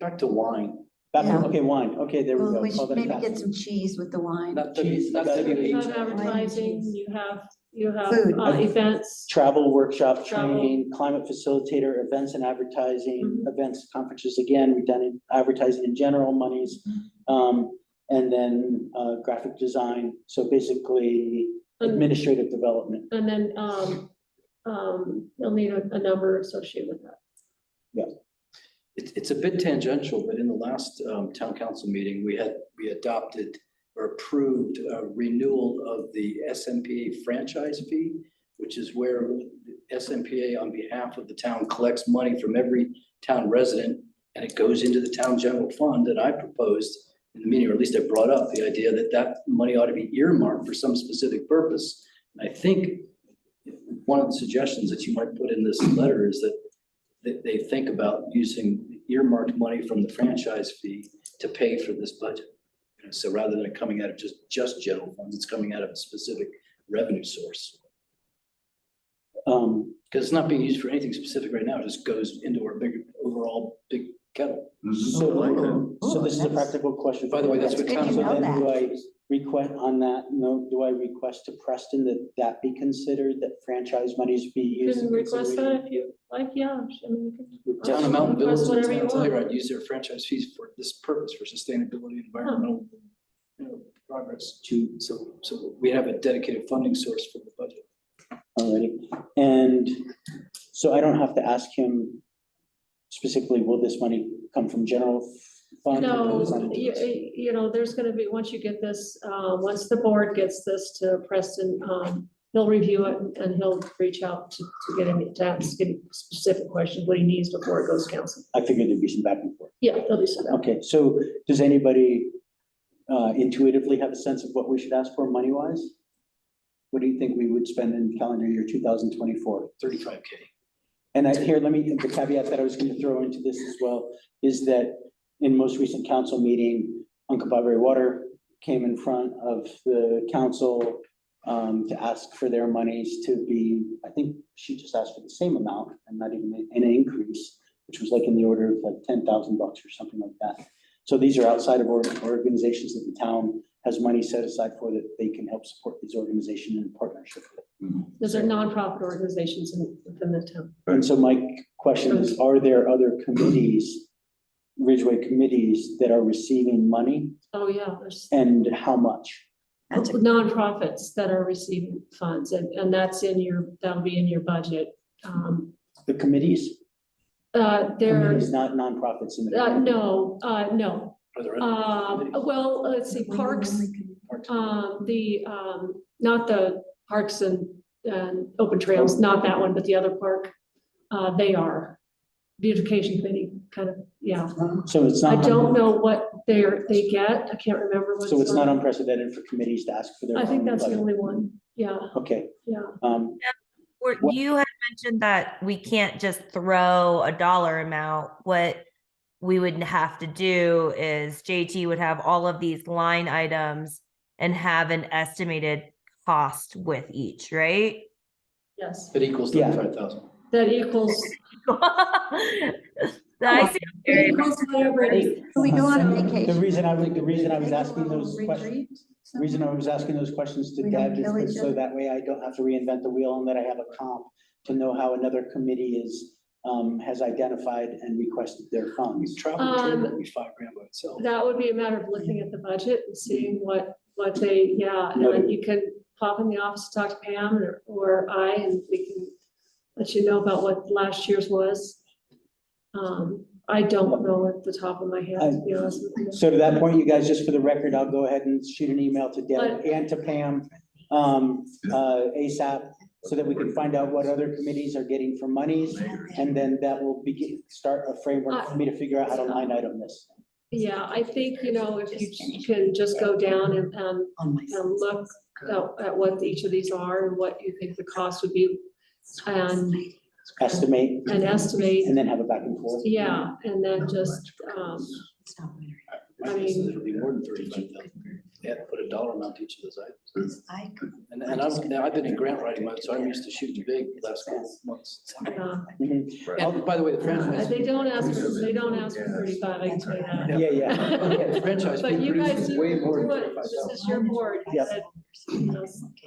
Back to wine. Yeah. okay, wine, okay, there we Well, go. we Call should that a maybe pass. get some cheese with the wine. Not that, Cheese, not that'd that be- You age. have advertising, you have Food. events. Travel workshop, Travel. training, climate facilitator, events and advertising, Mhm. events, conferences, again, we've done it, advertising in general, monies. And then graphic design, so basically And- administrative development. And then, you'll need a number associated with that. It's a bit tangential, but in the last town council meeting, we adopted or approved a renewal of the SMPA franchise fee, which is where SMPA on behalf of the town collects money from every town resident, and it goes into the town general fund. And I proposed in the meeting, or at least I brought up the idea that that money ought to be earmarked for some specific purpose. And I think one of the suggestions that you might put in this letter is that they think about using earmarked money from the franchise fee to pay for this budget. So rather than it coming out of just general funds, it's coming out of a specific revenue source. Because it's not being used for anything specific right now, it just goes into our overall big kettle. So this is a that's- practical question. By the way, that's That's what good to So council, know then do that. I request, on that note, do I request to Preston that that be considered, that franchise monies be You used? can in request consideration? that if you like, yeah. I mean, you can- town of Mountain Village Request and whatever you town want. Telluride use their franchise fees for this purpose, for sustainability and environmental, progress. So we have a dedicated funding source for the budget. Alrighty, and so I don't have to ask him specifically, will this money come from general fund? or No, goes on to- you know, there's gonna be, once you get this, once the board gets this to Preston, he'll review it and he'll reach out to get him to ask any specific questions, what he needs before it goes to council. I figured there'd be some back and forth. Yeah, there'll be some. Okay, so does anybody intuitively have a sense of what we should ask for money-wise? What do you think we would spend in calendar year 2024? 35K. And here, the caveat that I was going to throw into this as well is that in most recent council meeting, Uncompahgre Water came in front of the council to ask for their monies to be, I think she just asked for the same amount and not even an increase, which was like in the order of like $10,000 or something like that. So these are outside of organizations that the town has money set aside for that they can help support these organizations in partnership with. Those are nonprofit organizations within the town. And so my question is, are there other committees, Ridgway committees that are receiving money, Oh, yeah, there's and how much? nonprofits that are receiving funds, and that's in your, that'll be in your budget. The committees? There, Committees, not nonprofits in the. community. no, no. Are there other committees? Well, let's see, parks, not the parks and open trails, not that one, but the other park, they are beautification committee, kind of, yeah. So it's I not. don't know what they get, I can't remember what. So it's not unprecedented for committees to ask for their. I think own that's the budget. only one, yeah, Okay, yeah. Or What- you had mentioned that we can't just throw a dollar amount. What we would have to do is JT would have all of these line items and have an estimated cost with each, right? Yes, It equals Yeah. 35,000. that equals, I see. it equals whatever it is. Can we go on a the vacation? reason I was Take a asking little those questions. retreat The reason I was asking those questions to We don't Deb is kill each because so other? that way I don't have to reinvent the wheel and that I have a comp to know how another committee is, has identified and requested their funds. Travel trip would be $5,000 by itself. That would be a matter of looking at the budget and seeing what they, yeah, and then you can pop in the office, talk to Pam or I, and we can let you know about what last year's was. I don't know at the top of my head, to be honest with you. So to that point, you guys, just for the record, I'll go ahead and shoot an email to Deb and to Pam, ASAP, so that we can find out what other committees are getting for monies. And then that will start a framework for me to figure out how to line item this. Yeah, I think, if you can just go down and look at what each of these are and what you think the cost would be and Estimate estimate, and then have a back and forth. yeah, and then just, I mean, it would be more than 35,000. They had to put a dollar amount to each of those items. And I've been in grant writing mode, so I'm used to shooting big last couple months. Mhm. And by the way, the franchise. they don't ask for 35, I can tell you that. Yeah. The franchise But fee you guys produces do way more do than it, this 35,000. is your board. Yep.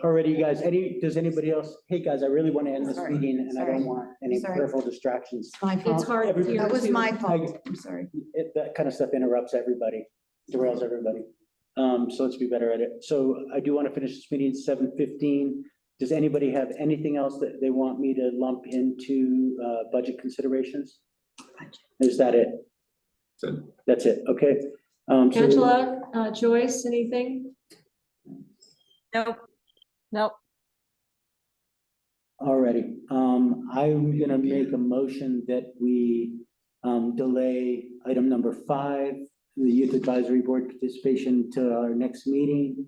Alrighty, you guys, does anybody else, hey guys, I really want to end this Sorry, meeting and I don't sorry, want any sorry. peripheral distractions. It's my It's fault. hard Everybody- here That was too. my fault. I'm sorry. That kind of stuff interrupts everybody, derails everybody. So let's be better at it. So I do want to finish this meeting at 7:15. Does anybody have anything else that they want me to lump into budget considerations? Is that it? That's it, okay. So- Angela, Joyce, anything? Nope. Nope. Alrighty, I'm gonna make a motion that we delay item number 5, the Youth Advisory Board participation to our next meeting.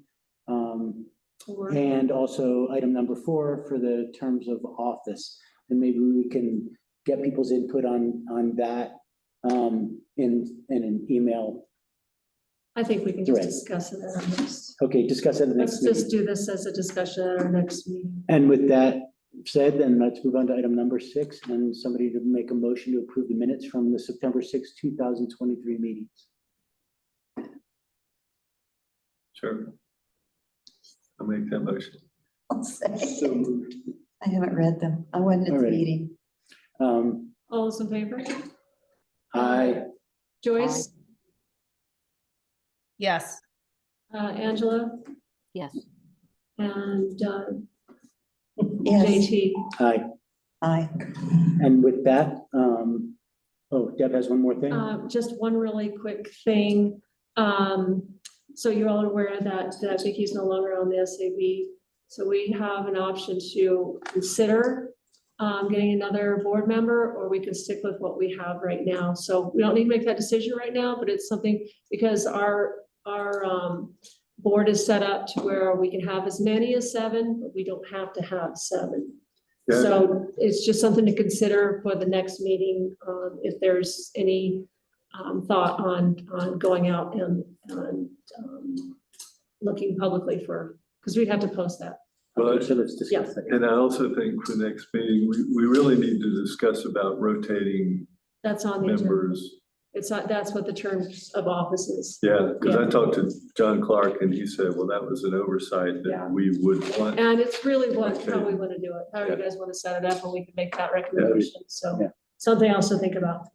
Or And also item number 4 for the terms of office. And maybe we can get people's input on that in an email. I think we can just Right. discuss it at our next. Okay, discuss it at the Let's next meeting. just do this as a discussion at our next meeting. And with that said, then let's move on to item number 6 and somebody to make a motion to approve the minutes from the September 6, 2023 meetings. Sure. I'll make that motion. I'll say. So moved. I haven't read them. I wasn't at the Alrighty. meeting. All those in favor? I, Joyce, Yes. Angela, Yes. and Yes, JT. aye. and with that, oh, Deb has one more thing. Just one really quick thing. So you're all aware that Vicky's no longer on the SAB. So we have an option to consider getting another board member, or we can stick with what we have right now. So we don't need to make that decision right now, but it's something, because our board is set up to where we can have as many as 7, but we don't have to have 7. Yeah. So it's just something to consider for the next meeting, if there's any thought on going out and looking publicly for, because we'd have to post that. Well, So let's discuss that. and I also think for next meeting, we really need to discuss about rotating That's on the agenda. members. It's not, that's what the terms of office is. Yeah, because I talked to John Clark and he said, well, that was an oversight Yeah. that we would want. And it's really what, how Okay. we want to do it, how you Yeah. guys want to set it up, and we can make that recommendation, so. Yeah. Something else to think about.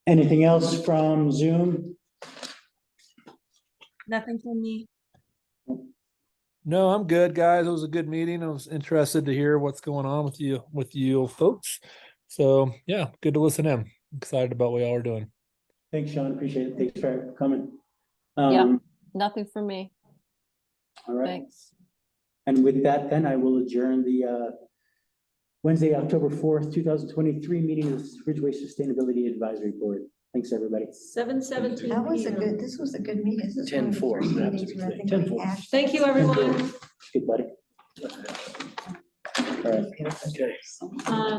Anything else from Zoom? Nothing from me. No, I'm good, guys. It was a good meeting. I was interested to hear what's going on with you folks. So yeah, good to listen in. Excited about what y'all are doing. Thanks, Sean. Appreciate it. Thanks for coming. Yeah. Nothing for me. All right. Thanks. And with that, then I will adjourn the Wednesday, October 4th, 2023 meeting of the Ridgway Sustainability Advisory Board. Thanks, everybody. 7:17 That was a PM. good, this was a good meeting. This is one of the 10-4, first that meetings was where I good. think 10-4. we hashed Thank you, everyone. Good, buddy. All right. Okay. Um,